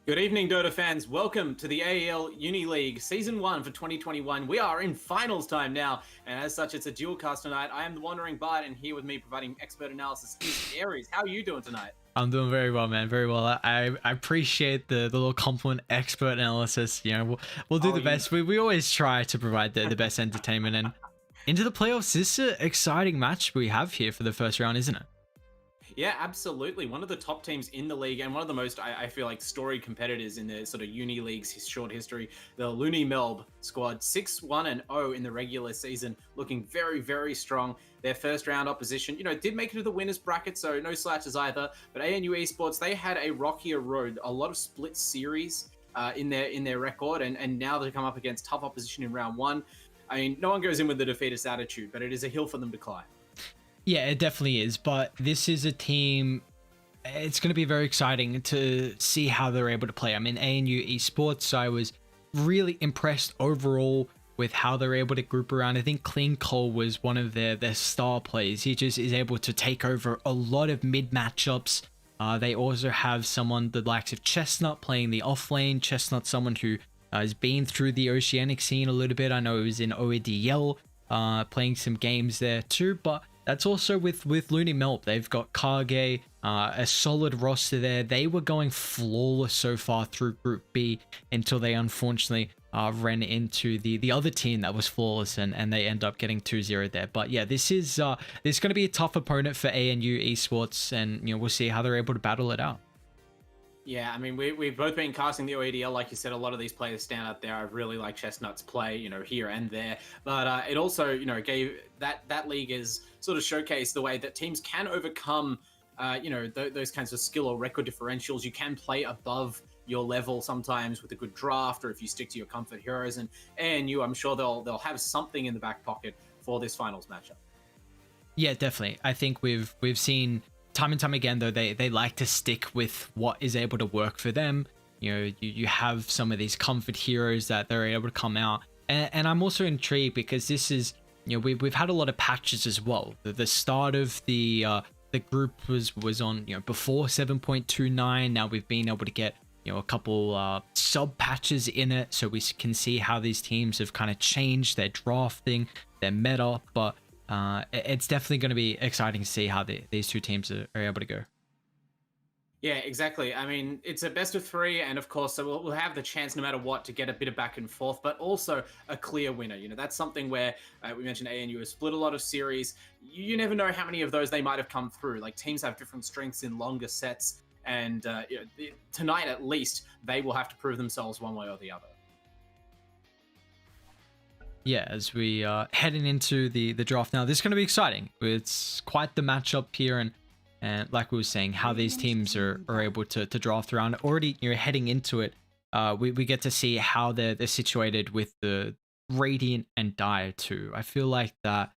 Good evening, Dota fans. Welcome to the AEL Uni League Season 1 for 2021. We are in finals time now, and as such, it's a dual cast tonight. I am the Awanderingbard, and here with me providing expert analysis is Ares. How are you doing tonight? I'm doing very well, man. Very well. I appreciate the little compliment, expert analysis. We'll do Oh, the you best. We always try to provide the best entertainment. And into the playoffs, this is an exciting match we have here for the first round, isn't it? Yeah, absolutely. One of the top teams in the league and one of the most, I feel like, storied competitors in the sort of uni league's short history. The LoonyMelb squad, 6-1-0 in the regular season, looking very, very strong. Their first round opposition, did make it to the winners bracket, so no slouches either. But ANU Esports, they had a rockier road, a lot of split series in their record, and now they come up against tough opposition in round one. I mean, no one goes in with the defeatist attitude, but it is a hill for them to climb. Yeah, it definitely is. But this is a team. It's going to be very exciting to see how they're able to play. I mean, ANU Esports, I was really impressed overall with how they're able to group around. I think Clean Cole was one of their star plays. He just is able to take over a lot of mid matchups. They also have someone the likes of Chestnut playing the off lane. Chestnut, someone who has been through the Oceanic scene a little bit. I know he was in OEDL, playing some games there too, but that's also with LoonyMelb. They've got Kage, a solid roster there. They were going flawless so far through Group B until they unfortunately ran into the other team that was flawless, and they end up getting 2-0 there. But yeah, this is going to be a tough opponent for ANU Esports, and we'll see how they're able to battle it out. Yeah, I mean, we've both been casting the OEDL. Like you said, a lot of these players stand out there. I really like Chestnut's play, here and there. But it also, gave that league is sort of showcased the way that teams can overcome, those kinds of skill or record differentials. You can play above your level sometimes with a good draft, or if you stick to your comfort heroes. And I'm sure they'll have something in the back pocket for this finals matchup. Yeah, definitely. I think we've seen time and time again, though, they like to stick with what is able to work for them. You have some of these comfort heroes that they're able to come out. And I'm also intrigued because this is, we've had a lot of patches as well. The start of the group was on, before 7.29. Now we've been able to get, a couple sub patches in it. So we can see how these teams have kind of changed their drafting, their meta. But it's definitely going to be exciting to see how these two teams are able to go. Yeah, exactly. I mean, it's a best of three, and of course, so we'll have the chance, no matter what, to get a bit of back and forth, but also a clear winner. That's something where we mentioned ANU has split a lot of series. You never know how many of those they might have come through. Like, teams have different strengths in longer sets, and tonight, at least, they will have to prove themselves one way or the other. Yeah, as we heading into the draft now, this is going to be exciting. It's quite the matchup here, and like we were saying, how these teams are able to draft around. Already, you're heading into it. We get to see how they're situated with the Radiant and Dire too. I feel like that.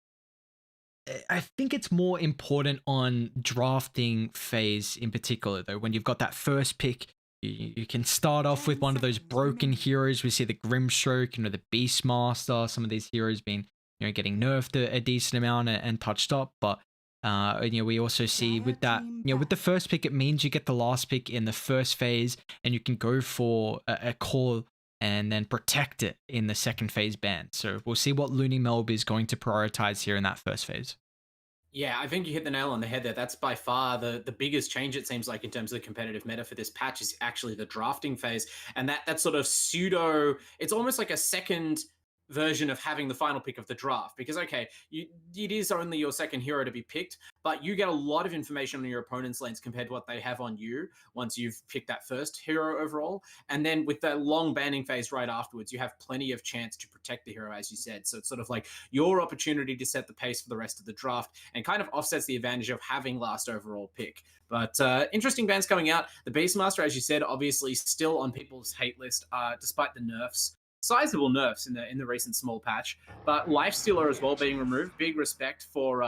I think it's more important on drafting phase in particular, though. When you've got that first pick, you can start off with one of those broken heroes. We see the Grimstroke, the Beastmaster, some of these heroes being, getting nerfed a decent amount and touched up. But, we also see with that, with the first pick, it means you get the last pick in the first phase and you can go for a call and then protect it in the second phase ban. So we'll see what LoonyMelb is going to prioritize here in that first phase. Yeah, I think you hit the nail on the head there. That's by far the biggest change, it seems like, in terms of the competitive meta for this patch is actually the drafting phase. And that sort of pseudo, it's almost like a second version of having the final pick of the draft. Because, okay, it is only your second hero to be picked, but you get a lot of information on your opponent's lanes compared to what they have on you once you've picked that first hero overall. And then with the long banning phase right afterwards, you have plenty of chance to protect the hero, as you said. So it's sort of like your opportunity to set the pace for the rest of the draft and kind of offsets the advantage of having last overall pick. But interesting bans coming out. The Beastmaster, as you said, obviously still on people's hate list, despite the nerfs. Sizable nerfs in the recent small patch, but Lifestealer as well being removed. Big respect for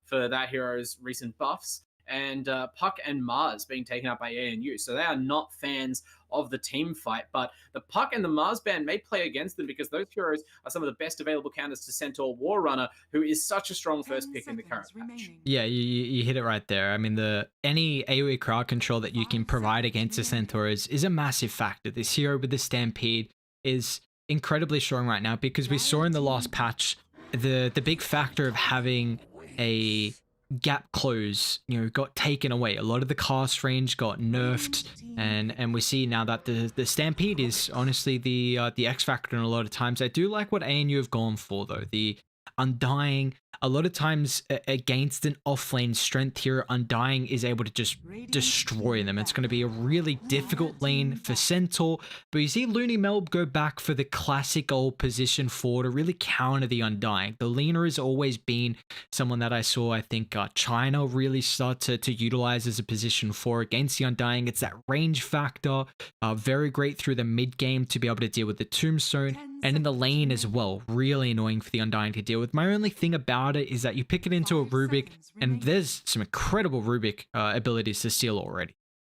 that hero's recent buffs. and Puck and Mars being taken up by ANU. So they are not fans of the team fight, but the Puck and the Mars ban may play against them because those heroes are some of the best available counters to Centaur War Runner, who is such a strong first pick in the current patch. Yeah, you hit it right there. I mean, any AoE crowd control that you can provide against a Centaur is a massive factor. This hero with the Stampede is incredibly strong right now because we saw in the last patch the big factor of having a gap close, got taken away. A lot of the cast range got nerfed, and we see now that the Stampede is honestly the X factor in a lot of times. I do like what ANU have gone for though. The Undying, a lot of times against an offlane strength here, Undying is able to just destroy them. It's going to be a really difficult lane for Centaur, but you see LoonyMelb go back for the classic old position 4 to really counter the Undying. The Lina has always been someone that I saw, I think, China really start to utilize as a position 4 against the Undying. It's that range factor, very great through the mid game to be able to deal with the Tombstone, and in the lane as well, really annoying for the Undying to deal with. My only thing about it is that you pick it into a Rubik, and there's some incredible Rubik abilities to steal already.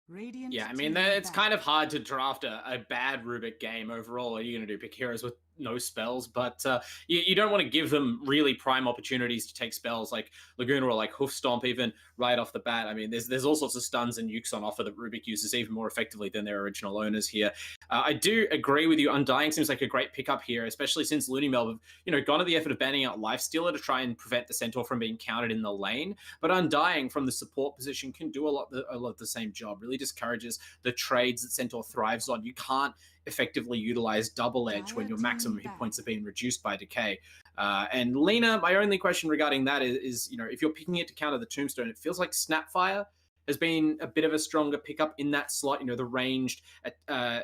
Yeah, I mean, it's kind of hard to draft a bad Rubik game overall. Are you going to do pick heroes with no spells? But you don't want to give them really prime opportunities to take spells like Laguna or like Hoof Stomp even right off the bat. I mean, there's all sorts of stuns and nukes on offer that Rubik uses even more effectively than their original owners here. I do agree with you. Undying seems like a great pickup here, especially since LoonyMelb have gone to the effort of banning out Lifestealer to try and prevent the Centaur from being countered in the lane. But Undying from the support position can do a lot of the same job. Really discourages the trades that Centaur thrives on. You can't effectively utilize double edge when your maximum hit points are being reduced by decay. And Lina, my only question regarding that is if you're picking it to counter the Tombstone, it feels like Snapfire has been a bit of a stronger pickup in that slot. The ranged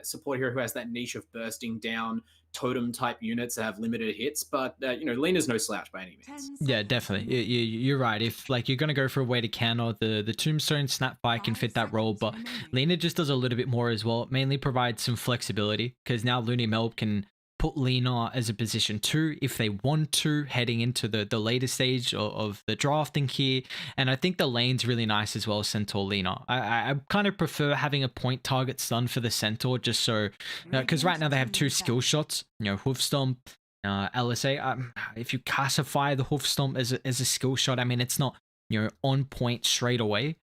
support hero who has that niche of bursting down totem type units that have limited hits, but Lina's no slouch by any means. Yeah, definitely. You're right. If you're gonna go for a way to counter the Tombstone, Snapfire can fit that role, but Lina just does a little bit more as well. It mainly provides some flexibility because now LoonyMelb can put Lina as a position 2 if they want to, heading into the later stage of the drafting here. And I think the lane's really nice as well, Centaur Lina. I kind of prefer having a point target stun for the Centaur, just so, because right now they have 2 skill shots, Hoof Stomp, LSA. If you classify the Hoof Stomp as a skill shot, I mean, it's not, on point straight away.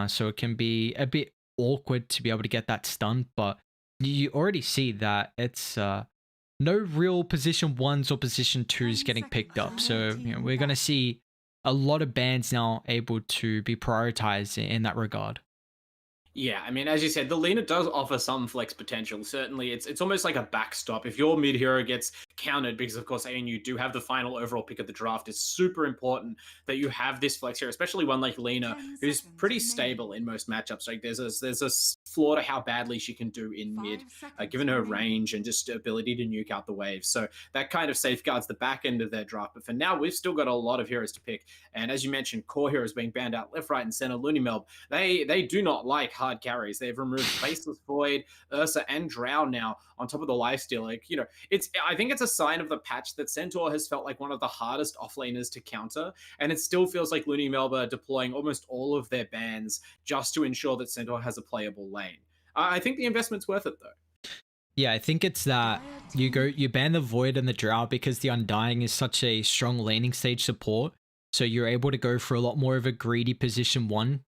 So it can be a bit awkward to be able to get that stun, but you already see that it's, no real position 1s or position 2s getting picked up. So, we're going to see a lot of bans now able to be prioritized in that regard. Yeah, I mean, as you said, the Lina does offer some flex potential. Certainly, it's almost like a backstop. If your mid hero gets countered, because of course ANU do have the final overall pick of the draft, it's super important that you have this flex here, especially one like Lina, who's pretty stable in most matchups. Like there's a flaw to how badly she can do in mid, given her range and just ability to nuke out the waves. So that kind of safeguards the back end of their draft. But for now, we've still got a lot of heroes to pick. And as you mentioned, core heroes being banned out left, right, and center. LoonyMelb, they do not like hard carries. They've removed Faceless Void, Ursa, and Drow now on top of the lifesteal. I think it's a sign of the patch that Centaur has felt like one of the hardest offlaners to counter, and it still feels like LoonyMelb are deploying almost all of their bans just to ensure that Centaur has a playable lane. I think the investment's worth it though. Yeah, I think it's that you ban the Void and the Drow because the Undying is such a strong laning stage support. So you're able to go for a lot more of a greedy position 1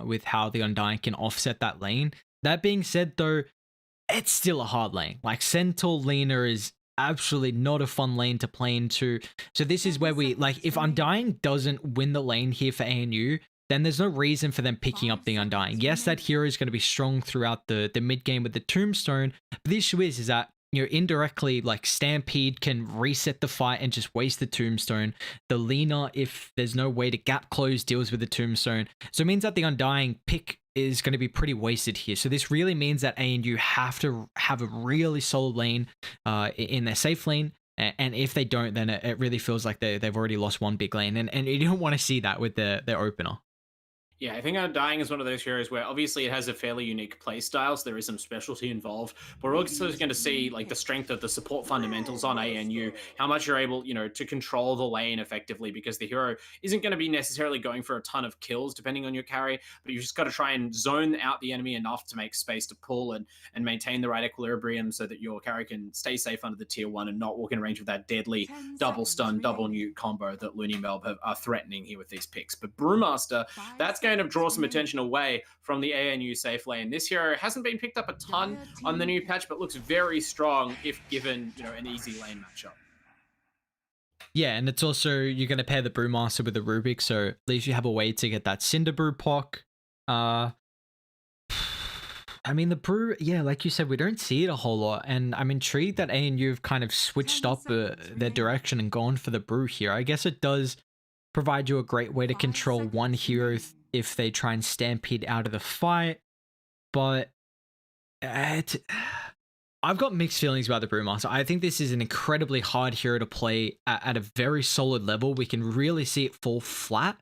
with how the Undying can offset that lane. That being said, though, it's still a hard lane. Like Centaur Lina is absolutely not a fun lane to play into. So this is where if Undying doesn't win the lane here for ANU, then there's no reason for them picking up the Undying. Yes, that hero is going to be strong throughout the mid game with the Tombstone, but the issue is that indirectly, like Stampede can reset the fight and just waste the Tombstone. The Lina, if there's no way to gap close, deals with the Tombstone. So it means that the Undying pick is going to be pretty wasted here. So this really means that ANU have to have a really solid lane in their safe lane. And if they don't, then it really feels like they've already lost one big lane. And you don't want to see that with their opener. Yeah, I think Undying is one of those heroes where obviously it has a fairly unique play style, so there is some specialty involved. But we're also going to see like the strength of the support fundamentals on ANU, how much you're able, to control the lane effectively, because the hero isn't going to be necessarily going for a ton of kills depending on your carry, but you've just got to try and zone out the enemy enough to make space to pull and maintain the right equilibrium so that your carry can stay safe under the tier one and not walk in range of that deadly 10 double seconds stun, double remaining. nuke combo that LoonyMelb are threatening here with these picks. But Brewmaster, 5 that's going to seconds draw some remaining. attention away from the ANU safe lane. This hero hasn't been picked up a ton Dire on the team new patch, but looks very strong if given, an easy lane matchup. Yeah, and it's also, you're going to pair the Brewmaster with the Rubik, so at least you have a way to get that Cinder Brew Pock. I mean, the Brew, yeah, like you said, we don't see it a whole lot, and I'm intrigued that ANU have kind of switched 10 up seconds their remaining. direction and gone for the Brew here. I guess it does provide you a great way to 5 control one seconds hero remaining. if they try and stampede out of the fight, but I've got mixed feelings about the Brewmaster. I think this is an incredibly hard hero to play at a very solid level. We can really see it fall flat.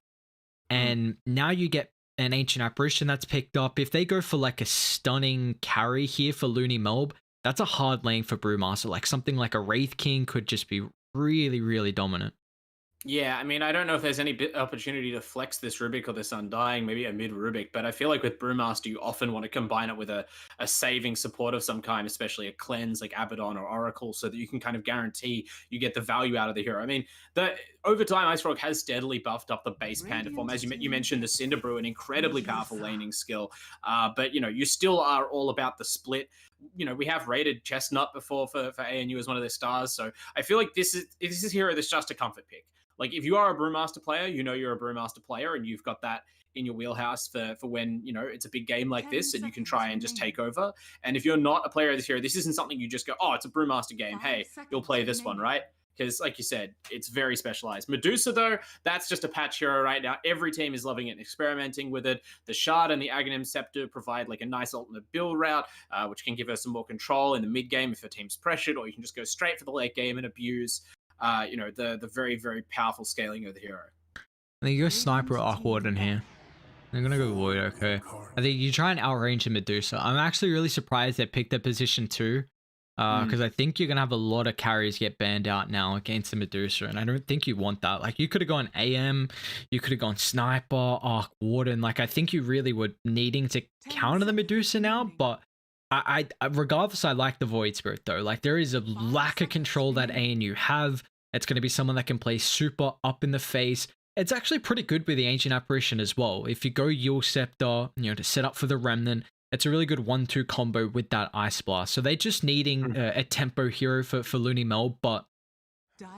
And now you get an Ancient Apparition that's picked up. If they go for like a stunning carry here for LoonyMelb, that's a hard lane for Brewmaster. Like something like a Wraith King could just be really, really dominant. Yeah, I mean, I don't know if there's any opportunity to flex this Rubik or this Undying, maybe a mid Rubik, but I feel like with Brewmaster, you often want to combine it with a saving support of some kind, especially a cleanse like Abaddon or Oracle, so that you can kind of guarantee you get the value out of the hero. I mean, over time, Ice Frog has steadily buffed up the base Panda form. As you mentioned, the Cinder Brew, an incredibly powerful laning skill, but you still are all about the split. We have rated Chestnut before for ANU as one of their stars, so I feel like this is a hero that's just a comfort pick. Like if you are a Brewmaster player, you're a Brewmaster player, and you've got that in your wheelhouse for when it's a big game like 10 this, and you can seconds try and just remaining. take over. And if you're not a player of this hero, this isn't something you just go, oh, it's a Brewmaster game. 5 Hey, you'll seconds play this one, remaining. right? Because, like you said, it's very specialized. Medusa, though, that's just a patch hero right now. Every team is loving it and experimenting with it. The Shard and the Aghanim Scepter provide like a nice alternate build route, which can give her some more control in the mid game if her team's pressured, or you can just go straight for the late game and abuse the very, very powerful scaling of the hero. I think you go Sniper or Awkward in here. I'm gonna go Void, okay. I think you try and outrange a Medusa. I'm actually really surprised they picked that position too. Because I think you're gonna have a lot of carries get banned out now against the Medusa, and I don't think you want that. Like you could have gone AM, you could have gone Sniper, Arc Warden. Like I think you really were needing to counter the Medusa now, but I regardless, I like the Void Spirit though. Like there is a lack of control that ANU have. It's gonna be someone that can play super up in the face. It's actually pretty good with the Ancient Apparition as well. If you go Yule Scepter, to set up for the Remnant, it's a really good 1-2 combo with that Ice Blast. So they're just needing a tempo hero for LoonyMelb. But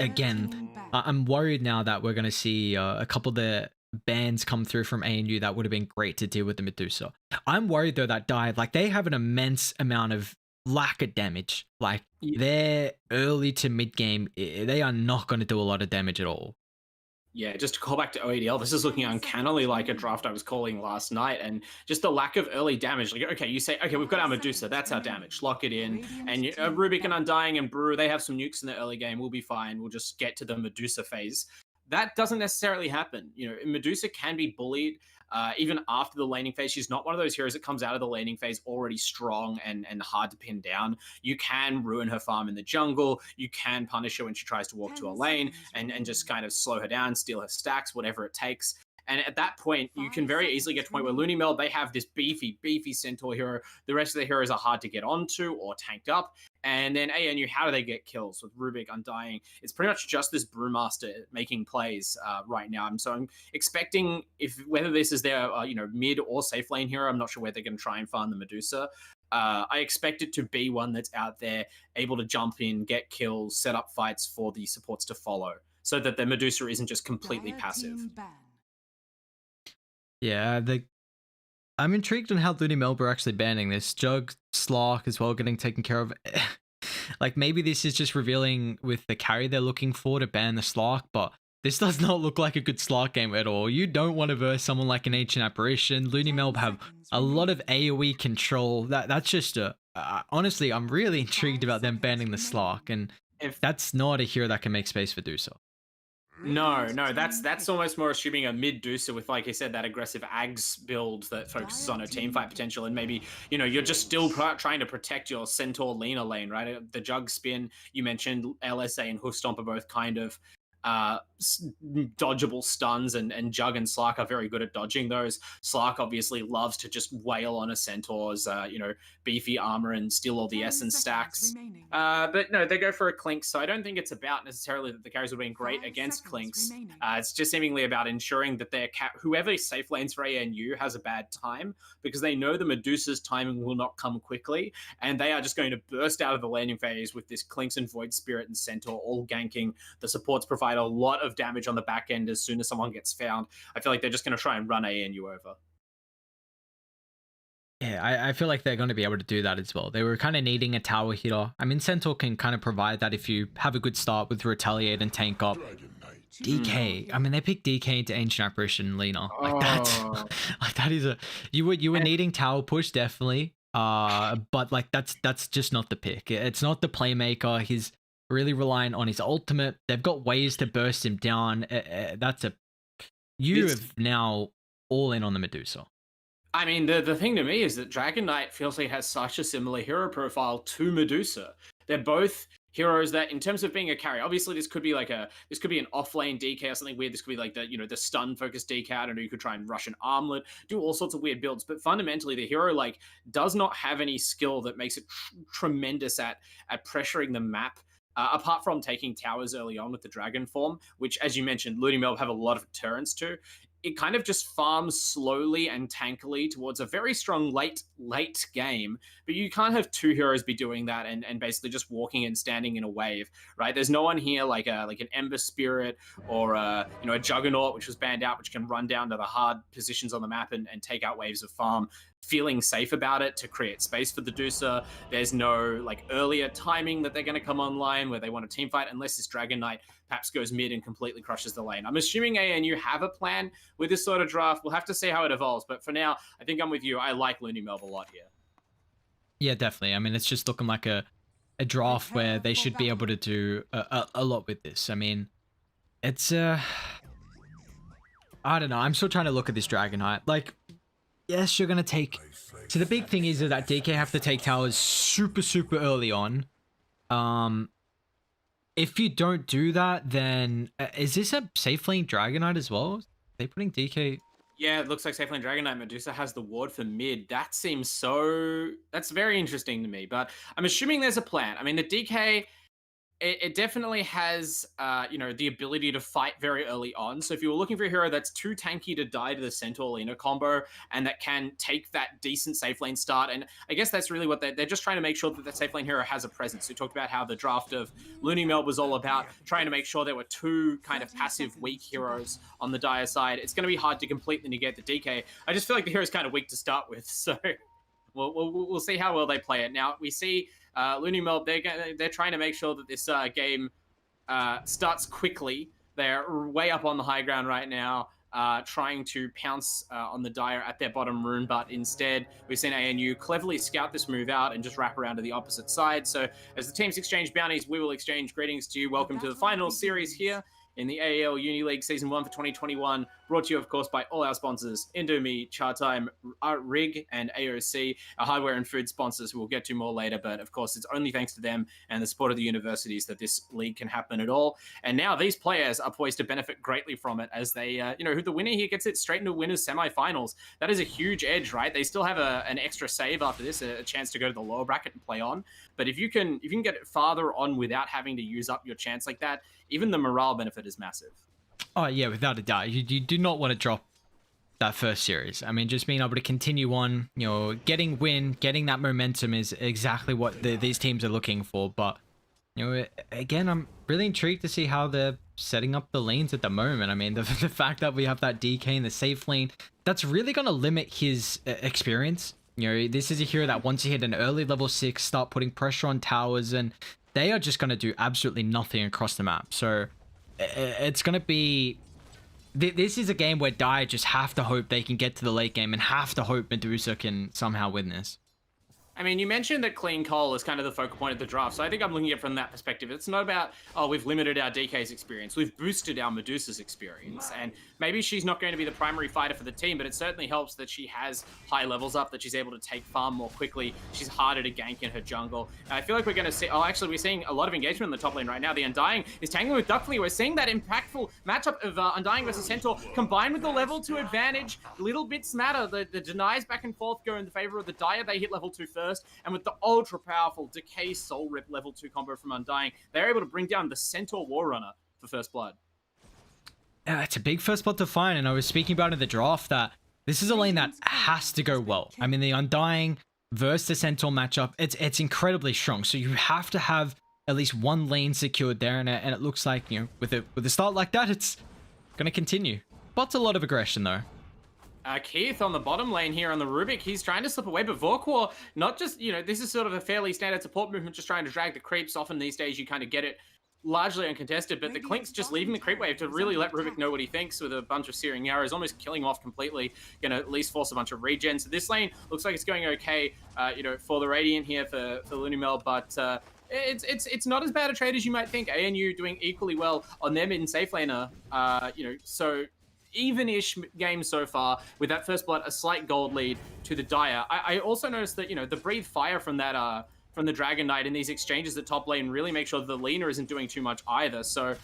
again, I'm worried now that we're going to see a couple of the bans come through from ANU that would have been great to deal with the Medusa. I'm worried though that Dive, like they have an immense amount of lack of damage. Like their early to mid game, they are not going to do a lot of damage at all. Yeah, just to call back to OEDL, this is looking uncannily like a draft I was calling last night, and just the lack of early damage. Like, okay, you say, okay, we've got our Medusa, that's our damage, lock it in. And Rubik and Undying and Brew, they have some nukes in the early game, we'll be fine, we'll just get to the Medusa phase. That doesn't necessarily happen. Medusa can be bullied even after the laning phase. She's not one of those heroes that comes out of the laning phase already strong and hard to pin down. You can ruin her farm in the jungle. You can punish her when she tries to walk to a lane and just kind of slow her down, steal her stacks, whatever it takes. And at that point, you can very easily get to a point where LoonyMelb, they have this beefy Centaur hero. The rest of the heroes are hard to get onto or tanked up. And then ANU, how do they get kills with Rubik, Undying? It's pretty much just this Brewmaster making plays right now. So I'm expecting, whether this is their mid or safe lane hero, I'm not sure where they're going to try and farm the Medusa. I expect it to be one that's out there, able to jump in, get kills, set up fights for the supports to follow, so that the Medusa isn't just completely passive. Yeah, I'm intrigued on how LoonyMelb are actually banning this. Jug, Slark as well getting taken care of. Like maybe this is just revealing with the carry they're looking for to ban the Slark, but this does not look like a good Slark game at all. You don't want to verse someone like an Ancient Apparition. LoonyMelb have a lot of AoE control. That's just honestly, I'm really intrigued about them banning the Slark, and If that's not a hero that can make space for do so. No, no, that's almost more assuming a mid Deucer with, like I said, that aggressive Ags build that focuses on a team fight potential, and maybe, you know, you're just still trying to protect your Centaur Lena lane, right? The Jug Spin, you mentioned LSA and Hoof Stomp are both kind of dodgeable stuns, and Jug and Slark are very good at dodging those. Slark obviously loves to just wail on a Centaur's, you know, beefy armor and steal all the essence stacks. But no, they go for a Clink, so I don't think it's about necessarily that the carries are being great against Clinks. It's just seemingly about ensuring that whoever safe lanes for ANU has a bad time, because they know the Medusa's timing will not come quickly, and they are just going to burst out of the landing phase with this Clinks and Void Spirit and Centaur all ganking. The supports provide a lot of damage on the back end as soon as someone gets found. I feel like they're just going to try and run ANU over. Yeah, I feel like they're going to be able to do that as well. They were kind of needing a tower hitter. I mean, Centaur can kind of provide that if you have a good start with Retaliate and tank up. DK. I mean, they picked DK into Ancient Apparition Lena. Like that's like that is you were needing tower push definitely. But like that's just not the pick. It's not the playmaker. He's really reliant on his ultimate. They've got ways to burst him down. You have now all in on the Medusa. I mean, the thing to me is that Dragon Knight feels like it has such a similar hero profile to Medusa. They're both heroes that, in terms of being a carry, obviously this could be an off-lane DK or something weird. This could be like the stun-focused DK. I don't know, you could try and rush an armlet, do all sorts of weird builds. But fundamentally, the hero does not have any skill that makes it tremendous at pressuring the map. Apart from taking towers early on with the dragon form, which, as you mentioned, LoonyMelb have a lot of deterrence to. It kind of just farms slowly and tankily towards a very strong late game, but you can't have two heroes be doing that and basically just walking and standing in a wave, right? There's no one here like an Ember Spirit or a Juggernaut, which was banned out, which can run down to the hard positions on the map and take out waves of farm, feeling safe about it to create space for the Deucer. There's no earlier timing that they're going to come online where they want a team fight, unless this Dragon Knight perhaps goes mid and completely crushes the lane. I'm assuming ANU have a plan with this sort of draft. We'll have to see how it evolves, but for now, I think I'm with you. I like LoonyMelb a lot here. Yeah, definitely. I mean, it's just looking like a draft where they should be able to do a lot with this. I mean, it's I don't know. I'm still trying to look at this Dragon Knight. Yes, you're gonna take. So the big thing is that DK have to take towers super early on. If you don't do that, then is this a safe lane Dragon Knight as well? Are they putting DK? Yeah, it looks like safe lane Dragon Knight. Medusa has the ward for mid. That's very interesting to me. But I'm assuming there's a plan. I mean, the DK. It definitely has, the ability to fight very early on. So if you were looking for a hero that's too tanky to die to the Centaur Lena combo and that can take that decent safe lane start, and I guess that's really what they're just trying to make sure that the safe lane hero has a presence. We talked about how the draft of LoonyMelb was all about trying to make sure there were two kind of passive weak heroes on the Dire side. It's going to be hard to completely negate the DK. I just feel like the hero's kind of weak to start with, so we'll see how well they play it. Now, we see LoonyMelb, they're trying to make sure that this game starts quickly. They're way up on the high ground right now, trying to pounce on the Dire at their bottom rune, but instead we've seen ANU cleverly scout this move out and just wrap around to the opposite side. So as the teams exchange bounties, we will exchange greetings to you. Welcome to the final series here in the AEL Uni League Season 1 for 2021, brought to you, of course, by all our sponsors, Indomie, Chatime, Rig, and AOC, our hardware and food sponsors, who we'll get to more later, but of course, it's only thanks to them and the support of the universities that this league can happen at all. And now these players are poised to benefit greatly from it as they, who the winner here gets it straight into winners semifinals. That is a huge edge, right? They still have an extra save after this, a chance to go to the lower bracket and play on. But if you can get it farther on without having to use up your chance like that, even the morale benefit is massive. Oh yeah, without a doubt. You do not want to drop that first series. I mean, just being able to continue on, getting that momentum is exactly what these teams are looking for. But, again, I'm really intrigued to see how they're setting up the lanes at the moment. I mean, the fact that we have that DK in the safe lane, that's really going to limit his experience. This is a hero that once you hit an early level 6, start putting pressure on towers, and they are just going to do absolutely nothing across the map. So it's going to be... This is a game where Dire just have to hope they can get to the late game and have to hope Medusa can somehow win this. I mean, you mentioned that clean coal is kind of the focal point of the draft, so I think I'm looking at it from that perspective. It's not about, oh, we've limited our DK's experience. We've boosted our Medusa's experience. And maybe she's not going to be the primary fighter for the team, but it certainly helps that she has high levels up, that she's able to take farm more quickly. She's harder to gank in her jungle. And I feel like we're going to see, oh, actually, we're seeing a lot of engagement in the top lane right now. The Undying is tangling with Duckflinger. We're seeing that impactful matchup of Undying versus Centaur combined with the level 2 advantage. Little bits matter. The denies back and forth go in the favor of the Dire. They hit level 2 first. And with the ultra powerful Decay Soul Rip level 2 combo from Undying, they're able to bring down the Centaur Warrunner for first blood. Yeah, it's a big first blood to find, and I was speaking about in the draft that this is a lane that has to go well. I mean, the Undying versus the Centaur matchup, it's incredibly strong. So you have to have at least one lane secured there, and it looks like, you know, with a start like that, it's going to continue. But a lot of aggression though. Keith on the bottom lane here on the Rubik, he's trying to slip away, but Vorkwar, not just, you know, this is sort of a fairly standard support movement, just trying to drag the creeps. Often these days you kind of get it largely uncontested, but the Clink's just leaving the creep wave to really let Rubik know what he thinks with a bunch of Searing Arrows, almost killing him off completely, gonna at least force a bunch of regen. So this lane looks like it's going okay, you know, for the Radiant here for LoonyMelb, but it's not as bad a trade as you might think. ANU doing equally well on their mid and safe laner, you know, so even-ish game so far with that first blood, a slight gold lead to the Dire. I also noticed that, you know, the breathe fire from that from the Dragon Knight in these exchanges at top lane really make sure that the laner isn't doing too much either. So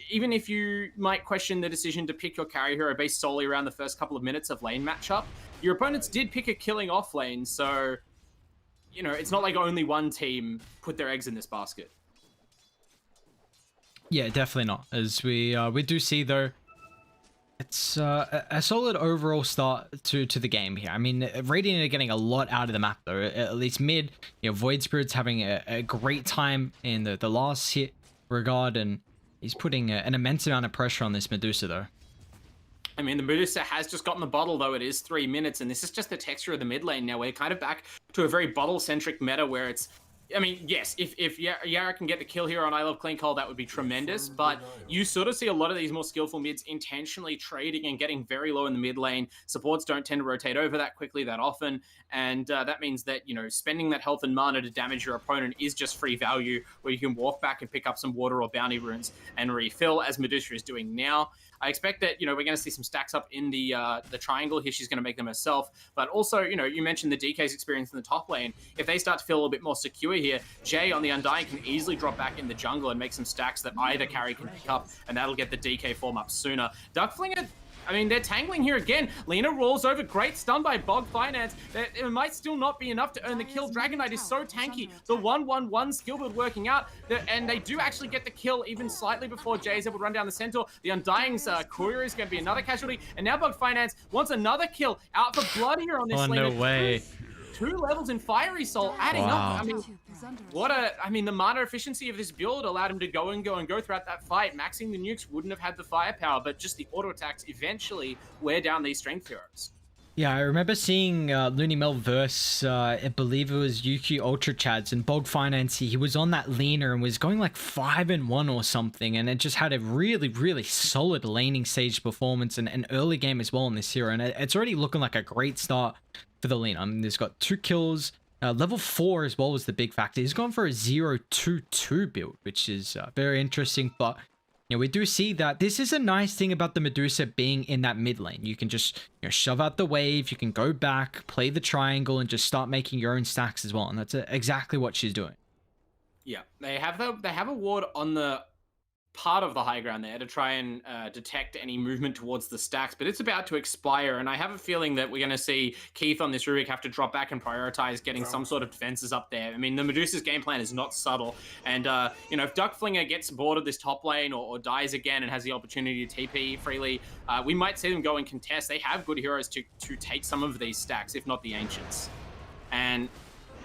even if you might question the decision to pick your carry hero based solely around the first couple of minutes of lane matchup, your opponents did pick a killing off lane, so, you know, it's not like only one team put their eggs in this basket. Yeah, definitely not. As we do see though, it's a solid overall start to the game here. I mean, Radiant are getting a lot out of the map though. At least mid, you know, Void Spirit's having a great time in the last hit regard, and he's putting an immense amount of pressure on this Medusa though. I mean, the Medusa has just gotten the bottle, though. It is 3 minutes, and this is just the texture of the mid lane now. We're kind of back to a very bottle-centric meta where it's, I mean, yes, if Yara can get the kill here on I Love Clean Coal, that would be tremendous, but you sort of see a lot of these more skillful mids intentionally trading and getting very low in the mid lane. Supports don't tend to rotate over that quickly, that often, and that means that, you know, spending that health and mana to damage your opponent is just free value, where you can walk back and pick up some water or bounty runes and refill, as Medusa is doing now. I expect that, you know, we're going to see some stacks up in the triangle here. She's going to make them herself. But also, you know, you mentioned the DK's experience in the top lane. If they start to feel a little bit more secure here, Jay on the Undying can easily drop back in the jungle and make some stacks that either carry can pick up, and that'll get the DK form up sooner. Duckflinger, I mean, they're tangling here again. Lena rolls over. Great stun by Bog Finance. It might still not be enough to earn the kill. Dragon Knight is so tanky. The 1-1-1 skill build working out. And they do actually get the kill even slightly before Jay is able to run down the Centaur. The Undying's courier is going to be another casualty. And now Bog Finance wants another kill. Out for blood here on this lane. Oh, no way. 2 levels in Fiery Soul adding up. I mean, the mana efficiency of this build allowed him to go throughout that fight. Maxing the nukes wouldn't have had the firepower, but just the auto attacks eventually wear down these strength heroes. Yeah, I remember seeing LoonyMelb verse, I believe it was UQ Ultra Chads, and Bog Finance, he was on that laner and was going like 5-1 or something, and it just had a really, really solid laning stage performance and an early game as well in this hero, and it's already looking like a great start for the lane. I mean, there's got 2 kills, level 4 as well was the big factor. He's gone for a 0-2-2 build, which is very interesting, but you know, we do see that this is a nice thing about the Medusa being in that mid lane. You can just, you know, shove out the wave, you can go back, play the triangle, and just start making your own stacks as well. And that's exactly what she's doing. Yeah, they have a ward on the part of the high ground there to try and detect any movement towards the stacks, but it's about to expire, and I have a feeling that we're going to see Keith on this Rubik have to drop back and prioritize getting some sort of defenses up there. I mean, the Medusa's game plan is not subtle, and you know, if Duckflinger gets bored of this top lane or dies again and has the opportunity to TP freely, we might see them go and contest. They have good heroes to take some of these stacks, if not the Ancients. And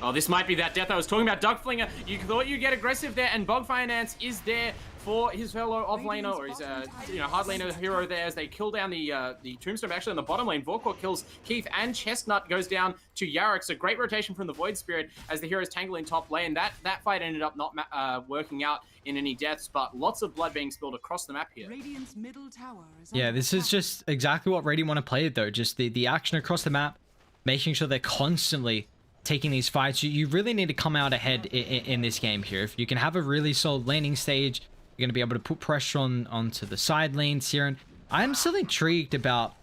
oh, this might be that death I was talking about. Duckflinger, you thought you'd get aggressive there, and Bog Finance is there for his fellow off-laner, or his you know, hard laner hero there, as they kill down the Tombstone. Actually, in the bottom lane, Vorkwar kills Keith, and Chestnut goes down to Yarrick. So great rotation from the Void Spirit as the heroes tangle in top lane. That fight ended up not working out in any deaths, but lots of blood being spilled across the map here. Radiant's middle tower is Yeah, this is just exactly what Radiant want to play though. Just the action across the map, making sure they're constantly taking these fights, you really need to come out ahead in this game here. If you can have a really solid laning stage, you're going to be able to put pressure onto the side lanes here. And I'm still intrigued about,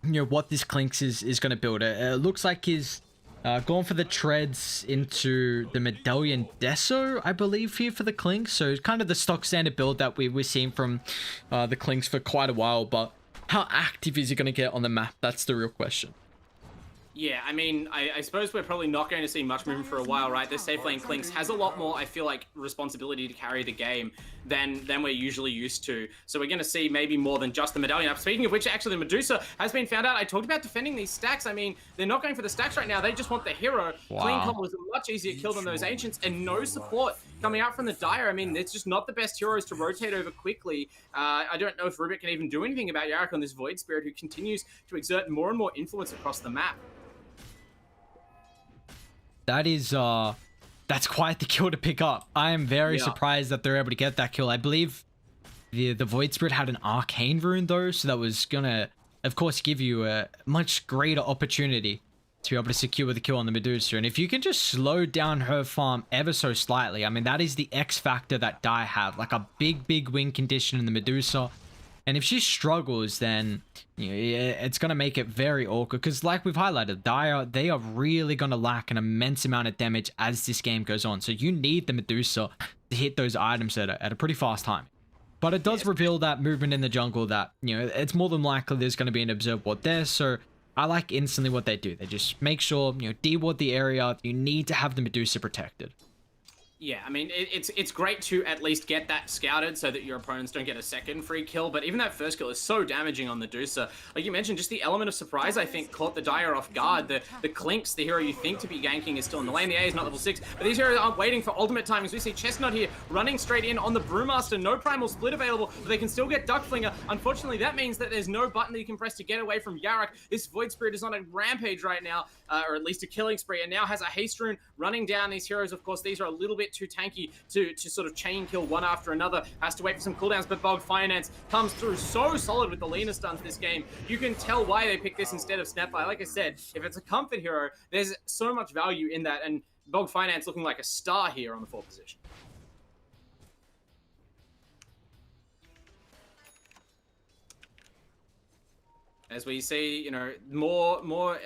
what this Clinks is going to build. It looks like he's going for the treads into the Medallion Deso, I believe, here for the Clinks. So it's kind of the stock standard build that we've seen from the Clinks for quite a while. But how active is he going to get on the map? That's the real question. Yeah, I mean, I suppose we're probably not going to see much movement for a while, right? This safe lane Clinks has a lot more, I feel like, responsibility to carry the game than we're usually used to. So we're going to see maybe more than just the Medallion up. Speaking of which, actually, the Medusa has been found out. I talked about defending these stacks. I mean, they're not going for the stacks right now. They just want the hero. Wow. Clean Call is a much easier kill than those Ancients, and no support coming out from the Dire. I mean, it's just not the best heroes to rotate over quickly. I don't know if Rubik can even do anything about Yarrick on this Void Spirit, who continues to exert more and more influence across the map. That is, that's quite the kill to pick up. I am very surprised that they're able to get that kill. I believe the Void Spirit had an Arcane Rune though, so that was gonna, of course, give you a much greater opportunity to be able to secure the kill on the Medusa. And if you can just slow down her farm ever so slightly, I mean, that is the X factor that Dire have, like a big win condition in the Medusa. And if she struggles, then it's going to make it very awkward. Because like we've highlighted, Dire, they are really going to lack an immense amount of damage as this game goes on. So you need the Medusa to hit those items at a pretty fast time. But it does reveal that movement in the jungle that, it's more than likely there's going to be an observed ward there. So I like instantly what they do. They just make sure, de-ward the area. You need to have the Medusa protected. Yeah, I mean, it's great to at least get that scouted so that your opponents don't get a second free kill, but even that first kill is so damaging on the Medusa. Like you mentioned, just the element of surprise, I think, caught the Dire off guard. The Clinks, the hero you think to be ganking, is still in the lane. The A is not level 6, but these heroes aren't waiting for ultimate timings. We see Chestnut here running straight in on the Brewmaster. No Primal Split available, but they can still get Duckflinger. Unfortunately, that means that there's no button that you can press to get away from Yarrick. This Void Spirit is on a rampage right now, or at least a killing spree, and now has a haste rune running down these heroes. Of course, these are a little bit too tanky to sort of chain kill one after another. Has to wait for some cooldowns, but Bog Finance comes through so solid with the Lena stuns this game. You can tell why they picked this instead of Snapfire. Like I said, if it's a comfort hero, there's so much value in that, and Bog Finance looking like a star here on the 4th position. As we see, more,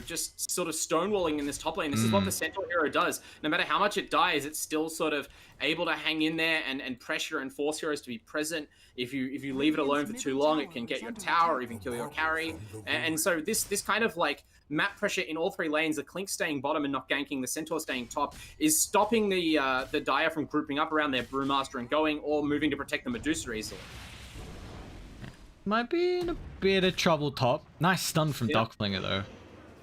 just sort of stonewalling in this top lane. This is what the Centaur hero does. No matter how much it dies, it's still sort of able to hang in there and pressure and force heroes to be present. If you leave it alone for too long, it can get your tower or even kill your carry. And so this kind of like map pressure in all 3 lanes, the Clink staying bottom and not ganking, the Centaur staying top, is stopping the Dire from grouping up around their Brewmaster and going or moving to protect the Medusa easily. Might be in a bit of trouble top. Nice stun from Duckflinger though.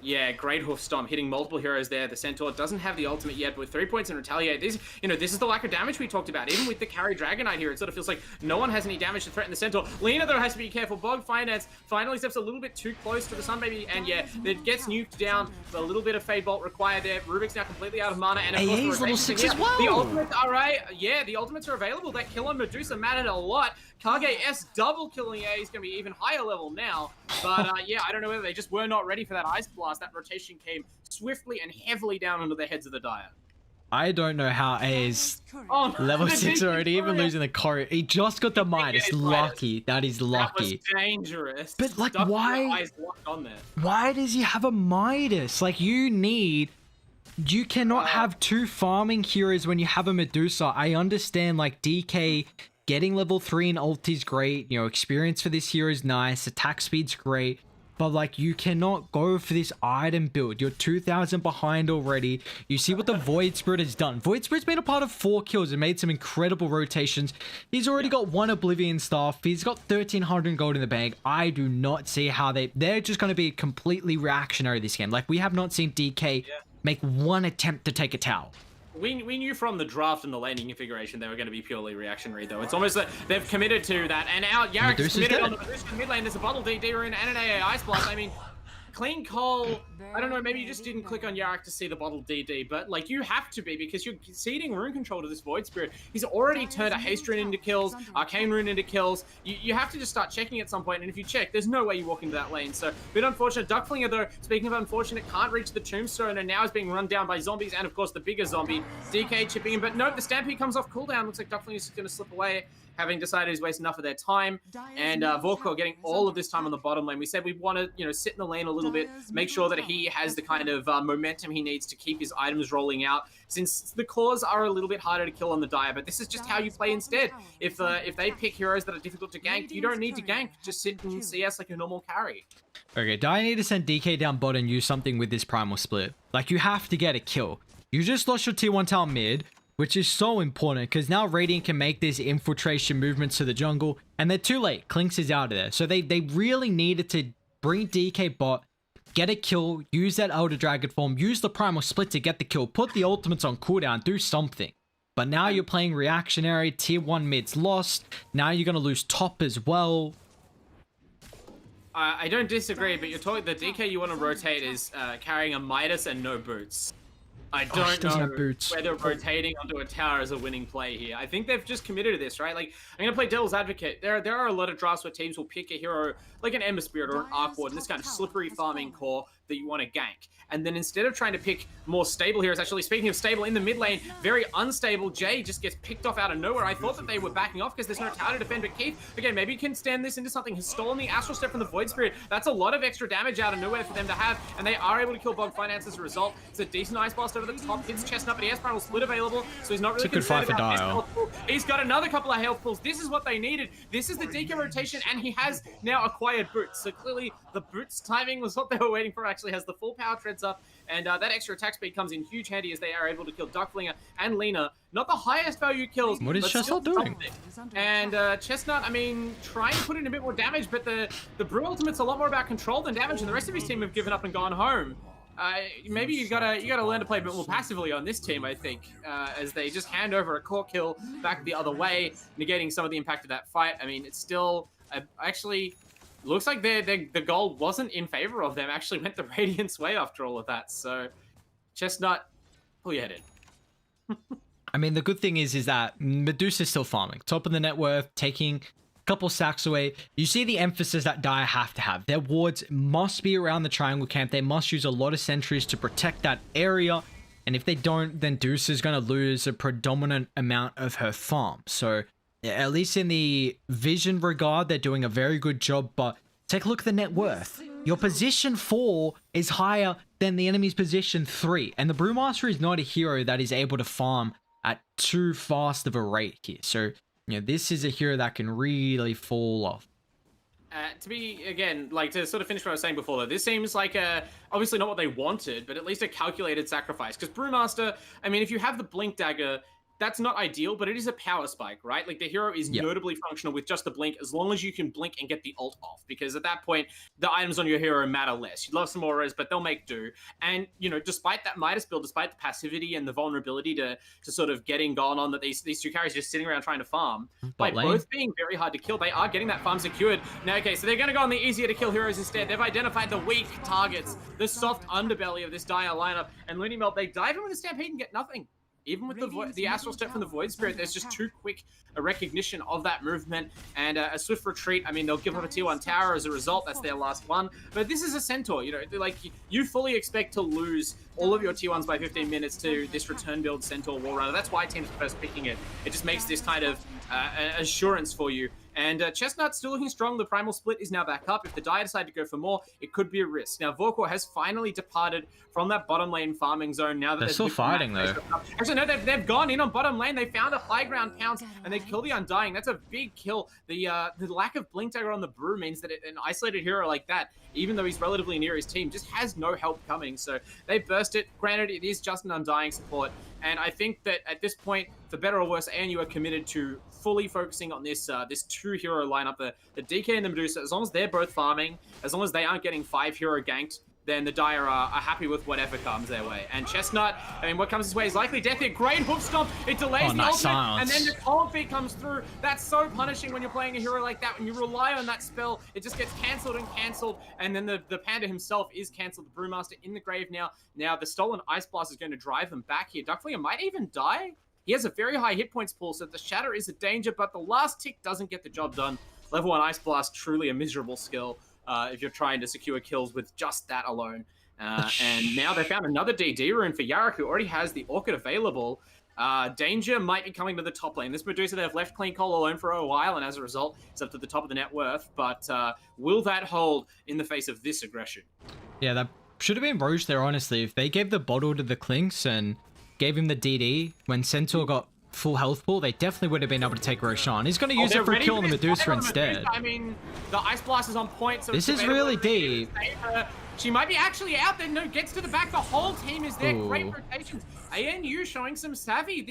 Yeah, great hoof stomp, hitting multiple heroes there. The Centaur doesn't have the ultimate yet, but with 3 points in Retaliate, this is the lack of damage we talked about. Even with the carry Dragon Knight here, it sort of feels like no one has any damage to threaten the Centaur. Lena, though, has to be careful. Bog Finance finally steps a little bit too close to the Sunbaby, and yeah, it gets nuked down. A little bit of Fade Bolt required there. Rubik's now completely out of mana, and of course, level 6 as well. The ultimates are right. Yeah, the ultimates are available. That kill on Medusa mattered a lot. Kage S double killing A is going to be even higher level now. But yeah, I don't know whether they just were not ready for that Ice Blast. That rotation came swiftly and heavily down onto the heads of the Dire. I don't know how A is level 6 already, even losing the choreo. He just got the Midas. Lucky. That is lucky. That was dangerous. But like, why does he have a Midas? Like, you cannot have 2 farming heroes when you have a Medusa. I understand, like, DK getting level 3 in ult is great. Experience for this hero is nice. Attack speed's great. But, like, you cannot go for this item build. You're 2,000 behind already. You see what the Void Spirit has done. Void Spirit's been a part of 4 kills and made some incredible rotations. He's already got 1 Oblivion Staff. He's got 1,300 gold in the bank. I do not see how they're just going to be completely reactionary this game. Like, we have not seen DK make 1 attempt to take a tower. We knew from the draft and the laning configuration they were going to be purely reactionary, though. It's almost that they've committed to that. And now Yarrick is committed on the Medusa mid lane. There's a bottle DD rune and an AA Ice Blast. I mean, Clean Call, I don't know, maybe you just didn't click on Yarrick to see the bottle DD, but like you have to be because you're ceding rune control to this Void Spirit. He's already turned a Haste Rune into kills, Arcane Rune into kills. You have to just start checking at some point, and if you check, there's no way you walk into that lane. So, a bit unfortunate. Duckflinger, though, speaking of unfortunate, can't reach the Tombstone, and now is being run down by zombies, and of course the bigger zombie, DK chipping in. But nope, the Stampede comes off cooldown. Looks like Duckflinger's going to slip away, having decided he's wasted enough of their time. And Vorkor getting all of this time on the bottom lane. We said we want to, sit in the lane a little bit, make sure that he has the kind of momentum he needs to keep his items rolling out, since the cores are a little bit harder to kill on the Dire, but this is just how you play instead. If they pick heroes that are difficult to gank, you don't need to gank. Just sit and CS like a normal carry. Okay, Dire need to send DK down bot and use something with this primal split. Like, you have to get a kill. You just lost your tier 1 tower mid, which is so important because now Radiant can make these infiltration movements to the jungle, and they're too late. Clinks is out of there. So they really needed to bring DK bot, get a kill, use that Elder Dragon form, use the primal split to get the kill, put the ultimates on cooldown, do something. But now you're playing reactionary, tier 1 mid's lost, now you're going to lose top as well. I don't disagree, but you're talking, the DK you want to rotate is carrying a Midas and no boots. I don't know whether rotating onto a tower is a winning play here. I think they've just committed to this, right? Like, I'm going to play devil's advocate. There are a lot of drafts where teams will pick a hero like an Ember Spirit or an Arc Ward, and this kind of slippery farming core that you want to gank. And then instead of trying to pick more stable heroes, actually speaking of stable, in the mid lane, very unstable, Jay just gets picked off out of nowhere. I thought that they were backing off because there's no tower to defend, but Keith, again, maybe you can stand this into something. Has stolen the Astral Step from the Void Spirit. That's a lot of extra damage out of nowhere for them to have, and they are able to kill Bog Finance as a result. It's a decent Ice Blast over the top, hits Chestnut, but he has Primal Split available, so he's not really concerned about his health pool. He's got another couple of health pools. This is what they needed. This is the DK rotation, and he has now acquired boots. So clearly the boots timing was what they were waiting for. Actually has the full power treads up, and that extra attack speed comes in huge handy as they are able to kill Duckflinger and Lina. Not the highest value kills. What is Chestnut doing? And Chestnut, I mean, trying to put in a bit more damage, but the Brew Ultimate's a lot more about control than damage, and the rest of his team have given up and gone home. Maybe you gotta learn to play a bit more passively on this team, I think, as they just hand over a core kill back the other way, negating some of the impact of that fight. I mean, it's still actually looks like the goal wasn't in favor of them. Actually went the Radiant's way after all of that. So, Chestnut, pull your head in. I mean, the good thing is that Medusa's still farming. Top of the net worth, taking a couple sacks away. You see the emphasis that Dire have to have. Their wards must be around the triangle camp. They must use a lot of sentries to protect that area. And if they don't, then Deuce is going to lose a predominant amount of her farm. So, at least in the vision regard, they're doing a very good job. But take a look at the net worth. Your position 4 is higher than the enemy's position 3. And the Brewmaster is not a hero that is able to farm at too fast of a rate here. So, this is a hero that can really fall off. To be, again, like to sort of finish what I was saying before, though, this seems like obviously not what they wanted, but at least a calculated sacrifice. Because Brewmaster, I mean, if you have the Blink Dagger, that's not ideal, but it is a power spike, right? Like, the hero is notably functional with just the blink, as long as you can blink and get the ult off, because at that point, the items on your hero matter less. You'd love some auras, but they'll make do. And, despite that Midas build, despite the passivity and the vulnerability to sort of getting gone on that these two carries just sitting around trying to farm, by both being very hard to kill, they are getting that farm secured. Now, okay, so they're going to go on the easier to kill heroes instead. They've identified the weak targets, the soft underbelly of this Dire lineup, and LoonyMelb, they dive in with a Stampede and get nothing. Even with the Astral Step from the Void Spirit, there's just too quick a recognition of that movement, and a swift retreat. I mean, they'll give up a tier 1 tower as a result. That's their last one. But this is a Centaur. Like, you fully expect to lose all of your tier 1s by 15 minutes to this return build Centaur War Runner. That's why teams are first picking it. It just makes this kind of assurance for you. And Chestnut's still looking strong. The Primal Split is now back up. If the Dire decide to go for more, it could be a risk. Now, Vorkor has finally departed from that bottom lane farming zone. Now that they're still fighting, though. Actually, no, they've gone in on bottom lane. They found a high ground pounce, and they kill the Undying. That's a big kill. The lack of Blink Dagger on the Brew means that an isolated hero like that, even though he's relatively near his team, just has no help coming. So they burst it. Granted, it is just an Undying support. And I think that at this point, for better or worse, ANU are committed to fully focusing on this this 2-hero lineup, the DK and the Medusa. As long as they're both farming, as long as they aren't getting 5-hero ganked, then the Dire are happy with whatever comes their way. And Chestnut, I mean, what comes his way is likely death here. Great hoof stomp. It delays the nice ultimate, and silence. then the cold feet comes through. That's so punishing when you're playing a hero like that. When you rely on that spell, it just gets cancelled and cancelled. And then the Panda himself is cancelled. The Brewmaster in the grave now. Now the stolen Ice Blast is going to drive them back here. Duckflinger might even die. He has a very high hit points pool, so the Shatter is a danger, but the last tick doesn't get the job done. Level 1 Ice Blast, truly a miserable skill if you're trying to secure kills with just that alone. And now they found another DD rune for Yarak, who already has the Orchid available. Danger might be coming to the top lane. This Medusa, they've left Clean Coal alone for a while, and as a result, it's up to the top of the net worth. But will that hold in the face of this aggression? Yeah, that should have been Roche there, honestly. If they gave the bottle to the Clinks and gave him the DD when Centaur got full health pool, they definitely would have been able to take Roshan. He's going to use it for a kill on the Medusa instead. I mean, the Ice Blast is on point. So this is really deep. She might be actually out there. No, gets to the back. The whole team is there. Ooh. Great rotations. ANU showing some savvy.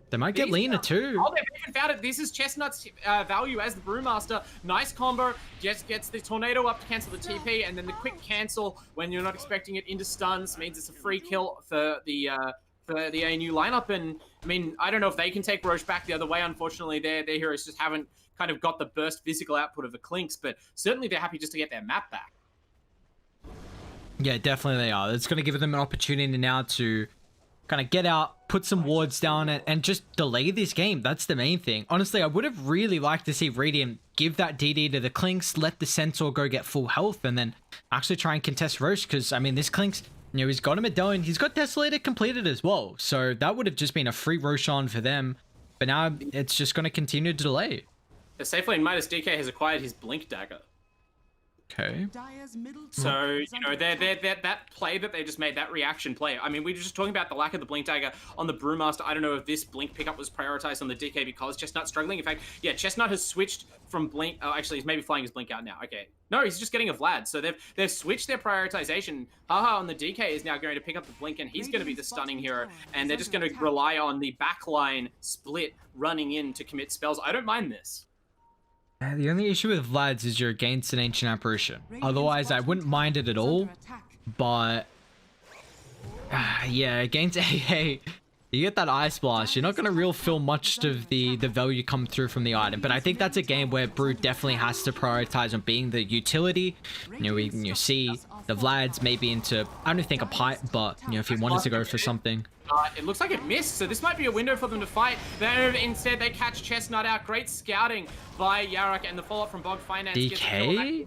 They might get Lena too. Oh, they've even found it. This is Chestnut's value as the Brewmaster. Nice combo. Just gets the Tornado up to cancel the TP, and then the quick cancel when you're not expecting it into stuns means it's a free kill for the ANU lineup. And I mean, I don't know if they can take Roche back the other way. Unfortunately, their heroes just haven't kind of got the burst physical output of the Clinks, but certainly they're happy just to get their map back. Yeah, definitely they are. It's going to give them an opportunity now to kind of get out, put some wards down, and just delay this game. That's the main thing. Honestly, I would have really liked to see Radiant give that DD to the Clinks, let the Centaur go get full health, and then actually try and contest Roche, because, I mean, this Clinks, you know, he's got a medallion, he's got Desolator completed as well, so that would have just been a free Roshan for them, but now it's just going to continue to delay. The safe lane Midas DK has acquired his Blink Dagger. Okay. So, you know, that play that they just made, that reaction play, I mean, we were just talking about the lack of the Blink Dagger on the Brewmaster. I don't know if this Blink pickup was prioritized on the DK because Chestnut's struggling. In fact, yeah, Chestnut has switched from Blink. Oh, actually, he's maybe flying his Blink out now. Okay. No, he's just getting a Vlad. So they've switched their prioritization. Haha on the DK is now going to pick up the Blink, and he's going to be the stunning hero. And they're just going to rely on the backline split running in to commit spells. I don't mind this. The only issue with Vlad's is you're against an Ancient Apparition. Otherwise, I wouldn't mind it at all. But yeah, against AA, you get that Ice Blast. You're not going to real feel much of the value come through from the item. But I think that's a game where Brew definitely has to prioritize on being the utility. You know, you see the Vlad's maybe into, I don't think a pipe, but you know, if he wanted to go for something. It looks like it missed, so this might be a window for them to fight. Then instead they catch Chestnut out. Great scouting by Yarak, and the follow-up from Bog Finance. DK?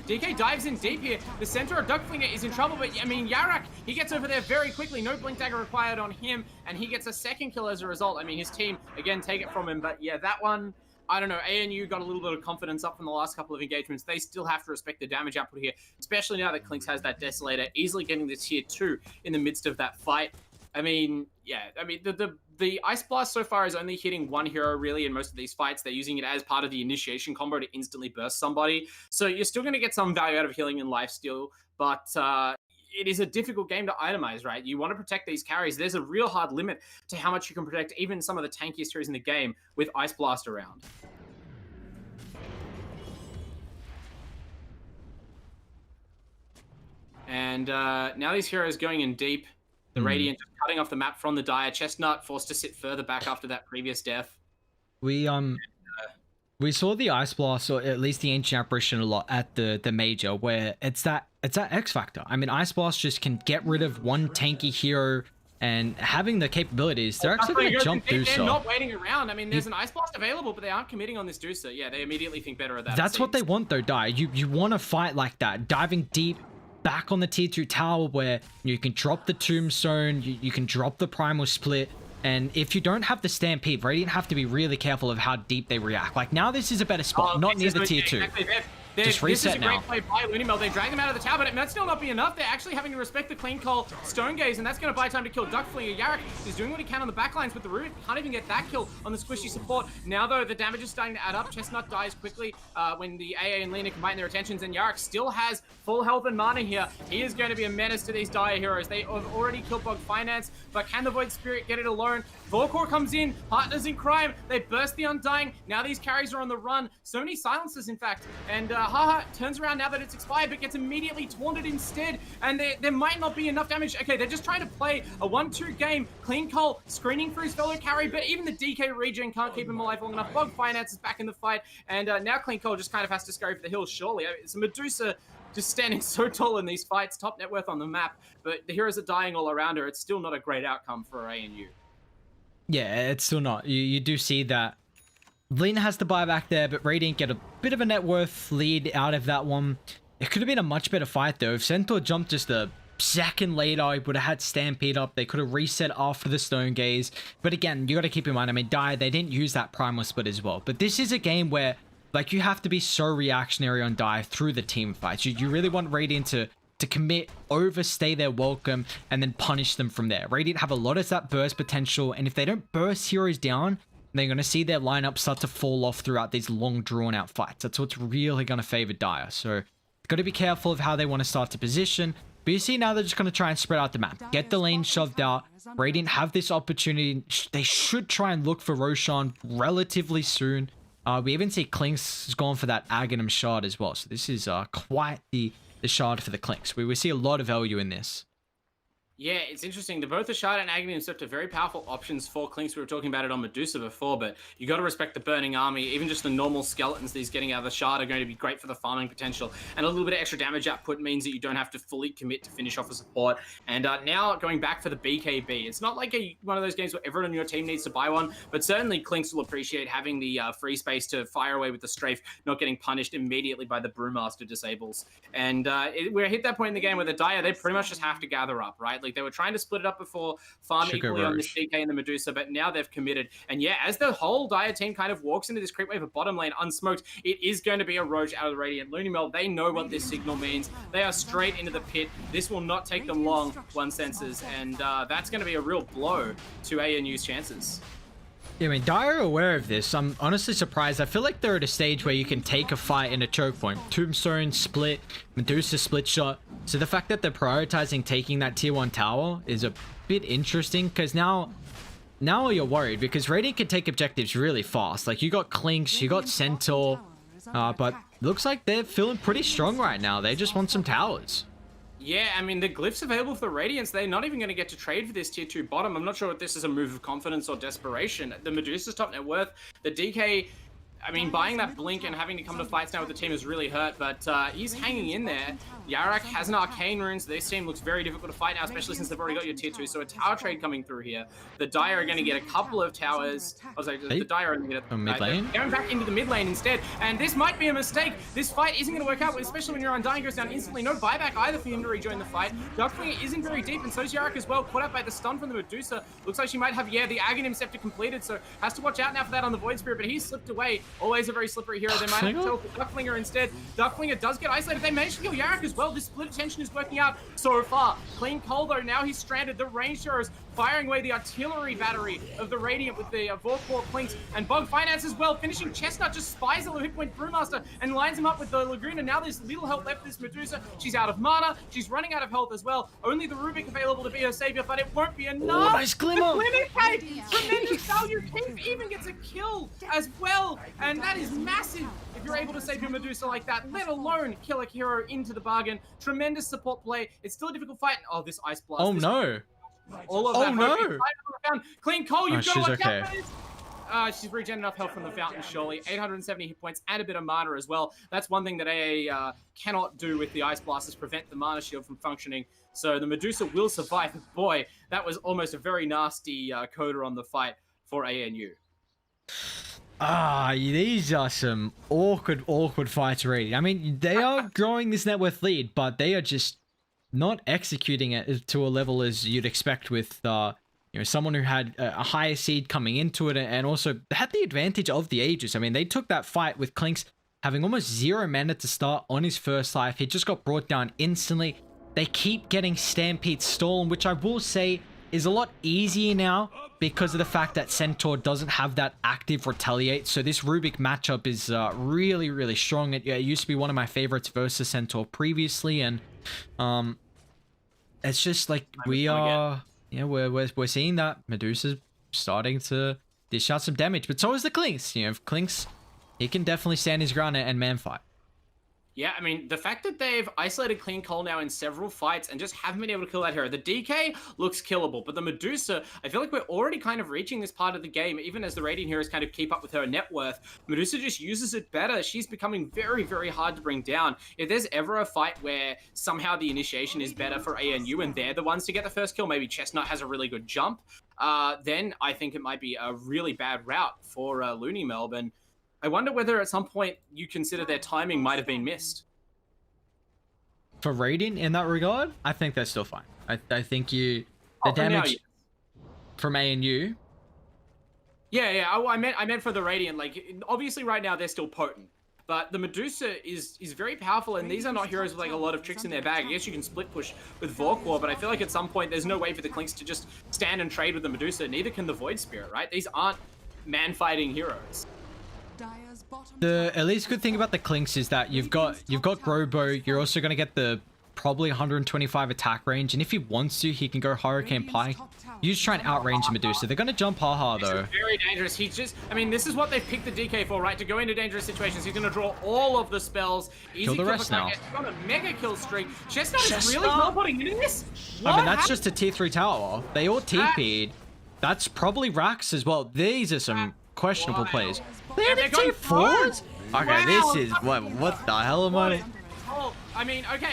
DK dives in deep here. The center of Duckflinger is in trouble, but I mean, Yarak, he gets over there very quickly. No Blink Dagger required on him, and he gets a second kill as a result. I mean, his team, again, take it from him, but yeah, that one, I don't know, ANU got a little bit of confidence up from the last couple of engagements. They still have to respect the damage output here, especially now that Clinks has that Desolator, easily getting the tier 2 in the midst of that fight. I mean, yeah, I mean, the Ice Blast so far is only hitting one hero, really, in most of these fights. They're using it as part of the initiation combo to instantly burst somebody. So you're still going to get some value out of healing and lifesteal, but it is a difficult game to itemize, right? You want to protect these carries. There's a real hard limit to how much you can protect even some of the tankiest heroes in the game with Ice Blast around. And now these heroes going in deep. The Radiant just cutting off the map from the Dire. Chestnut forced to sit further back after that previous death. We saw the Ice Blast, or at least the Ancient Apparition, a lot at the major, where it's that X factor. I mean, Ice Blast just can get rid of one tanky hero, and having the capabilities, they're actually going to jump Dusa. They're not waiting around. I mean, there's an Ice Blast available, but they aren't committing on this Dusa. Yeah, they immediately think better of that. That's what they want, though, Dire. You want to fight like that, diving deep, back on the tier 2 tower where you can drop the Tombstone, you can drop the Primal Split, and if you don't have the Stampede, Radiant have to be really careful of how deep they react. Like, now this is a better spot, not near the tier 2. Exactly. Just reset now. This is a great play by LoonyMelb. They drag them out of the tower, but it might still not be enough. They're actually having to respect the Clean Coal Stone Gaze, and that's going to buy time to kill Duckflinger. Yarak is doing what he can on the backlines with the root. Can't even get that kill on the squishy support. Now, though, the damage is starting to add up. Chestnut dies quickly when the AA and Lena combine their attentions, and Yarak still has full health and mana here. He is going to be a menace to these Dire heroes. They have already killed Bog Finance, but can the Void Spirit get it alone? Vorkor comes in, partners in crime. They burst the Undying. Now these carries are on the run. So many silences, in fact, and Haha turns around now that it's expired, but gets immediately taunted instead, and there might not be enough damage. Okay, they're just trying to play a 1-2 game. Clean Cole screening for his fellow carry, but even the DK regen can't keep him alive long enough. Bog Finance is back in the fight, and now Clean Cole just kind of has to scurry for the hills, surely. It's a Medusa just standing so tall in these fights, top net worth on the map, but the heroes are dying all around her. It's still not a great outcome for ANU. Yeah, it's still not. You do see that Lena has to buy back there, but Radiant get a bit of a net worth lead out of that one. It could have been a much better fight though. If Centaur jumped just a second later, he would have had Stampede up. They could have reset after the Stone Gaze. But again, you got to keep in mind, I mean, Dire, they didn't use that Primal Split as well. But this is a game where, like, you have to be so reactionary on Dire through the team fights. You really want Radiant to commit, overstay their welcome, and then punish them from there. Radiant have a lot of that burst potential, and if they don't burst heroes down, they're going to see their lineup start to fall off throughout these long, drawn-out fights. That's what's really going to favor Dire. So, got to be careful of how they want to start to position. But you see now they're just going to try and spread out the map. Get the lane shoved out. Radiant have this opportunity. They should try and look for Roshan relatively soon. We even see Clinks has gone for that Aghanim shard as well. So this is quite the shard for the Clinks. We see a lot of value in this. Yeah, it's interesting. Both the Shard and Aghanim Sept are very powerful options for Clinks. We were talking about it on Medusa before, but you got to respect the Burning Army. Even just the normal skeletons that he's getting out of the Shard are going to be great for the farming potential. And a little bit of extra damage output means that you don't have to fully commit to finish off a support. And now going back for the BKB. It's not like one of those games where everyone on your team needs to buy one, but certainly Clinks will appreciate having the free space to fire away with the Strafe, not getting punished immediately by the Brewmaster disables. And we're hit that point in the game where the Dire, they pretty much just have to gather up, right? Like, they were trying to split it up before, farm equally on this DK and the Medusa, but now they've committed. And yeah, as the whole Dire team kind of walks into this creep wave of bottom lane unsmoked, it is going to be a Roach out of the Radiant. LoonyMelb, they know what this signal means. They are straight into the pit. This will not take them long, one senses, and that's going to be a real blow to ANU's chances. Yeah, I mean, Dire are aware of this. I'm honestly surprised. I feel like they're at a stage where you can take a fight in a choke point. Tombstone, split, Medusa, split shot. So the fact that they're prioritizing taking that tier 1 tower is a bit interesting, because now you're worried, because Radiant can take objectives really fast. Like, you got Clinks, you got Centaur, but looks like they're feeling pretty strong right now. They just want some towers. Yeah, I mean, the glyphs available for the Radiance, they're not even going to get to trade for this tier 2 bottom. I'm not sure if this is a move of confidence or desperation. The Medusa's top net worth, the DK, I mean, buying that blink and having to come to fights now with the team has really hurt, but he's hanging in there. Yarak has an arcane rune, so this team looks very difficult to fight now, especially since they've already got your tier 2, so a tower trade coming through here. The Dire are going to get a couple of towers. I was like, the Dire are going to get a mid lane? Going back into the mid lane instead, and this might be a mistake. This fight isn't going to work out, especially when your Undying goes down instantly. No buyback either for him to rejoin the fight. Ducklinger isn't very deep, and so is Yarak as well, caught up by the stun from the Medusa. Looks like she might have, yeah, the Aghanim Scepter completed, so has to watch out now for that on the Void Spirit, but he's slipped away. Always a very slippery hero. They might have to tell for Ducklinger instead. Ducklinger does get isolated. They managed to kill Yarak as well. This split attention is working out so far. Clean Cole though, now he's stranded. The range heroes firing away the artillery battery of the Radiant with the Vorpor Clinks, and Bog Finance as well, finishing Chestnut, just spies a little hit point Brewmaster and lines him up with the Laguna. Now there's little health left for this Medusa. She's out of mana, she's running out of health as well. Only the Rubik available to be her savior, but it won't be enough. Oh, nice glimmer! Tremendous value. Keith even gets a kill as well, and that is massive if you're able to save your Medusa like that, let alone kill a hero into the bargain. Tremendous support play. It's still a difficult fight. Oh, this Ice Blast. Oh no. All of that. Oh no. Clean Cole, you've got to watch okay. out for this. She's regen enough health from the fountain, surely. 870 hit points and a bit of mana as well. That's one thing that AA cannot do with the Ice Blast, is prevent the mana shield from functioning. So the Medusa will survive. Boy, that was almost a very nasty coda on the fight for ANU. These are some awkward fights already. I mean, they are growing this net worth lead, but they are just not executing it to a level as you'd expect with someone who had a higher seed coming into it, and also had the advantage of the Aegis. I mean, they took that fight with Clinks having almost 0 mana to start on his first life. He just got brought down instantly. They keep getting Stampede stolen, which I will say is a lot easier now because of the fact that Centaur doesn't have that active retaliate. So this Rubik matchup is really strong. It used to be one of my favorites versus Centaur previously, and it's just like we're seeing that Medusa's starting to dish out some damage, but so is the Clinks. If Clinks, he can definitely stand his ground and man fight. Yeah, I mean, the fact that they've isolated Clean Coal now in several fights and just haven't been able to kill that hero. The DK looks killable, but the Medusa, I feel like we're already kind of reaching this part of the game, even as the Radiant heroes kind of keep up with her net worth. Medusa just uses it better. She's becoming very, very hard to bring down. If there's ever a fight where somehow the initiation is better for ANU and they're the ones to get the first kill, maybe Chestnut has a really good jump, then I think it might be a really bad route for LoonyMelb. And I wonder whether at some point you consider their timing might have been missed. For Radiant in that regard, I think they're still fine. I think the damage from ANU. Yeah. I meant for the Radiant. Like, obviously right now they're still potent, but the Medusa is very powerful, and these are not heroes with like a lot of tricks in their bag. I guess you can split push with Vorkor, but I feel like at some point there's no way for the Clinks to just stand and trade with the Medusa. Neither can the Void Spirit, right? These aren't man-fighting heroes. The at least good thing about the Clinks is that you've got Grobo. You're also going to get the probably 125 attack range, and if he wants to, he can go Hurricane Pike. You just try and outrange Medusa. They're going to jump haha though. This is very dangerous. I mean, this is what they've picked the DK for, right? To go into dangerous situations. He's going to draw all of the spells. Easy kill the rest now. He's got a mega kill streak. Chestnut is really not putting into this. I mean, that's just a tier 3 tower. They all TP'd. That's probably Rax as well. These are some questionable plays. They're tier 4s? Okay, wow. This is what the hell am I? I mean, okay,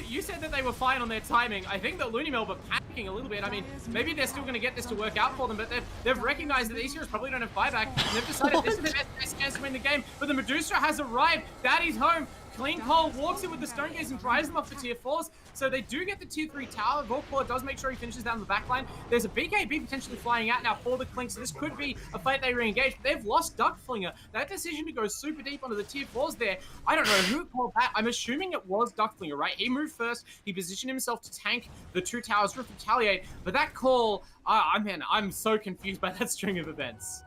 you said that they were fine on their timing. I think that LoonyMelb are panicking a little bit. I mean, maybe they're still going to get this to work out for them, but they've recognized that these heroes probably don't have buyback, and they've decided this is the best chance to win the game. But the Medusa has arrived. Daddy's home. Clean Coal walks in with the Stone Gaze and drives them up to tier 4s. So they do get the tier 3 tower. Vorkor does make sure he finishes down the back line. There's a BKB potentially flying out now for the Clinks. So this could be a fight they re-engage. But they've lost Duckflinger. That decision to go super deep onto the tier 4s there, I don't know who called that. I'm assuming it was Duckflinger, right? He moved first. He positioned himself to tank the 2 towers, Rift Retaliate. But that call, man, I'm so confused by that string of events.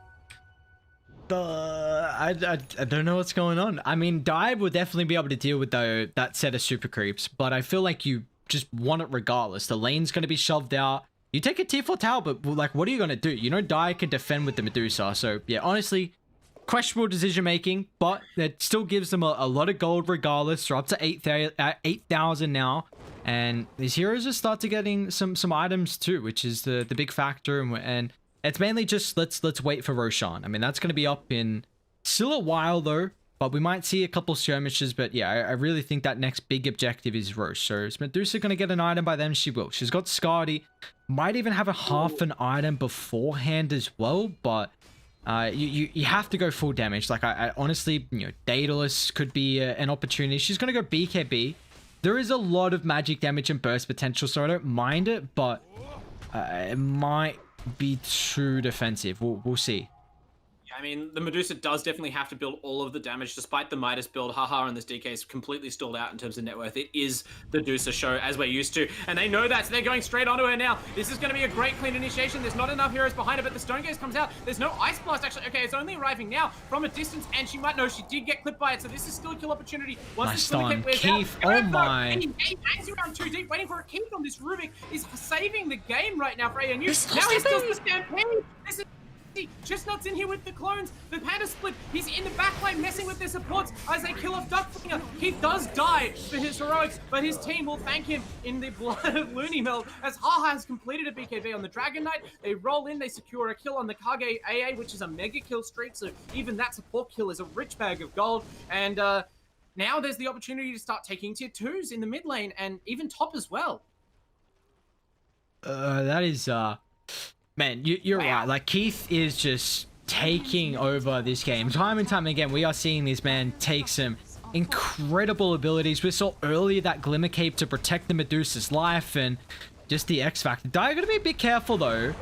I don't know what's going on. I mean, Dive will definitely be able to deal with that set of super creeps, but I feel like you just want it regardless. The lane's going to be shoved out. You take a tier 4 tower, but like, what are you going to do? You know, Dive can defend with the Medusa. So yeah, honestly, questionable decision making, but it still gives them a lot of gold regardless. They're up to 8,000 now. And these heroes are start to getting some items too, which is the big factor. And it's mainly just let's wait for Roshan. I mean, that's going to be up in still a while though, but we might see a couple skirmishes. But yeah, I really think that next big objective is Rosh. So is Medusa going to get an item by then? She will. She's got Scardy. Might even have a half an item beforehand as well, but you have to go full damage. Like I honestly, you know, Daedalus could be an opportunity. She's going to go BKB. There is a lot of magic damage and burst potential, so I don't mind it, but it might be too defensive. We'll see. I mean, the Medusa does definitely have to build all of the damage, despite the Midas build. Haha, and this DK is completely stalled out in terms of net worth. It is the Medusa show, as we're used to, and they know that, so they're going straight onto her now. This is going to be a great clean initiation. There's not enough heroes behind her, but the Stone Gaze comes out. There's no Ice Blast, actually. Okay, it's only arriving now from a distance, and she might know she did get clipped by it, so this is still a kill opportunity. Nice stun. Keith, oh my. He hangs around too deep, waiting for a Keith on this Rubik. Is saving the game right now for ANU. Now he's still the Stampede. This is Chestnut's in here with the clones. The Panda split. He's in the backline messing with their supports as they kill off Duckflinger. He does die for his heroics, but his team will thank him in the blood of LoonyMelb as Haha has completed a BKB on the Dragon Knight. They roll in, they secure a kill on the Kage AA, which is a mega kill streak, so even that support kill is a rich bag of gold. And now there's the opportunity to start taking tier 2s in the mid lane and even top as well. That is man, you're right. Like, Keith is just taking over this game. Time and time again, we are seeing this man take some incredible abilities. We saw earlier that Glimmer Cape to protect the Medusa's life and just the X Factor. They're going to be a bit careful, though,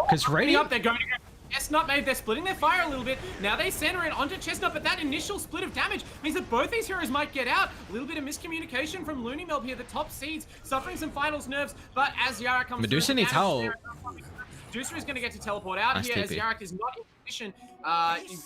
because Radiant... They're going to go Chestnut, maybe they're splitting their fire a little bit. Now they center it onto Chestnut, but that initial split of damage means that both these heroes might get out. A little bit of miscommunication from LoonyMelb here. The top seeds suffering some finals nerves, but as Yara comes Medusa needs help. Medusa is going to get to teleport out nice here TP. as Yarak is not position.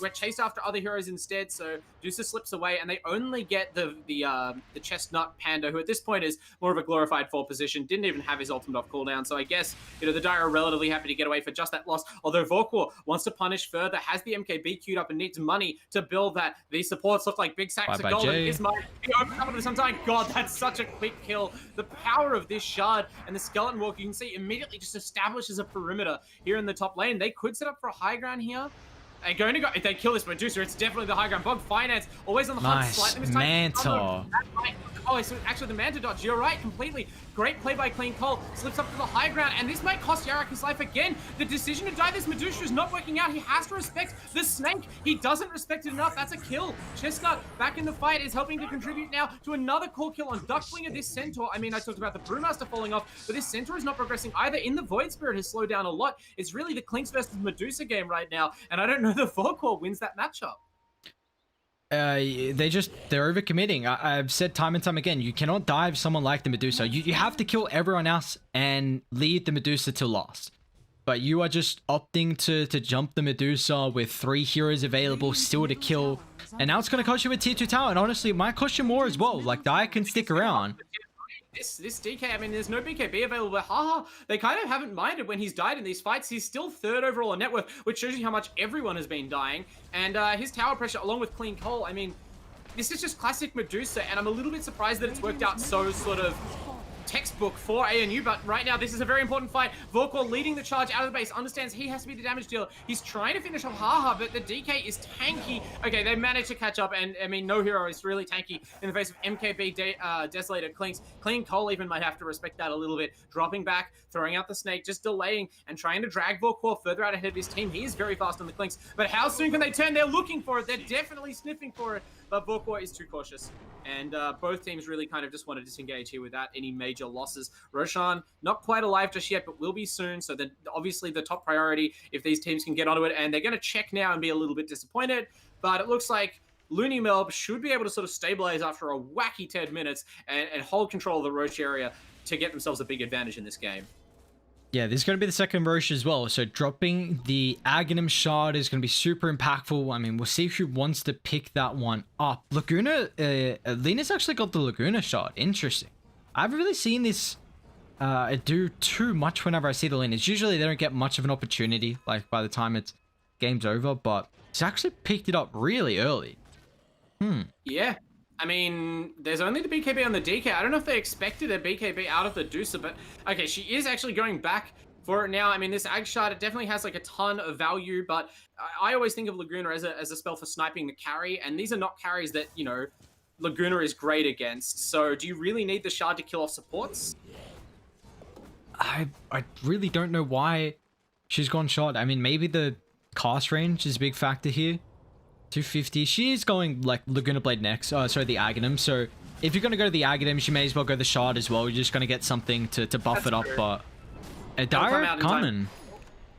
We're chased after other heroes instead, so Dusa slips away, and they only get the Chestnut Panda, who at this point is more of a glorified 4 position, didn't even have his ultimate off cooldown, so I guess, the Dire are relatively happy to get away for just that loss, although Vorkor wants to punish further, has the MKB queued up and needs money to build that. These supports look like big sacks of gold. He opens up at some time. God, that's such a quick kill. The power of this shard and the skeleton walk, you can see immediately just establishes a perimeter here in the top lane. They could set up for a high ground here. They're going to go, if they kill this Medusa, it's definitely the high ground. Bog Finance, always on the hunt, slightly mistake. Mantle. Oh, so actually the Manta dodge, you're right, completely. Great play by Clean Cole, slips up to the high ground, and this might cost Yarak his life again. The decision to die this Medusa is not working out. He has to respect the snake. He doesn't respect it enough. That's a kill. Chestnut back in the fight is helping to contribute now to another core kill on Ducklinger, this Centaur. I mean, I talked about the Brewmaster falling off, but this Centaur is not progressing either. In the Void Spirit has slowed down a lot. It's really the Clinks versus Medusa game right now, and I don't know if Vorkor wins that matchup. They're overcommitting. I've said time and time again, you cannot dive someone like the Medusa. You have to kill everyone else and leave the Medusa till last. But you are just opting to jump the Medusa with 3 heroes available still to kill. And now it's going to cost you a tier 2 tower. And honestly, it might cost you more as well. Like, Dire can stick around. This DK, I mean, there's no BKB available. Haha, they kind of haven't minded when he's died in these fights. He's still 3rd overall on net worth, which shows you how much everyone has been dying. And his tower pressure, along with Clean Cole, I mean, this is just classic Medusa, and I'm a little bit surprised that it's worked out so sort of textbook for ANU, but right now this is a very important fight. Vorkor leading the charge out of the base, understands he has to be the damage dealer. He's trying to finish off Haha, but the DK is tanky. Okay, they managed to catch up, and I mean, no hero is really tanky in the face of MKB, Desolator, Clinks. Clean Cole even might have to respect that a little bit. Dropping back, throwing out the snake, just delaying and trying to drag Vorkor further out ahead of his team. He is very fast on the Clinks, but how soon can they turn? They're looking for it. They're definitely sniffing for it, but Vorkor is too cautious. And both teams really kind of just want to disengage here without any major losses. Roshan, not quite alive just yet, but will be soon. So then obviously the top priority if these teams can get onto it. And they're going to check now and be a little bit disappointed. But it looks like LoonyMelb should be able to sort of stabilize after a wacky 10 minutes and hold control of the Roche area to get themselves a big advantage in this game. Yeah, this is going to be the second Roche as well. So dropping the Aghanim Shard is going to be super impactful. I mean, we'll see who wants to pick that one up. Laguna, Lena's actually got the Laguna Shard. Interesting. I haven't really seen this do too much whenever I see the Lenas. Usually they don't get much of an opportunity, like by the time it's game's over, but it's actually picked it up really early. Yeah. I mean, there's only the BKB on the DK. I don't know if they expected a BKB out of the Dusa, but okay, she is actually going back for it now. I mean, this Ag Shard, it definitely has like a ton of value, but I always think of Laguna as a spell for sniping the carry, and these are not carries that, you know, Laguna is great against. So do you really need the Shard to kill off supports? I really don't know why she's gone short. I mean, maybe the cast range is a big factor here. 250. She is going like Laguna Blade next. Oh, sorry, the Aghanim. So if you're going to go to the Aghanim, you may as well go the Shard as well. You're just going to get something to buff it up. But a Dire coming.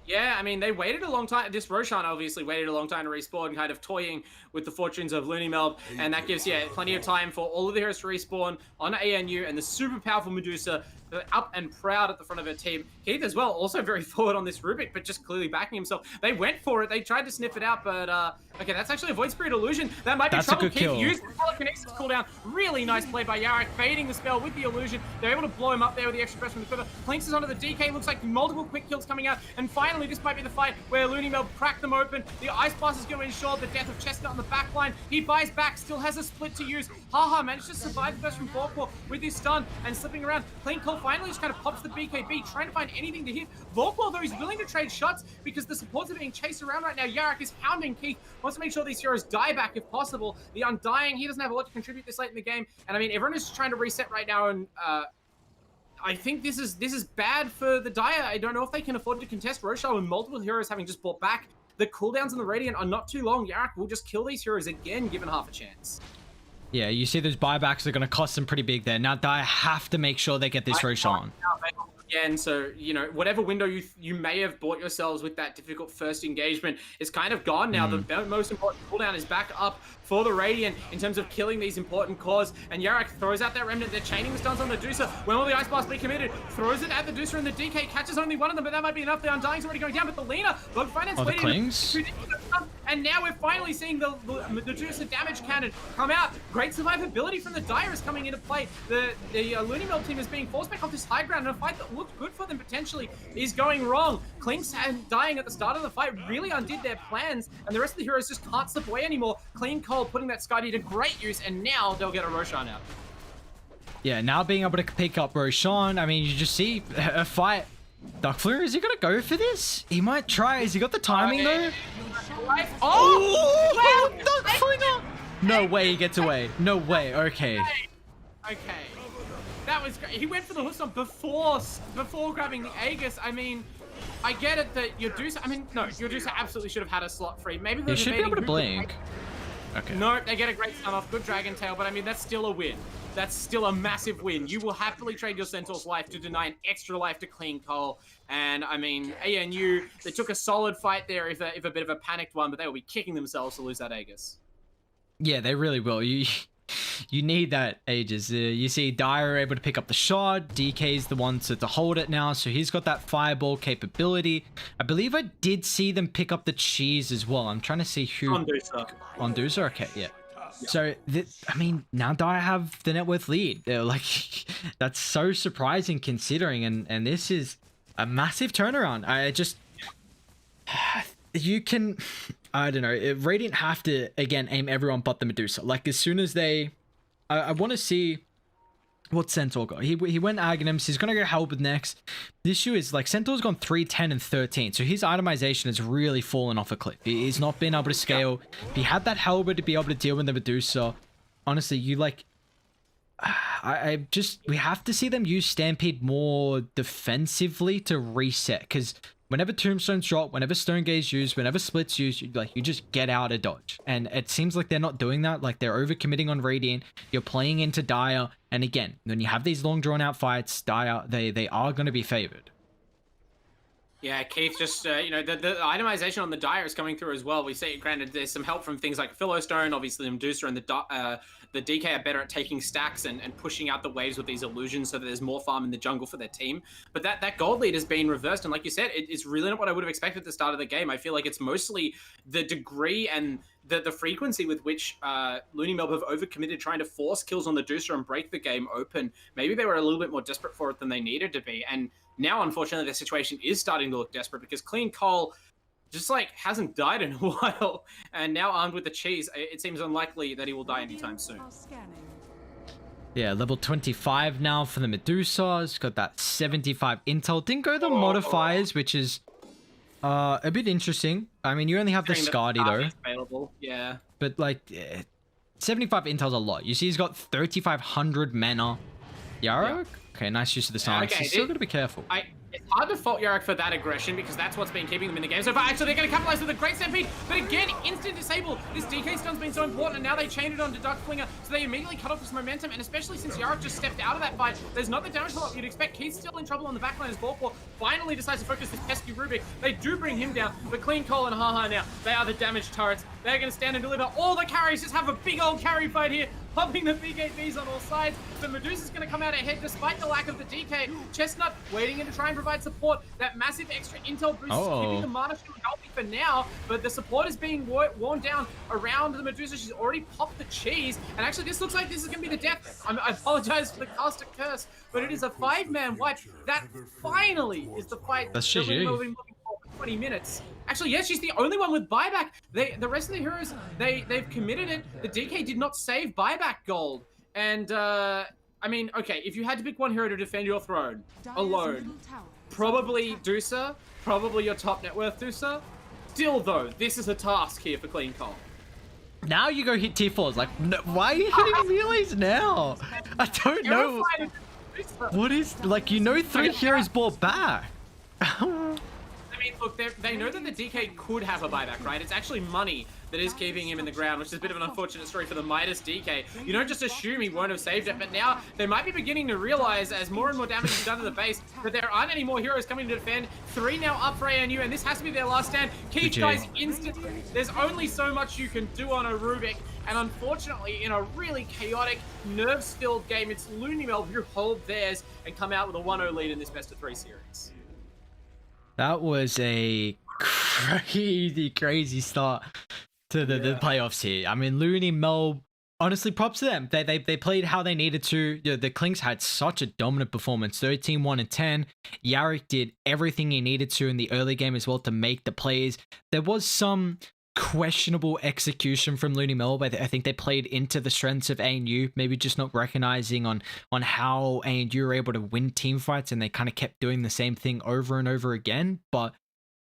Yeah, I mean, they waited a long time. This Roshan obviously waited a long time to respawn, kind of toying with the fortunes of LoonyMelb, and that gives, yeah, plenty of time for all of the heroes to respawn on ANU, and the super powerful Medusa up and proud at the front of her team. Keith as well, also very forward on this Rubik, but just clearly backing himself. They went for it. They tried to sniff it out, but okay, that's actually a Void Spirit illusion. That might be trouble. Keith used the telekinesis cooldown. Really nice play by Yarak, baiting the spell with the illusion. They're able to blow him up there with the extra press from the quiver. Clinks is onto the DK. Looks like multiple quick kills coming out, and finally this might be the fight where LoonyMelb cracked them open. The Ice Blast is going to ensure the death of Chestnut on the back line. He buys back, still has a split to use. Haha managed to survive the burst from Vorkor with his stun and slipping around. Clean Cole finally just kind of pops the BKB, trying to find anything to hit. Vorkor, though, he's willing to trade shots because the supports are being chased around right now. Yarak is hounding Keith, wants to make sure these heroes die back if possible. The Undying, he doesn't have a lot to contribute this late in the game. And I mean, everyone is trying to reset right now, and I think this is bad for the Dire. I don't know if they can afford to contest Rochelle with multiple heroes having just bought back. The cooldowns on the Radiant are not too long. Yarak will just kill these heroes again, given half a chance. Yeah, you see those buybacks are going to cost them pretty big there. Now Dire have to make sure they get this Roche on. again. So, you know, whatever window you may have bought yourselves with that difficult first engagement is kind of gone now. The most important cooldown is back up for the Radiant in terms of killing these important cores. And Yarak throws out that Remnant. They're chaining the stuns on the Medusa. When will the Ice Blast be committed? Throws it at the Medusa, and the DK catches only one of them, but that might be enough. The Undying's already going down, but the Lina, Bug Finance the Clings. And now we're finally seeing the Medusa damage cannon come out. Great survivability from the Dire is coming into play. The LoonyMelb team is being forced back off this high ground, and a fight that looked good for them potentially is going wrong. Clinks dying at the start of the fight really undid their plans, and the rest of the heroes just can't slip away anymore. Clean Cole putting that Skadi to great use, and now they'll get a Roshan out. Yeah, now being able to pick up Roshan, I mean, you just see a fight. Darkfleur, is he gonna go for this? He might try. Has he got the timing though? Oh! Darkfleur! No way he gets away. No way. Okay. Okay. That was great. He went for the hook stomp before grabbing the Aegis. I mean, I get it that Medusa. I mean, no, Medusa absolutely should have had a slot free. Maybe they should be able to blink. Okay. No, they get a great stun off. Good Dragon Tail, but I mean, that's still a win. That's still a massive win. You will happily trade your Centaur's life to deny an extra life to Clean Cole. And I mean, ANU, they took a solid fight there, if a bit of a panicked one, but they will be kicking themselves to lose that Aegis. Yeah, they really will. You need that Aegis. You see Dire able to pick up the shard. DK's the one to hold it now, so he's got that fireball capability. I believe I did see them pick up the cheese as well. I'm trying to see who. Ondusa. Okay, yeah. So, I mean, now Dire have the net worth lead. They're like, that's so surprising considering, and this is a massive turnaround. You can, I don't know, Radiant have to, again, aim everyone but the Medusa. Like, as soon as they, I want to see what Centaur got. He went Aghanims. He's going to go Halberd next. The issue is, like, Centaur's gone 3, 10, and 13. So his itemization has really fallen off a cliff. He's not been able to scale. If he had that Halberd to be able to deal with the Medusa, honestly, you, like, we have to see them use Stampede more defensively to reset. Because whenever Tombstones drop, whenever Stone Gaze used, whenever Splits used, you just get out of dodge. And it seems like they're not doing that. Like, they're overcommitting on Radiant. You're playing into Dire. And again, when you have these long drawn-out fights, Dire, they are going to be favored. Yeah, Keith, just, you know, the itemization on the Dire is coming through as well. We see, granted, there's some help from things like Philostone, obviously the Medusa and the DK are better at taking stacks and pushing out the waves with these illusions so that there's more farm in the jungle for their team. But that gold lead has been reversed, and like you said, it's really not what I would have expected at the start of the game. I feel like it's mostly the degree and the frequency with which LoonyMelb have overcommitted trying to force kills on the Medusa and break the game open. Maybe they were a little bit more desperate for it than they needed to be, and now, unfortunately, the situation is starting to look desperate because Clean Cole just, like, hasn't died in a while. And now armed with the cheese, it seems unlikely that he will die anytime soon. Yeah, level 25 now for the Medusa. It's got that 75 intel. Didn't go the modifiers, which is a bit interesting. I mean, you only have the Skadi, though. Available. Yeah. But, like, 75 intel's a lot. You see he's got 3,500 mana. Yarok? Yeah. Okay, nice use of the silence. Okay, still got to be careful. It's hard to fault Yarok for that aggression because that's what's been keeping them in the game so far. Actually, they're going to capitalize with a great stampede, but again, instant disable. This DK stun's been so important, and now they chained it onto Duckflinger, so they immediately cut off this momentum, and especially since Yarok just stepped out of that fight, there's not the damage pull-up you'd expect. Keith's still in trouble on the backline as Volpor finally decides to focus this pesky Rubik. They do bring him down, but Clean Cole and Haha now, they are the damage turrets. They're going to stand and deliver. All the carries just have a big old carry fight here, popping the big 8Bs on all sides. The Medusa's going to come out ahead despite the lack of the DK. Chestnut waiting in to try and provide support. That massive extra intel boost is keeping the mana shield healthy for now, but the support is being worn down around the Medusa. She's already popped the cheese, and actually this looks like this is going to be the death. I apologize for the caster curse, but it is a 5-man wipe. That finally is the fight that's that we've been looking for 20 minutes. Actually, yes, she's the only one with buyback. The rest of the heroes, they've committed it. The DK did not save buyback gold. And, I mean, okay, if you had to pick one hero to defend your throne alone, probably Dusa, probably your top net worth Dusa. Still, though, this is a task here for Clean Cole. Now you go hit tier 4s. Like, no, why are you hitting relays now? I don't know. What is, like, you know 3 heroes bought back. I look, they know that the DK could have a buyback, right? It's actually money that is keeping him in the ground, which is a bit of an unfortunate story for the Midas DK. You don't just assume he won't have saved it, but now they might be beginning to realize, as more and more damage is done to the base, that there aren't any more heroes coming to defend. 3 now up for ANU, and this has to be their last stand. Keith, guys, instantly, there's only so much you can do on a Rubik, and unfortunately, in a really chaotic, nerves-filled game, it's LoonyMelb who hold theirs and come out with a 1-0 lead in this best-of-3 series. That was a crazy start to the playoffs here. I mean, LoonyMelb, honestly, props to them. They played how they needed to. You know, the Klings had such a dominant performance, 13-1-10. Yarrick did everything he needed to in the early game as well to make the plays. There was some questionable execution from LoonyMelb. I think they played into the strengths of ANU, maybe just not recognizing on how ANU were able to win team fights, and they kind of kept doing the same thing over and over again. But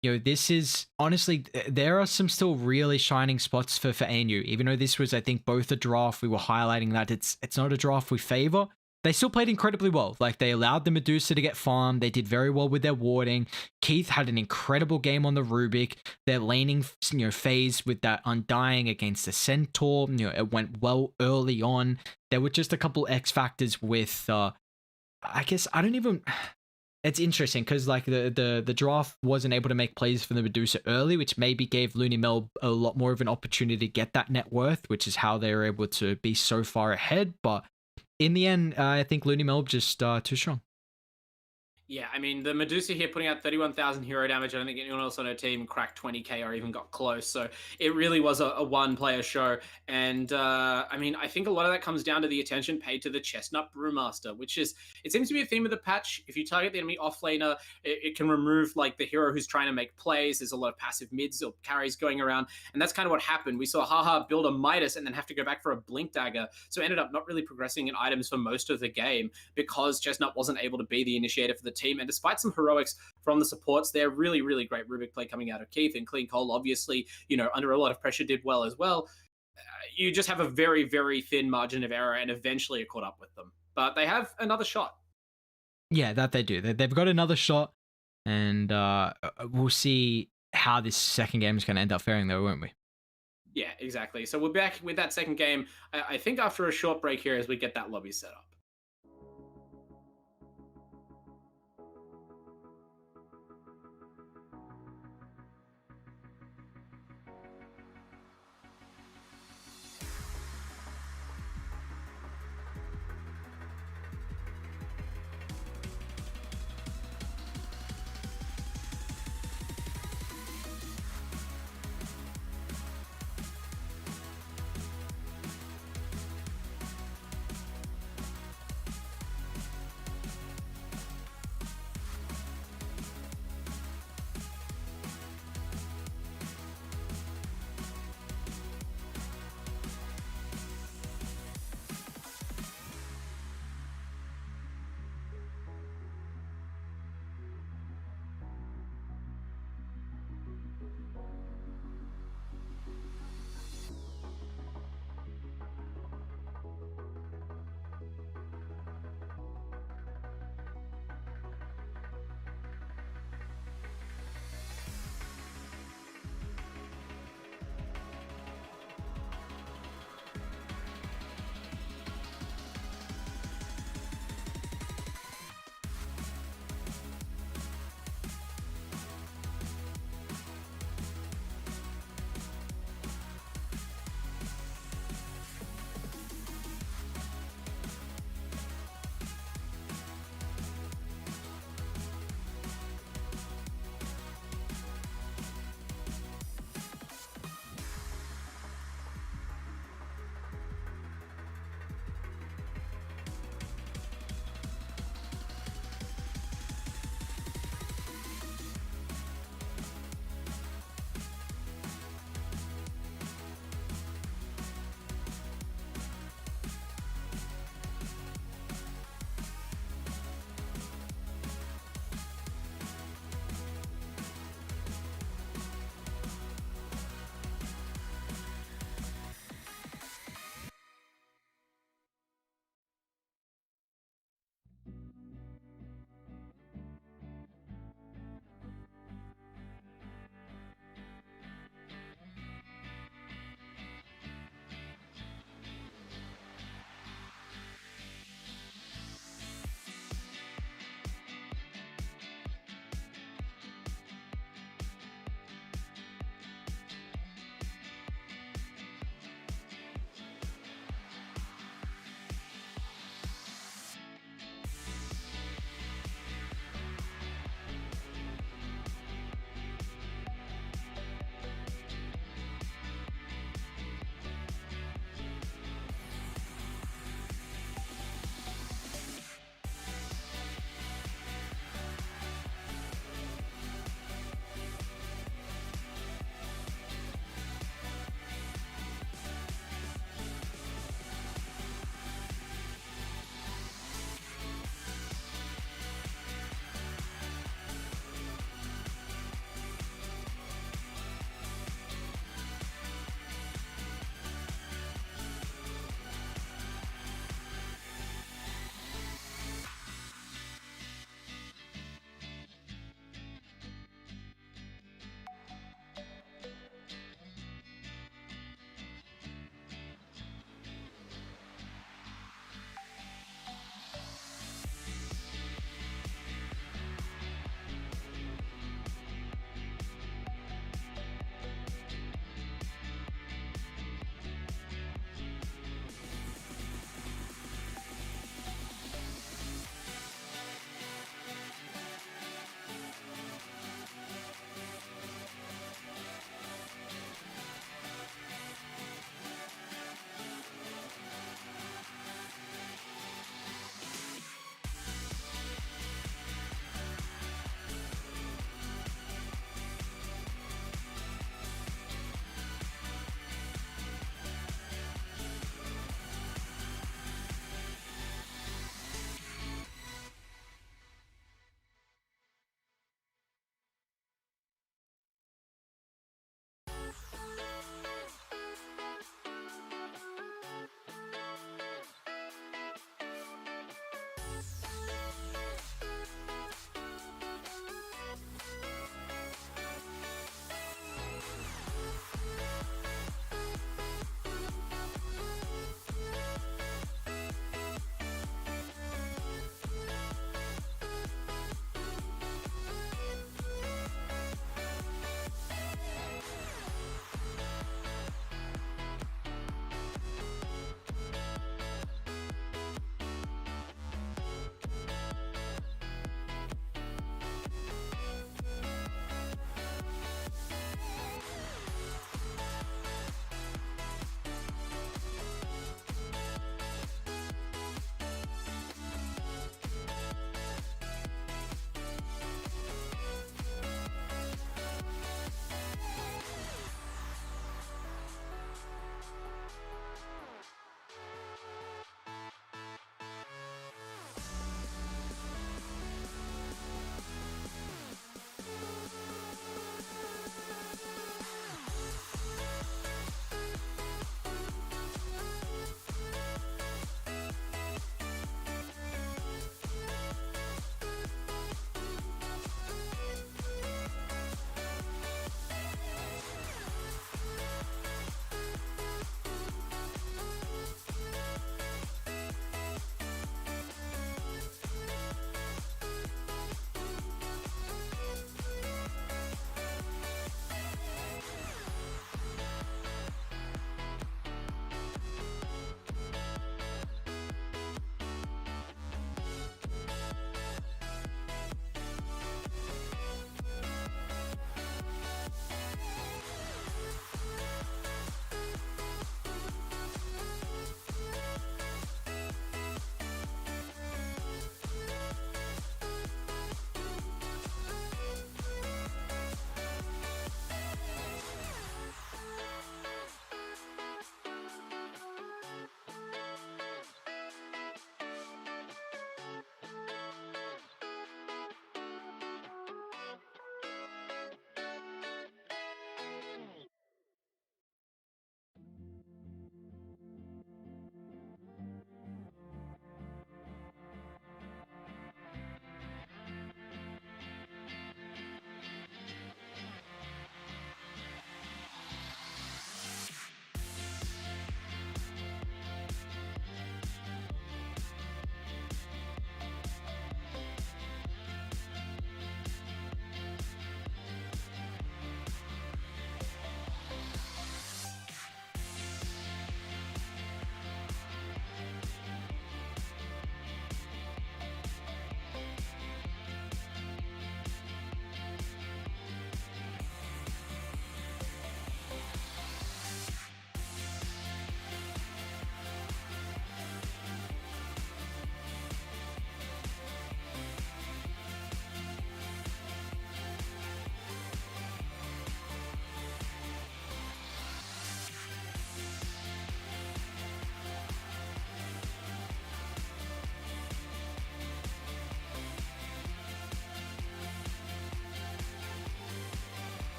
you know, this is honestly, there are some still really shining spots for ANU. Even though this was, I think, both a draft, we were highlighting that it's not a draft we favor. They still played incredibly well. Like, they allowed the Medusa to get farmed. They did very well with their warding. Keith had an incredible game on the Rubik. Their laning, phase with that Undying against the Centaur, it went well early on. There were just a couple X factors with, I guess, it's interesting because like the draft wasn't able to make plays for the Medusa early, which maybe gave LoonyMelb a lot more of an opportunity to get that net worth, which is how they were able to be so far ahead. But in the end, I think LoonyMelb just too strong. Yeah, I mean, the Medusa here putting out 31,000 hero damage. I don't think anyone else on her team cracked 20k or even got close. So it really was a one-player show. And I mean, I think a lot of that comes down to the attention paid to the Chestnut Brewmaster, which is, it seems to be a theme of the patch. If you target the enemy offlaner, it can remove like the hero who's trying to make plays. There's a lot of passive mids or carries going around. And that's kind of what happened. We saw Haha build a Midas and then have to go back for a Blink Dagger. So ended up not really progressing in items for most of the game because Chestnut wasn't able to be the initiator for the team. And despite some heroics from the supports, they're really great Rubik play coming out of Keith, and Clean Cole, obviously, under a lot of pressure did well as well. You just have a very thin margin of error, and eventually it caught up with them. But they have another shot. Yeah, that they do. They've got another shot, and we'll see how this second game is going to end up faring, though, won't we? Yeah, exactly. So we're back with that second game, I think after a short break here as we get that lobby set up.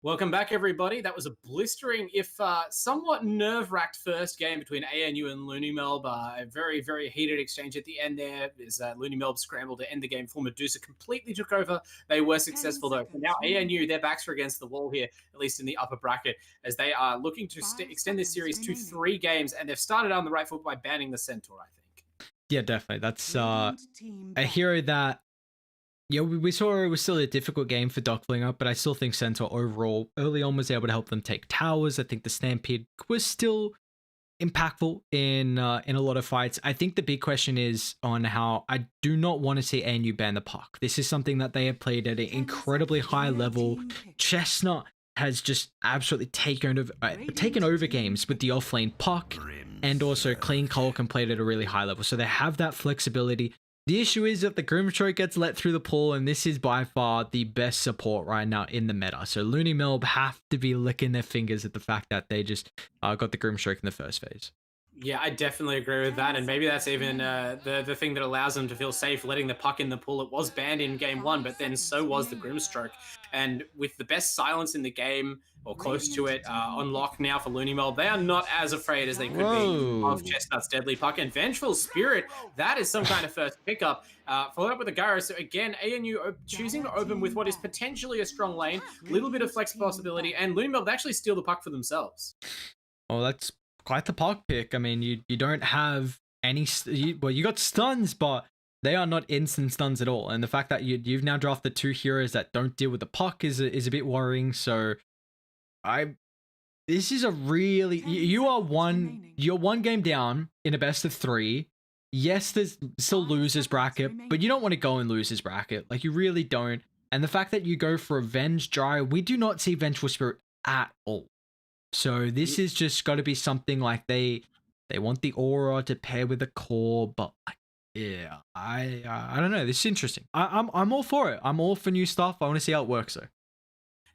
Welcome back, everybody. That was a blistering, if somewhat nerve-wracked first game between ANU and LoonyMelb. A very, very heated exchange at the end there as LoonyMelb scrambled to end the game before Medusa completely took over. They were successful, though. And now ANU, their backs are against the wall here, at least in the upper bracket, as they are looking to extend this series to 3 games. And they've started on the right foot by banning the Centaur, I think. Yeah, definitely. That's a hero that, yeah, we saw it was still a difficult game for Docklinger, but I still think Centaur overall early on was able to help them take towers. I think the Stampede was still impactful in a lot of fights. I think the big question is on how I do not want to see ANU ban the puck. This is something that they have played at an incredibly high level. Chestnut has just absolutely taken over games with the offlane puck, and also Clean Coal can play it at a really high level. So they have that flexibility. The issue is that the Grimstroke gets let through the pool, and this is by far the best support right now in the meta. So LoonyMelb have to be licking their fingers at the fact that they just got the Grimstroke in the first phase. Yeah, I definitely agree with that, and maybe that's even the thing that allows them to feel safe letting the puck in the pool. It was banned in game 1, but then so was the Grimstroke, and with the best silence in the game, or close to it, on lock now for LoonyMelb, they are not as afraid as they could be of Chestnut's deadly puck. And Vengeful Spirit, that is some kind of first pickup. Followed up with the Gyro. So again, ANU choosing to open with what is potentially a strong lane, little bit of flex possibility, and LoonyMelb actually steal the puck for themselves. Oh, that's quite the puck pick. I mean, you don't have any, well, you got stuns, but they are not instant stuns at all. And the fact that you've now drafted 2 heroes that don't deal with the puck is a bit worrying. So this is a really, you're one game down in a best of 3. Yes, there's still losers bracket, but you don't want to go in losers bracket. Like, you really don't. And the fact that you go for Avenge Gyro, we do not see Vengeful Spirit at all. So this is just got to be something like they want the aura to pair with the core, but like, yeah, I don't know. This is interesting. I'm all for it. I'm all for new stuff. I want to see how it works though.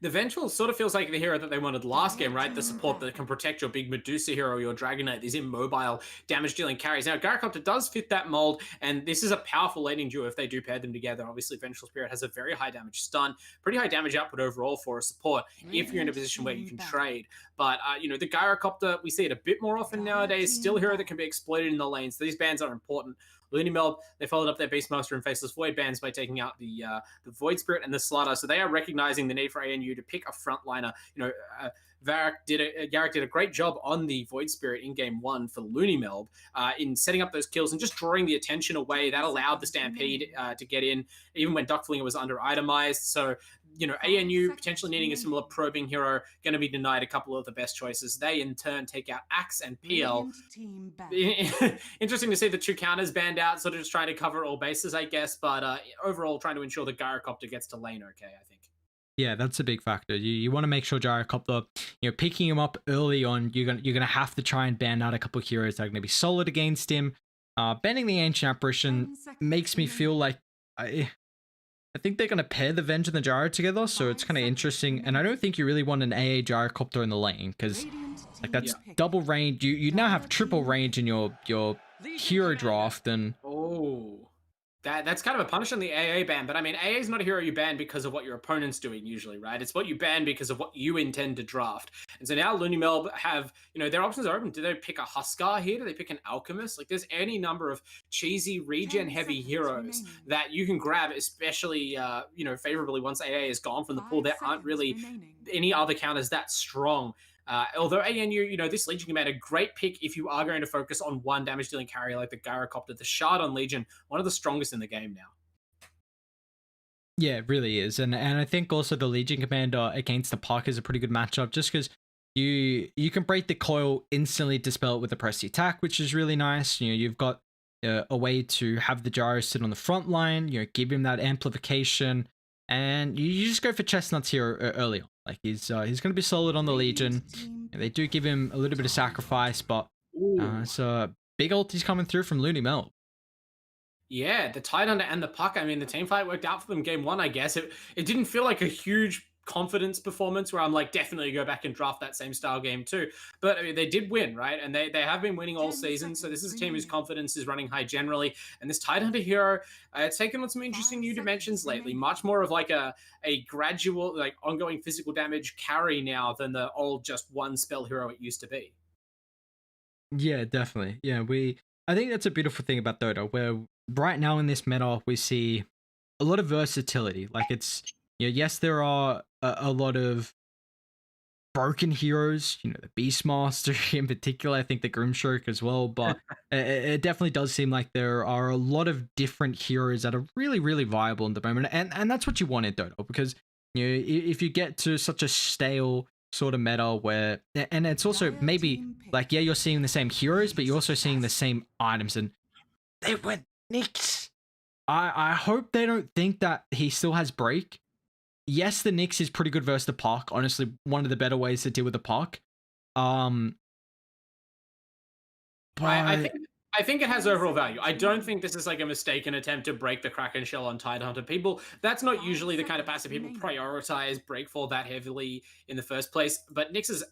The Vengeful sort of feels like the hero that they wanted last game, right? The support that can protect your big Medusa hero, your Dragon Knight, these immobile damage-dealing carries. Now, Gyrocopter does fit that mold, and this is a powerful laning duo if they do pair them together. Obviously, Vengeful Spirit has a very high damage stun, pretty high damage output overall for a support if you're in a position where you can trade. But, the Gyrocopter, we see it a bit more often nowadays. Still a hero that can be exploited in the lanes. These bans are important. LoonyMelb, they followed up their Beastmaster and Faceless Void bans by taking out the Void Spirit and the Slaughter. So they are recognizing the need for ANU to pick a frontliner. Varric did a great job on the Void Spirit in game 1 for LoonyMelb in setting up those kills and just drawing the attention away. That allowed the Stampede to get in, even when Duckflinger was under itemized. So, ANU potentially needing a similar probing hero, going to be denied a couple of the best choices. They, in turn, take out Axe and PL. Interesting to see the 2 counters banned out, sort of just trying to cover all bases, I guess. But overall, trying to ensure the Gyrocopter gets to lane okay, I think. Yeah, that's a big factor. You want to make sure Gyrocopter, picking him up early on, you're gonna have to try and ban out a couple of heroes that are gonna be solid against him. Banning the Ancient Apparition makes me feel like I think they're gonna pair the Venge and the Gyro together, so it's kind of interesting. And I don't think you really want an AA Gyrocopter in the lane, because like that's double range. You now have triple range in your hero draft, and That's kind of a punish on the AA ban, but I mean, AA is not a hero you ban because of what your opponent's doing usually, right? It's what you ban because of what you intend to draft. And so now LoonyMelb have, their options are open. Do they pick a Huskar here? Do they pick an Alchemist? Like, there's any number of cheesy regen-heavy heroes that you can grab, especially, favorably once AA is gone from the pool. There aren't really any other counters that strong. Although ANU, this Legion Commander, great pick if you are going to focus on one damage-dealing carrier like the Gyrocopter. The Shard on Legion, one of the strongest in the game now. Yeah, it really is. And I think also the Legion Commander against the puck is a pretty good matchup, just because you can break the coil, instantly dispel it with a pressy attack, which is really nice. You've got a way to have the Gyro sit on the front line, give him that amplification, and you just go for Chestnuts here early on. Like, he's going to be solid on the Legion. They do give him a little bit of sacrifice, but so big ulti's coming through from LoonyMelb. Yeah, the Tidehunter and the puck. I mean, the team fight worked out for them game 1, I guess. It didn't feel like a huge confidence performance where I'm like, definitely go back and draft that same style game too. But I mean, they did win, right? And they have been winning all season. So this is a team whose confidence is running high generally. And this Tidehunter hero, it's taken on some interesting new dimensions lately. Much more of like a gradual, like ongoing physical damage carry now than the old just one spell hero it used to be. Yeah, definitely. Yeah, I think that's a beautiful thing about Dota, where right now in this meta we see a lot of versatility. Like it's, yes, there are a lot of broken heroes, the Beastmaster in particular, I think the Grimstroke as well, but it definitely does seem like there are a lot of different heroes that are really, really viable in the moment. And that's what you want in Dota, because if you get to such a stale sort of meta where, and it's also maybe like, yeah, you're seeing the same heroes, but you're also seeing the same items, and they went Nyx. I hope they don't think that he still has break. Yes, the Nyx is pretty good versus the Puck. Honestly, one of the better ways to deal with the Puck. But I think it has overall value. I don't think this is like a mistaken attempt to break the Kraken shell on Tidehunter. People, that's not usually the kind of passive people prioritize breakfall that heavily in the first place. But Nyx's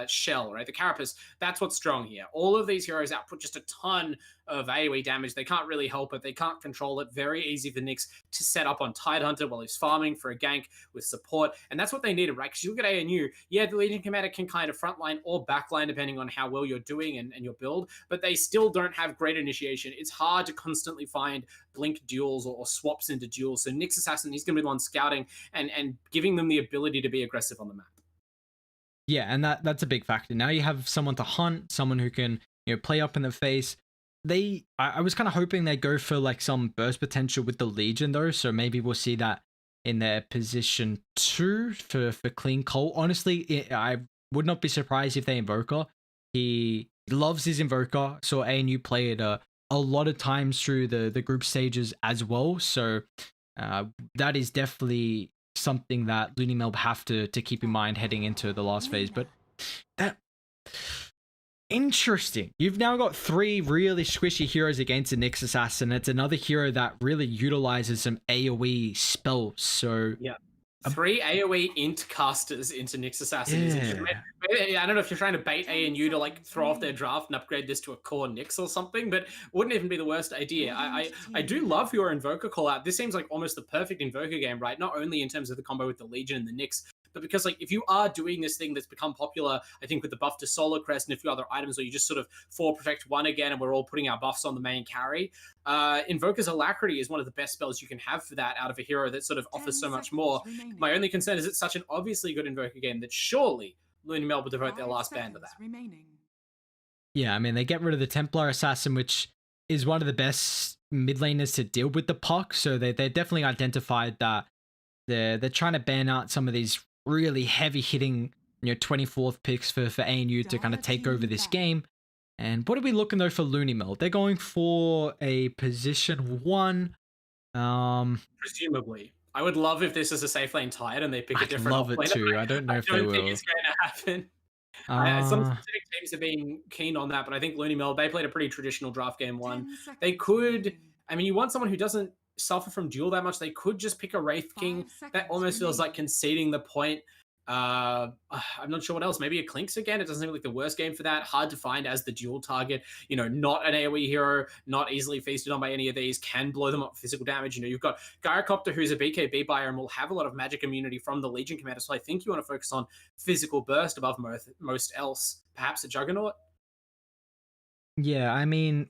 shell, right, the Carapace, that's what's strong here. All of these heroes output just a ton of AoE damage. They can't really help it. They can't control it. Very easy for Nyx to set up on Tidehunter while he's farming for a gank with support. And that's what they needed, right? Because you look at ANU, yeah, the Legion Commander can kind of frontline or backline depending on how well you're doing and your build, but they still don't have great initiation. It's hard to constantly find blink duels or swaps into duels. So Nyx Assassin, he's going to be the one scouting and giving them the ability to be aggressive on the map. Yeah, and that's a big factor. Now you have someone to hunt, someone who can play up in the face. I was kind of hoping they'd go for like some burst potential with the Legion though, so maybe we'll see that in their position 2 for Clean Coal. Honestly, I would not be surprised if they Invoker. He loves his Invoker, so ANU play it a lot of times through the group stages as well, so that is definitely something that LoonyMelb have to keep in mind heading into the last phase. But that interesting. You've now got 3 really squishy heroes against the Nyx Assassin. It's another hero that really utilizes some AoE spells. So yeah, 3 AoE int casters into Nyx Assassin. Yeah. I don't know if you're trying to bait ANU to like throw off their draft and upgrade this to a core Nyx or something, but wouldn't even be the worst idea. I do love your Invoker call out. This seems like almost the perfect Invoker game, right? Not only in terms of the combo with the Legion and the Nyx, but because like if you are doing this thing that's become popular, I think with the buff to Solar Crest and a few other items where you just sort of 4 protect 1 again and we're all putting our buffs on the main carry, Invoker's Alacrity is one of the best spells you can have for that out of a hero that sort of offers so much more. My only concern is it's such an obviously good Invoker game that surely LoonyMelb will devote their last band to that. Yeah, I mean, they get rid of the Templar Assassin, which is one of the best mid laners to deal with the Puck, so they definitely identified that they're trying to ban out some of these really heavy hitting 24th picks for ANU to kind of take over this game. And what are we looking though for LoonyMelb? They're going for a position 1. Presumably. I would love if this is a safe lane tied and they pick a different. I love it too. I don't know if they will. I don't think it's going to happen. Some specific teams have been keen on that, but I think LoonyMelb, they played a pretty traditional draft game 1. They could, I mean, you want someone who doesn't suffer from duel that much. They could just pick a Wraith King. That almost feels like conceding the point. I'm not sure what else. Maybe a Clinks again. It doesn't seem like the worst game for that. Hard to find as the dual target. Not an AoE hero, not easily feasted on by any of these, can blow them up physical damage. You've got Gyrocopter, who's a BKB buyer and will have a lot of magic immunity from the Legion Commander. So I think you want to focus on physical burst above most else. Perhaps a Juggernaut? Yeah, I mean,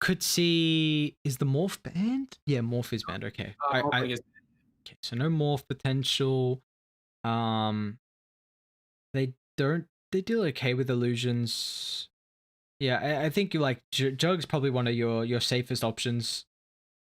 could see, is the Morph banned? Yeah, Morph is banned. Okay. Okay, so no Morph potential. They deal okay with illusions. Yeah, I think you like Jug's probably one of your safest options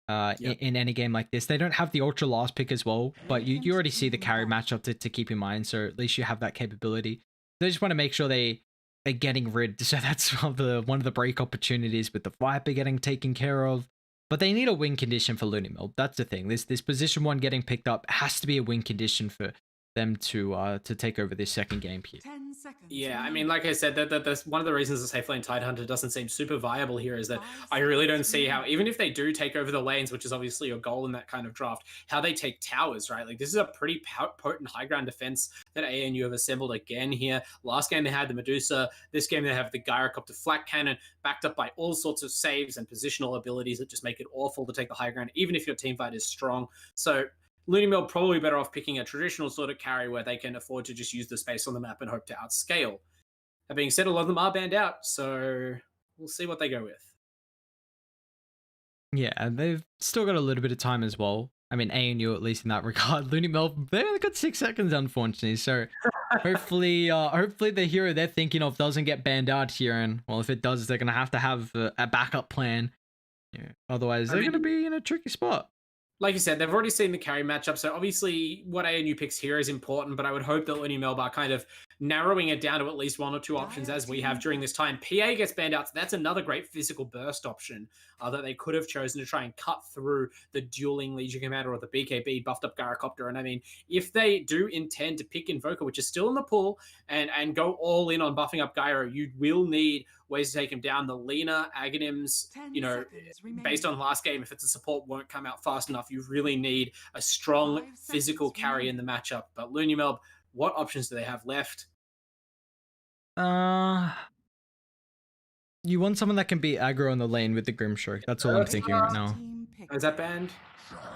in any game like this. They don't have the ultra last pick as well, but you already see the carry matchup to keep in mind, so at least you have that capability. They just want to make sure they are getting rid, so that's one of the break opportunities with the Viper getting taken care of. But they need a win condition for LoonyMelb. That's the thing. This position 1 getting picked up has to be a win condition for them to take over this second game here. 10 seconds. Yeah, I mean, like I said, that's one of the reasons the safe lane Tidehunter doesn't seem super viable here is that I really don't see how, even if they do take over the lanes, which is obviously your goal in that kind of draft, how they take towers, right? Like, this is a pretty potent high ground defense that ANU have assembled again here. Last game they had the Medusa. This game they have the Gyrocopter Flak Cannon, backed up by all sorts of saves and positional abilities that just make it awful to take the high ground, even if your team fight is strong. So LoonyMelb probably better off picking a traditional sort of carry where they can afford to just use the space on the map and hope to outscale. That being said, a lot of them are banned out, so we'll see what they go with. Yeah, and they've still got a little bit of time as well. I mean, ANU at least in that regard. LoonyMelb, they only got 6 seconds, unfortunately. So hopefully the hero they're thinking of doesn't get banned out here. And well, if it does, they're gonna have a backup plan. Yeah. Otherwise, they're gonna be in a tricky spot. Like you said, they've already seen the carry matchup, so obviously what ANU picks here is important, but I would hope that LoonyMelb are kind of narrowing it down to at least 1 or 2 options as we have during this time. PA gets banned out, so that's another great physical burst option that they could have chosen to try and cut through the dueling Legion Commander or the BKB buffed up Gyrocopter. And I mean, if they do intend to pick Invoker, which is still in the pool, and go all in on buffing up Gyro, you will need ways to take him down. The Lena, Aghanims, you know, based on last game, if it's a support, won't come out fast enough. You really need a strong physical carry in the matchup. But LoonyMelb, what options do they have left? You want someone that can be aggro on the lane with the Grimstroke. That's all I'm thinking right now. Is that banned?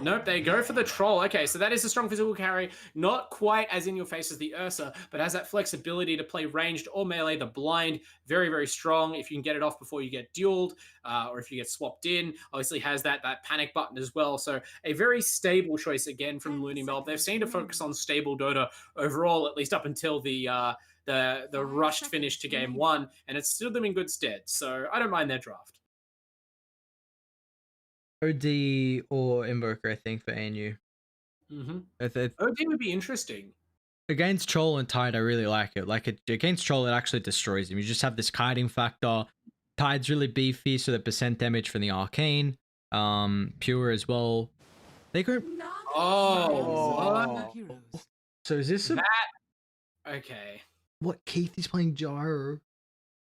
Nope, they go for the Troll. Okay, so that is a strong physical carry. Not quite as in your face as the Ursa, but has that flexibility to play ranged or melee. The Blind, very, very strong if you can get it off before you get dueled, or if you get swapped in. Obviously has that panic button as well. So a very stable choice again from LoonyMelb. They've seemed to focus on stable Dota overall, at least up until the rushed finish to game 1, and it's stood them in good stead. So I don't mind their draft. OD or Invoker, I think, for ANU. OD would be interesting. Against Troll and Tide, I really like it. Against Troll, it actually destroys him. You just have this kiting factor. Tide's really beefy, so the percent damage from the Arcane. Pure as well. They go... Oh, what? So is this okay. What, Keith is playing Gyro?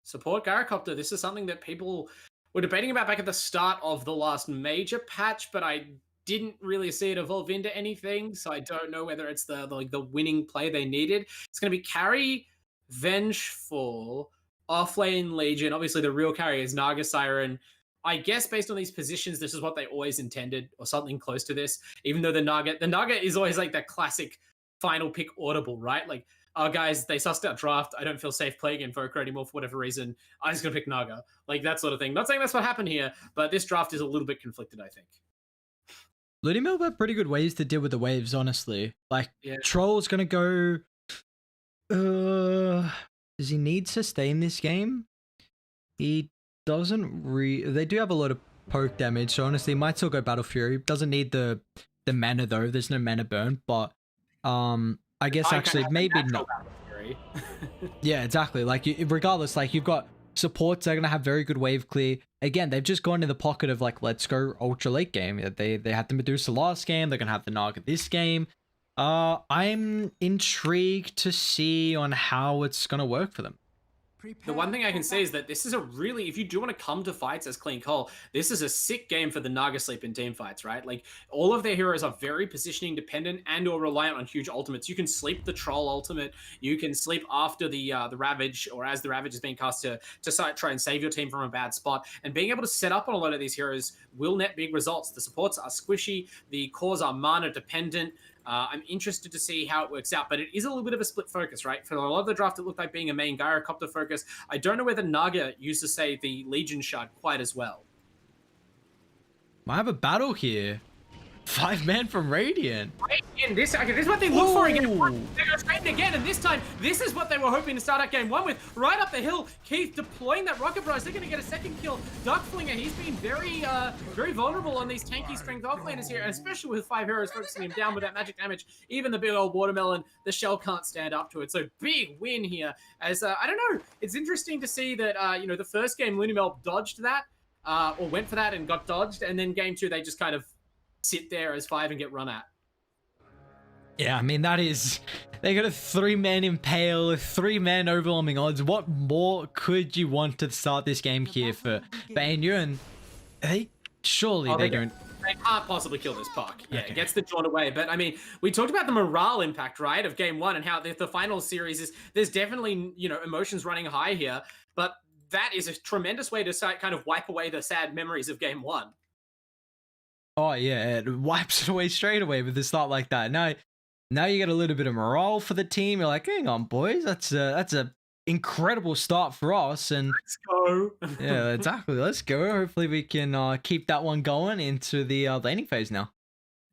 Support Gyrocopter. This is something that people were debating about back at the start of the last major patch, but I didn't really see it evolve into anything, so I don't know whether it's the winning play they needed. It's going to be carry, Vengeful, offlane Legion. Obviously, the real carry is Naga Siren. I guess based on these positions, this is what they always intended, or something close to this. Even though the Naga is always like that classic final pick audible, right? Like, oh, guys, they sussed out draft. I don't feel safe playing Invoker anymore for whatever reason. I'm just going to pick Naga. Like, that sort of thing. Not saying that's what happened here, but this draft is a little bit conflicted, I think. LoonyMelb have pretty good ways to deal with the waves, honestly. Like, yeah. Troll's going to go... does he need sustain this game? He doesn't They do have a lot of poke damage, so honestly, he might still go Battle Fury. Doesn't need the mana, though. There's no mana burn, but... I guess actually maybe not. Yeah, exactly. Like, regardless, like, you've got supports that are gonna have very good wave clear. Again, they've just gone in the pocket of like, let's go ultra late game. They had the Medusa last game. They're gonna have the Naga this game. I'm intrigued to see on how it's gonna work for them. The one thing I can say is that this is a really, if you do want to come to fights as Clean Cole, this is a sick game for the Naga sleep in team fights, right? Like, all of their heroes are very positioning dependent and or reliant on huge ultimates. You can sleep the Troll ultimate, you can sleep after the Ravage, or as the Ravage is being cast to try and save your team from a bad spot. And being able to set up on a lot of these heroes will net big results. The supports are squishy, the cores are mana dependent. I'm interested to see how it works out, but it is a little bit of a split focus, right? For a lot of the draft, it looked like being a main Gyrocopter focus. I don't know whether Naga used to say the Legion Shard quite as well. I have a battle here. 5-man from Radiant. This is what they look for in game 1. They go straight in again, and this time, this is what they were hoping to start out game 1 with. Right up the hill, Keith deploying that rocket barrage. They're going to get a second kill. Duckflinger, he's been very vulnerable on these tanky strength offlaners here, and especially with 5 heroes focusing him down with that magic damage. Even the big old watermelon, the shell can't stand up to it. So big win here. As I don't know, it's interesting to see that the first game LoonyMelb dodged that, or went for that and got dodged, and then game 2 they just kind of sit there as 5 and get run at. Yeah, I mean, that is... They got a 3-man Impale, 3-man Overwhelming Odds. What more could you want to start this game here for ANU? And surely they don't... They can't possibly kill this puck. Yeah, Okay. it gets the drawn away. But I mean, we talked about the morale impact, right, of game one and how the final series is. There's definitely, you know, emotions running high here. But that is a tremendous way to kind of wipe away the sad memories of game one. Oh, yeah, it wipes it away straight away with a start like that. Now you get a little bit of morale for the team. You're like, hang on, boys, that's a incredible start for us. And Let's go. yeah, exactly. Let's go. Hopefully we can keep that one going into the laning phase now.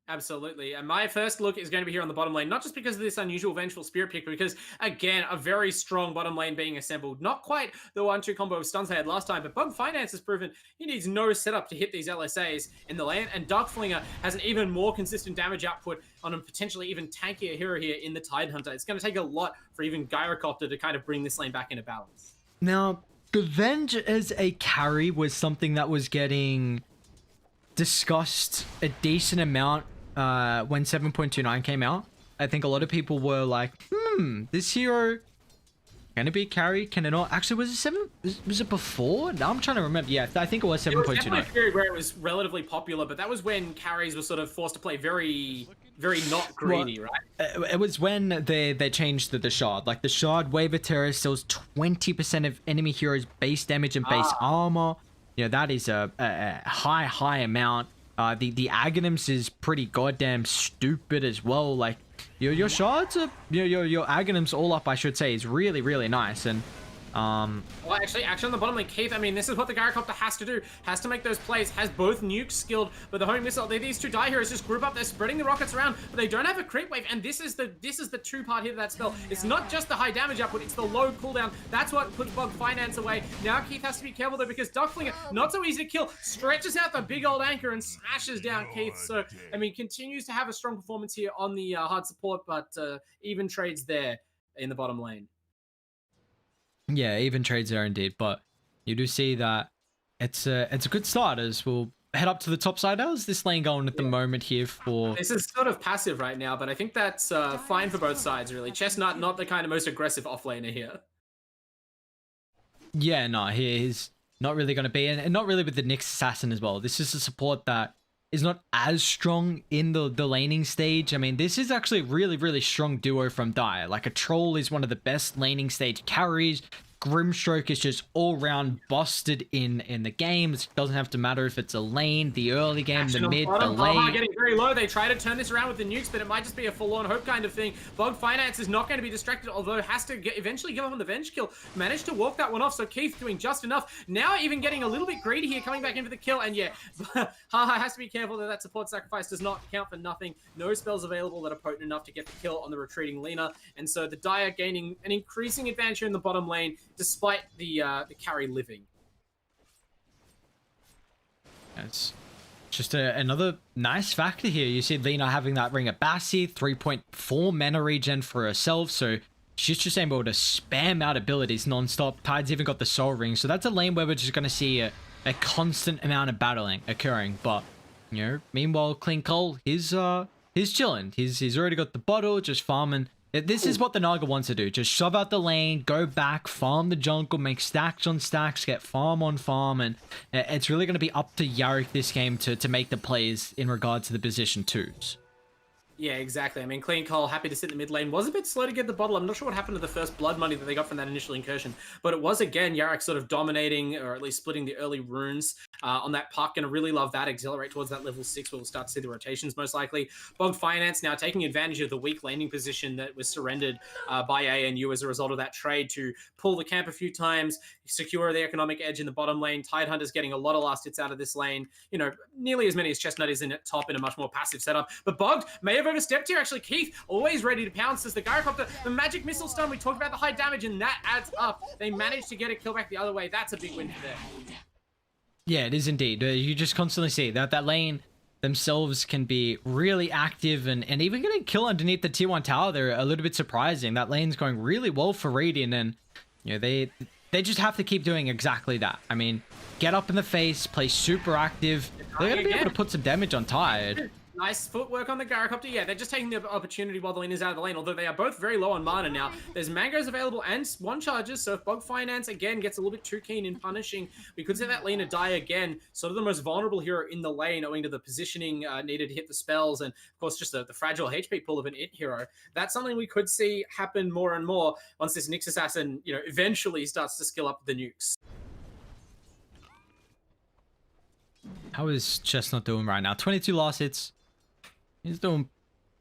Absolutely. And my first look is going to be here on the bottom lane, not just because of this unusual Vengeful Spirit pick, but because, again, a very strong bottom lane being assembled. Not quite the 1-2 combo of stuns they had last time, but Bug Finance has proven he needs no setup to hit these LSAs in the lane, and Dark Flinger has an even more consistent damage output on a potentially even tankier hero here in the Tidehunter. It's going to take a lot for even Gyrocopter to kind of bring this lane back into balance. Now, the Venge as a carry was something that was getting discussed a decent amount when 7.29 came out. I think a lot of people were like, this hero, can it be carry? Can it not? Actually, was it 7? Was it before? No, I'm trying to remember. Yeah, I think it was 7.29. It was definitely a period where it was relatively popular, but that was when carries were sort of forced to play very, very not greedy, right? It was when they changed the shard. Like the shard wave of terror steals 20% of enemy heroes' base damage and base armor. You know, that is a high amount. The Aghanims is pretty goddamn stupid as well. Like your shards are your Aghanims all up, I should say, is really, really nice. And well, actually on the bottom lane, Keith, I mean, this is what the Gyrocopter has to do. Has to make those plays. Has both nukes skilled, but the homing missile. These two die heroes just group up. They're spreading the rockets around, but they don't have a creep wave. And this is the two-part hit of that spell. It's not just the high damage output. It's the low cooldown. That's what puts Bug Finance away. Now Keith has to be careful though, because Darkflinger, not so easy to kill, stretches out the big old anchor and smashes down Keith. So I mean, continues to have a strong performance here on the hard support, but even trades there in the bottom lane. yeah, even trades there indeed, but you do see that it's a good start as we'll head up to the top side. How's this lane going at the moment here for... This is sort of passive right now, but I think that's fine for both sides, really. Chestnut, not the kind of most aggressive offlaner here. Yeah, no, he's not really going to be, and not really with the Nyx Assassin as well. This is a support that is not as strong in the laning stage. I mean, this is actually a really, really strong duo from Dire. Like, a Troll is one of the best laning stage carries. Grimstroke is just all-round busted in the game. It doesn't have to matter if it's a lane, the early game, the mid, the late. Getting very low. They try to turn this around with the nukes, but it might just be a forlorn hope kind of thing. Bug Finance is not going to be distracted, although has to eventually give up on the Venge kill. Managed to walk that one off, so Keith doing just enough. Now even getting a little bit greedy here, coming back in for the kill, and yeah, Haha has to be careful that support sacrifice does not count for nothing. No spells available that are potent enough to get the kill on the retreating Lina, and so the Dire gaining an increasing advantage here in the bottom lane, despite the carry living. It's just another nice factor here. You see Lina having that Ring of Bassi, 3.4 mana regen for herself, so she's just able to spam out abilities non-stop. Tide's even got the Soul Ring, so that's a lane where we're just going to see a constant amount of battling occurring. But, you know, meanwhile, Clean Cole, he's chilling. He's already got the bottle, just farming. This is what the Naga wants to do. Just shove out the lane, go back, farm the jungle, make stacks on stacks, get farm on farm, and it's really going to be up to Yarick this game to make the plays in regard to the position twos. Yeah, exactly. I mean, Clean Cole, happy to sit in the mid lane. Was a bit slow to get the bottle. I'm not sure what happened to the first blood money that they got from that initial incursion. But it was, again, Yarick sort of dominating, or at least splitting the early runes on that puck. Going to really love that. Accelerate towards that level 6 where we'll start to see the rotations, most likely. Bog Finance now taking advantage of the weak landing position that was surrendered by ANU as a result of that trade to pull the camp a few times, secure the economic edge in the bottom lane. Tidehunter's getting a lot of last hits out of this lane. You know, nearly as many as Chestnut is in at top in a much more passive setup. But Bogged may have overstepped here, actually. Keith, always ready to pounce as the Gyrocopter. The magic missile stun, we talked about the high damage, and that adds up. They managed to get a kill back the other way. That's a big win for them. Yeah, it is indeed. You just constantly see that lane themselves can be really active, and even getting a kill underneath the tier 1 tower, they're a little bit surprising. That lane's going really well for Radiant, and you know, they just have to keep doing exactly that. I mean, get up in the face, play super active. They're going to be able to put some damage on Tide. Nice footwork on the Gyrocopter. Yeah, they're just taking the opportunity while the lane is out of the lane, although they are both very low on mana now. There's Mangoes available and one charges, so if Bog Finance, again, gets a little bit too keen in punishing, we could see that Lina die again. Sort of the most vulnerable hero in the lane, owing to the positioning needed to hit the spells, and of course, just the fragile HP pool of an IT hero. That's something we could see happen more and more once this Nyx Assassin, eventually starts to skill up the nukes. How is Chestnut doing right now? 22 last hits. He's doing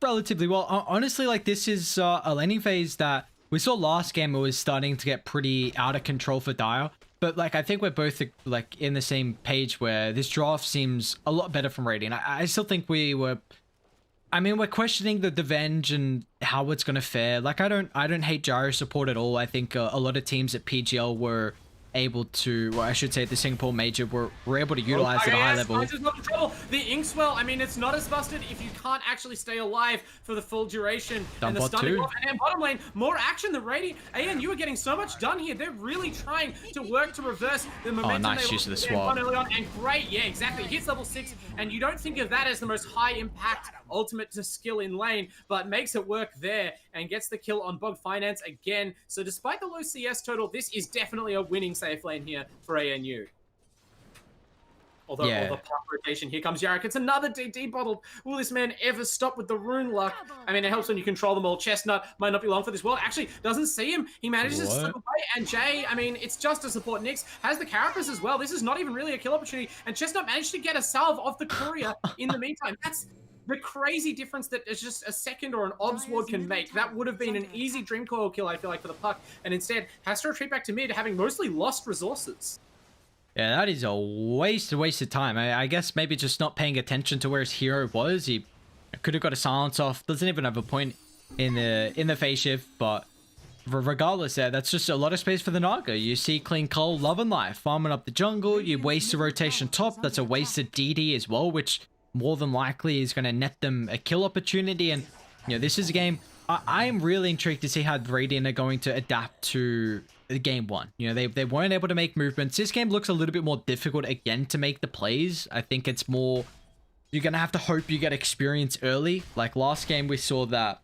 relatively well. Honestly, like, this is a laning phase that we saw last game. It was starting to get pretty out of control for Dire. But, like, I think we're both, like, in the same page where this draft seems a lot better from Radiant. I still think we're questioning the Venge and how it's going to fare. Like, I don't hate Gyro support at all. I think a lot of teams at PGL were able to, well, I should say the Singapore Major were able to utilize it at a high level. The Inkswell, I mean, it's not as busted if you can't actually stay alive for the full duration. And the stunning off, and then bottom lane, more action than Radiant. ANU are getting so much done here. They're really trying to work to reverse the momentum. Oh, nice use of the swap. Early on, and great, yeah, exactly. Hits level 6, and you don't think of that as the most high impact ultimate to skill in lane, but makes it work there and gets the kill on Bog Finance again. So despite the low CS total, this is definitely a winning safe lane here for ANU. Although all the pop rotation, here comes Yarrick. It's another DD bottled. Will this man ever stop with the rune luck? I mean, it helps when you control them all. Chestnut might not be long for this world. Actually, doesn't see him. He manages to slip away. And Jay, I mean, it's just to support Nyx. Has the Carapace as well. This is not even really a kill opportunity. And Chestnut managed to get a salve off the courier in the meantime. That's the crazy difference that it's just a second or an obs ward can make. That would have been an easy Dream Coil kill, I feel like, for the puck. And instead, has to retreat back to mid, having mostly lost resources. Yeah, that is a waste of time. I guess maybe just not paying attention to where his hero was. He could have got a silence off. Doesn't even have a point in the phase shift, but regardless, that's just a lot of space for the Naga. You see Clean Cole, Love and Life, farming up the jungle. You waste a rotation top. That's a wasted DD as well, which more than likely is going to net them a kill opportunity. And, this is a game I am really intrigued to see how Radiant are going to adapt to game one. They weren't able to make movements. This game looks a little bit more difficult again to make the plays. I think it's more, you're going to have to hope you get experience early. Like last game, we saw that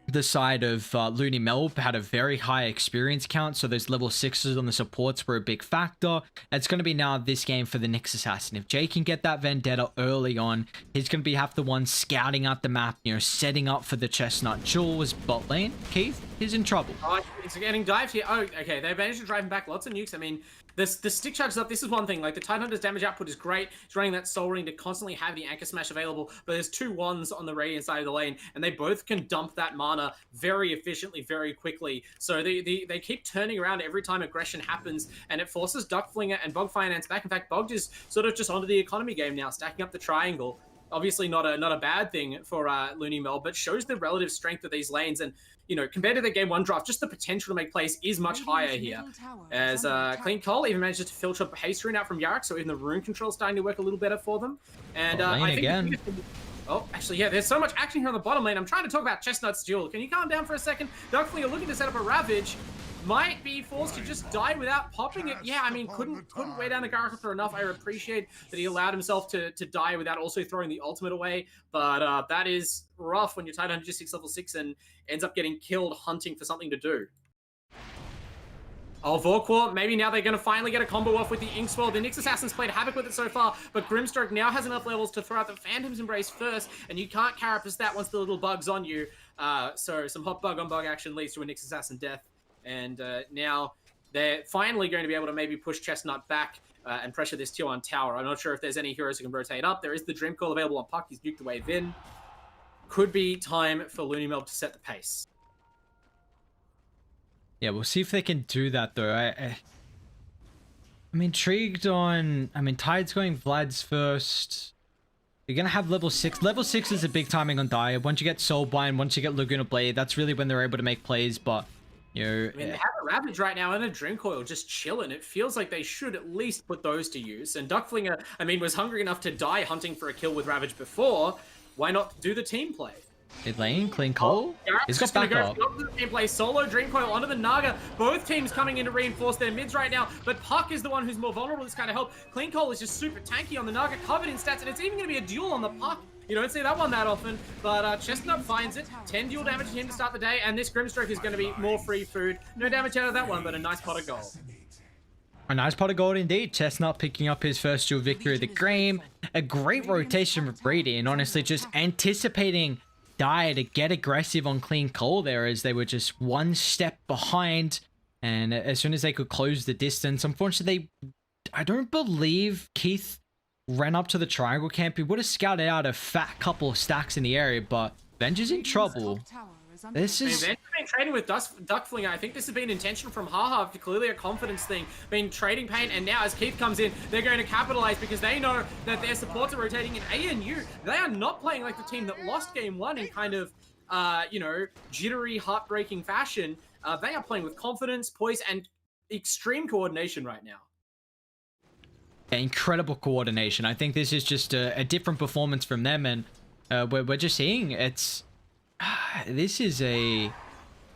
the side of LoonyMelb had a very high experience count, so those level 6s on the supports were a big factor. It's going to be now this game for the Nyx Assassin. If Jay can get that Vendetta early on, he's going to be half the one scouting out the map, setting up for the Chestnut Jewels bot lane. Keith, he's in trouble. Oh, it's getting dived here. Oh, okay, they managed to drive him back. Lots of nukes. I mean, the stick charges up. This is one thing. Like, the Tidehunter's damage output is great. He's running that Soul Ring to constantly have the Anchor Smash available, but there's 2 ones on the Radiant side of the lane, and they both can dump that mana very efficiently, very quickly. So they keep turning around every time aggression happens, and it forces Duckflinger and Bog Finance back. In fact, Bog is sort of just onto the economy game now, stacking up the triangle. Obviously not a bad thing for LoonyMelb, but shows the relative strength of these lanes. And, compared to the game 1 draft, just the potential to make plays is much higher here. As Clean Cole even manages to filter a haste rune out from Yarrick, so even the rune control is starting to work a little better for them. And I think oh, actually, yeah, there's so much action here on the bottom lane. I'm trying to talk about Chestnut's duel. Can you calm down for a second? Duckflinger looking to set up a Ravage. Might be forced to just die without popping it. Yeah, I mean, couldn't weigh down the Gyrocopter enough. I appreciate that he allowed himself to die without also throwing the ultimate away. But that is rough when you're tied under just 6 level 6 and ends up getting killed hunting for something to do. Oh, Vorquor, maybe now they're going to finally get a combo off with the Inkswell. The Nyx Assassin's played havoc with it so far, but Grimstroke now has enough levels to throw out the Phantom's Embrace first, and you can't Carapace that once the little bug's on you. So some hot bug on bug action leads to a Nyx Assassin death. And now they're finally going to be able to maybe push Chestnut back and pressure this tier 1 tower. I'm not sure if there's any heroes who can rotate up. There is the Dream Coil available on Puck. He's nuked the wave in. Could be time for LoonyMelb to set the pace. Yeah, we'll see if they can do that, though. I'm intrigued on... I mean, Tide's going Vlad's first. You're going to have level 6. Level 6 is a big timing on Dire. Once you get Soulbind, once you get Laguna Blade, that's really when they're able to make plays, but... I mean, they have a Ravage right now and a Dream Coil just chilling. It feels like they should at least put those to use. And Duckflinger, I mean, was hungry enough to die hunting for a kill with Ravage before. Why not do the team play? Mid lane, clean Cole. He's got just gonna back go up. for the gameplay. Solo Dream Coil onto the Naga. Both teams coming in to reinforce their mids right now, but Puck is the one who's more vulnerable to this kind of help. Clean Cole is just super tanky on the Naga, covered in stats, and it's even gonna be a duel on the Puck. You don't see that one that often, but Chestnut finds it. 10 dual damage to him to start the day, and this Grimstroke is going to be more free food. No damage out of that one, but a nice pot of gold. A nice pot of gold indeed. Chestnut picking up his first dual victory of the game. A great rotation with Brady, and honestly just anticipating Dire to get aggressive on Clean Cole there, as they were just one step behind, and as soon as they could close the distance, unfortunately, I don't believe Keith ran up to the triangle camp. He would have scouted out a fat couple of stacks in the area, but Venge is in trouble. This is... Venge has been trading with Duckflinger. I think this has been intentional from Haha, clearly a confidence thing. Been trading pain, and now as Keith comes in, they're going to capitalize because they know that their supports are rotating in ANU. They are not playing like the team that lost game one in kind of, you know, jittery, heartbreaking fashion. They are playing with confidence, poise, and extreme coordination right now. Incredible coordination. I think this is just a different performance from them, and we're just seeing it's this is a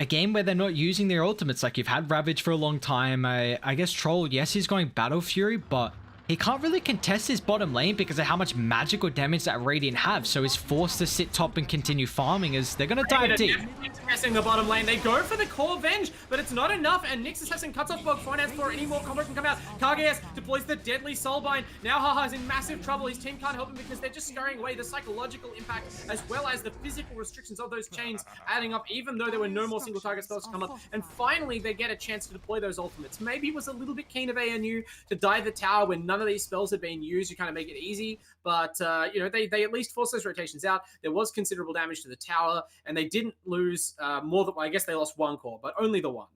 game where they're not using their ultimates. Like, you've had Ravage for a long time. I guess Troll, yes, he's going Battle Fury, but he can't really contest his bottom lane because of how much magical damage that Radiant have, so he's forced to sit top and continue farming as they're going to dive deep. Pressing the bottom lane, they go for the core Venge, but it's not enough, and Nixus hasn't cuts off Bog Finance before any more combo can come out. Kargas deploys the deadly Soulbind. Now Haha's in massive trouble. His team can't help him because they're just scurrying away. The psychological impact as well as the physical restrictions of those chains adding up, even though there were no more single target spells to come up. And finally, they get a chance to deploy those ultimates. Maybe it was a little bit keen of ANU to dive the tower when none of these spells had been used. You kind of make it easy, but you know, they at least forced those rotations out. There was considerable damage to the tower, and they didn't lose more than, well, I guess they lost one core, but only the one.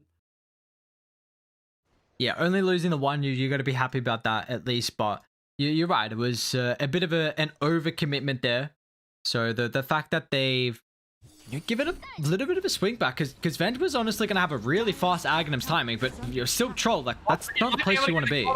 Yeah, only losing the one, you got to be happy about that at least, but you're right, it was a bit of an overcommitment there. So the fact that they've give it a little bit of a swing back, because Venge was honestly going to have a really fast Aghanims timing, but you're still Troll, like, that's not the place you want to be.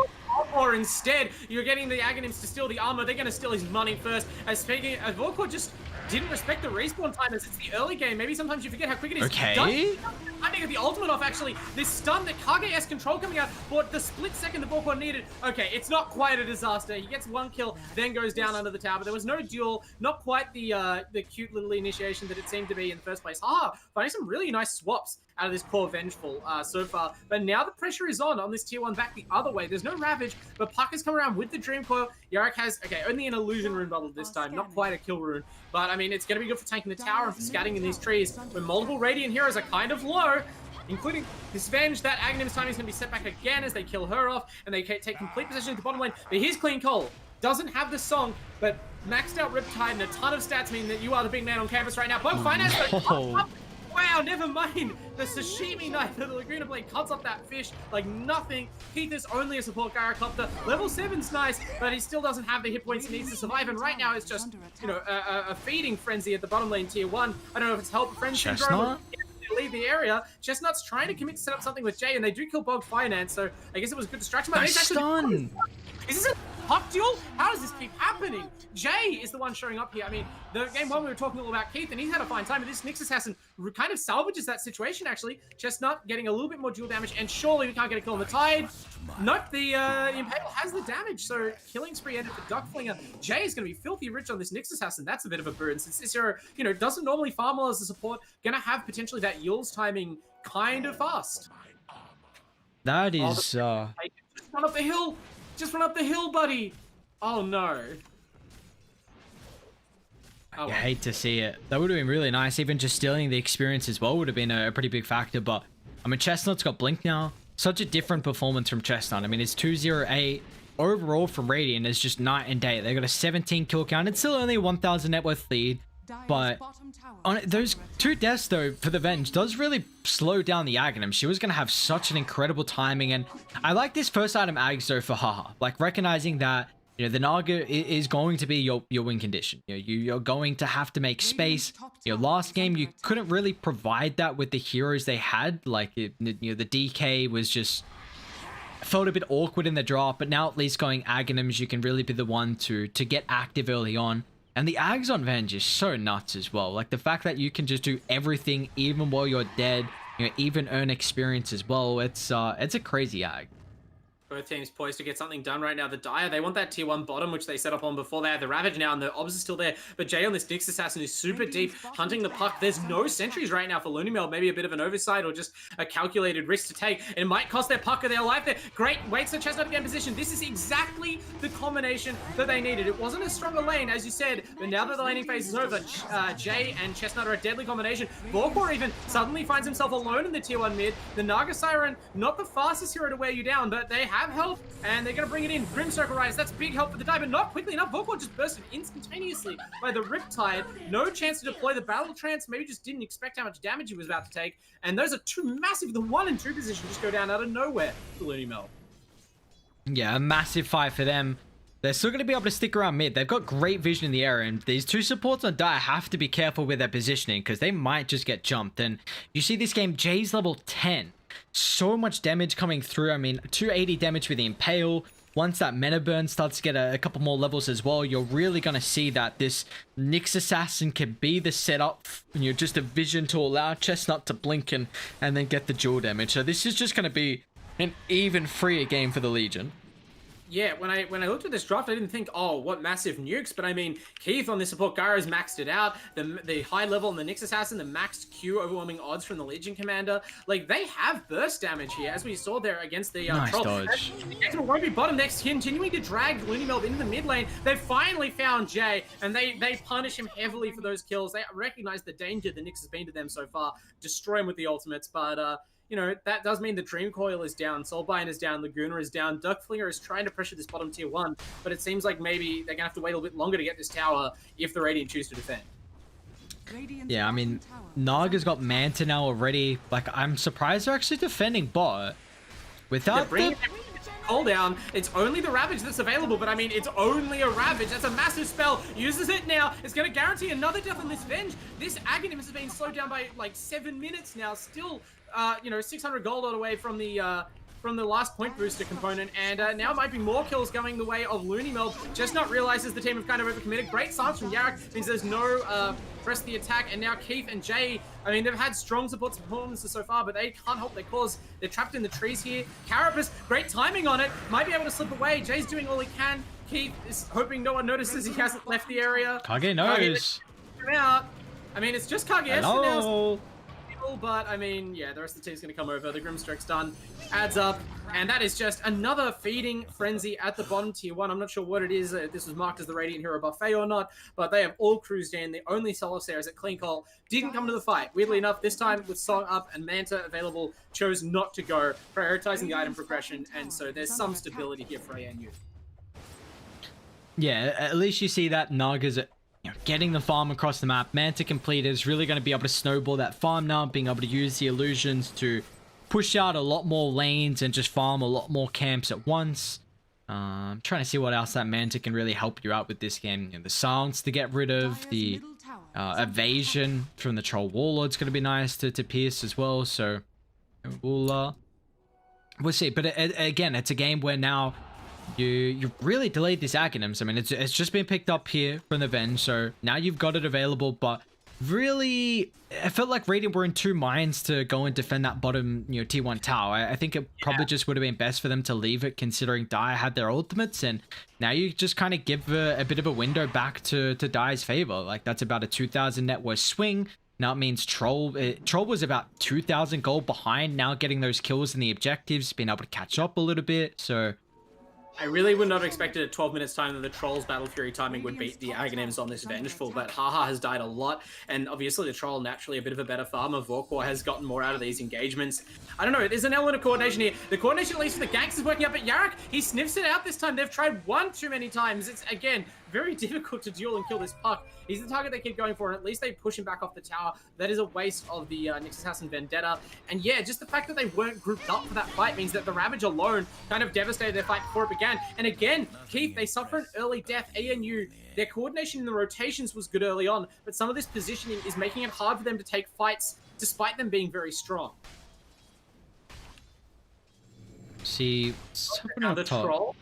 Or instead, you're getting the Aghanims to steal the armor. They're going to steal his money first. As speaking, Volkor just didn't respect the respawn time as it's the early game. Maybe sometimes you forget how quick it is. Okay. I think of the ultimate off, actually. This stun, the Kage-esque control coming out, but the split second the Volkor needed. Okay, it's not quite a disaster. He gets one kill, then goes down under the tower. But there was no duel, not quite the cute little initiation that it seemed to be in the first place. Finding some really nice swaps out of this core Vengeful so far. But now the pressure is on this tier 1 back the other way. There's no Ravage, but Puck has come around with the Dream Coil. Yarick has, okay, only an Illusion Rune bubble this time, not quite a Kill Rune. But, I mean, it's going to be good for tanking the tower and for scouting in these trees when multiple Radiant heroes are kind of low, including this Venge. That Aghanims timing is going to be set back again as they kill her off, and they take complete possession of the bottom lane. But here's Clean Cole. Doesn't have the song, but maxed out Riptide and a ton of stats mean that you are the big man on campus right now. Bug Finance, wow, never mind. The sashimi knife of the Laguna Blade cuts up that fish like nothing. Keith is only a support Gyrocopter. Level 7's nice, but he still doesn't have the hit points he needs to survive. And right now it's just, you know, a feeding frenzy at the bottom lane tier 1. I don't know if it's help friend syndrome. Leave the area. Chestnut's trying to commit to set up something with Jay, and they do kill Bog Finance, so I guess it was a good distraction. But stun. Is this a Puck duel? How does this keep happening? Jay is the one showing up here. I mean, the game one we were talking all about Keith, and he's had a fine time, but this Nix Assassin kind of salvages that situation, actually. Chestnut getting a little bit more dual damage, and surely we can't get a kill on the Tide. Nope, the Impale has the damage, so killing spree ended for Duckflinger. Jay is going to be filthy rich on this Nix Assassin. That's a bit of a burden, since this hero, you know, doesn't normally farm well as a support, going to have potentially that Yule's timing kind of fast. That is... Just run up the hill! Just run up the hill, buddy! Oh no. I hate to see it. That would have been really nice. Even just stealing the experience as well would have been a pretty big factor. But, I mean, Chestnut's got Blink now. Such a different performance from Chestnut. I mean, it's 208. Overall from Radiant is just night and day. They got a 17 kill count. It's still only a 1,000 net worth lead. But on those 2 deaths, though, for the Venge does really slow down the Aghanim. She was going to have such an incredible timing. And I like this first item Ags, though, for Haha. Like, recognizing that, you know, the Naga is going to be your win condition. You know, you're going to have to make space. Your last game, you couldn't really provide that with the heroes they had. Like, you know, the DK was just... felt a bit awkward in the draft. But now at least going Aghanims, you can really be the one to get active early on. And the Ags on Venge is so nuts as well. Like the fact that you can just do everything even while you're dead, you know, even earn experience as well. It's a crazy Ag. Both teams poised to get something done right now. The Dire, they want that tier 1 bottom, which they set up on before. They have the Ravage now, and the Obs are still there. But Jay on this Nyx Assassin is super deep, hunting the puck. There's no sentries right now for LoonyMelb. Maybe a bit of an oversight or just a calculated risk to take. And it might cost their puck or their life there. Great, waits for Chestnut to get in position. This is exactly the combination that they needed. It wasn't a stronger lane, as you said, but now that the laning phase is over, Jay and Chestnut are a deadly combination. Vorkor even suddenly finds himself alone in the tier 1 mid. The Naga Siren, not the fastest hero to wear you down, but they have help. And they're going to bring it in. Grim Circle Rise, that's big help for the die, but not quickly enough. Vorkor just bursted instantaneously by the Riptide. No chance to deploy the Battle Trance. Maybe just didn't expect how much damage he was about to take. And those are two massive, the 1 and 2 position just go down out of nowhere for LoonyMelb. Yeah, a massive fight for them. They're still going to be able to stick around mid. They've got great vision in the area, and these two supports on Dire have to be careful with their positioning because they might just get jumped. And you see this game, Jay's level 10. So much damage coming through. I mean, 280 damage with the Impale. Once that Mana Burn starts to get a couple more levels as well, you're really going to see that this Nyx Assassin can be the setup, you know, just a vision to allow Chestnut to blink and then get the dual damage. So this is just going to be an even freer game for the Legion. Yeah, when I looked at this draft, I didn't think, oh, what massive nukes, but I mean, Keith on this support, Gyro's maxed it out, the high level on the Nyx Assassin, the maxed Q overwhelming odds from the Legion Commander, like, they have burst damage here, as we saw there against the nice Troll. dodge. It won't be bottom next, continuing to drag LoonyMelb into the mid lane. They finally found Jay, and they punish him heavily for those kills. They recognize the danger the Nyx has been to them so far, destroy him with the ultimates, but, you know, that does mean the Dream Coil is down, Soulbind is down, Laguna is down, Duckflinger is trying to pressure this bottom tier 1, but it seems like maybe they're going to have to wait a little bit longer to get this tower if the Radiant choose to defend. Yeah, I mean, Naga's got Manta now already. Like, I'm surprised they're actually defending bot. Without the... Cooldown, it's only the Ravage that's available, but I mean, it's only a Ravage. That's a massive spell. Uses it now. It's going to guarantee another death on this Venge. This Aghanim has been slowed down by like 7 minutes now. Still, you know, 600 gold all away from the last point booster component, and now might be more kills going the way of LoonyMelb. Chestnut realizes the team have kind of overcommitted. Great silence from Yarrick means there's no press the attack, and now Keith and Jay, I mean, they've had strong support performances so far, but they can't help their cause. They're trapped in the trees here. Carapace, great timing on it, might be able to slip away. Jay's doing all he can. Keith is hoping no one notices he hasn't left the area. Kage knows. Out. I mean, it's just Kage for now. But I mean, yeah, the rest of the team's going to come over. The Grimstroke's done, adds up, and that is just another feeding frenzy at the bottom tier 1. I'm not sure what it is. This was marked as the Radiant Hero buffet or not, but they have all cruised in. The only solo stairs at Clean Call didn't come to the fight. Weirdly enough, this time with Song up and Manta available, chose not to go, prioritizing the item progression, and so there's some stability here for ANU. Yeah, at least you see that Naga's getting the farm across the map. Manta completed is really going to be able to snowball that farm now, being able to use the illusions to push out a lot more lanes and just farm a lot more camps at once. I'm trying to see what else that Manta can really help you out with this game. You know, the silence to get rid of, the evasion from the Troll Warlord's going to be nice to pierce as well. So we'll see. But again, it's a game where now you really delayed this Aghanims. I mean, it's just been picked up here from the Venge, so now you've got it available, but really, I felt like Radiant were in two minds to go and defend that bottom, you know, T1 tower. I think it probably just would have been best for them to leave it, considering Dire had their ultimates, and now you just kind of give a bit of a window back to Dire's favor. Like, that's about a 2,000 net worth swing. Now it means Troll was about 2,000 gold behind, now getting those kills and the objectives, being able to catch up a little bit, so... I really would not have expected at 12 minutes time that the Troll's Battle Fury timing would beat the Aghanims on this Vengeful, but Haha has died a lot, and obviously the Troll naturally a bit of a better farmer. Vorkor has gotten more out of these engagements. I don't know, there's an element of coordination here. The coordination, at least for the ganks, is working out, but Yarrick, he sniffs it out this time. They've tried one too many times. It's, again, very difficult to duel and kill this puck. He's the target they keep going for, and at least they push him back off the tower. That is a waste of the Nyx Assassin Vendetta. And yeah, just the fact that they weren't grouped up for that fight means that the Ravage alone kind of devastated their fight before it began. And again, Keith, they suffer an early death. ANU, their coordination in the rotations was good early on, but some of this positioning is making it hard for them to take fights despite them being very strong. See, now the Troll,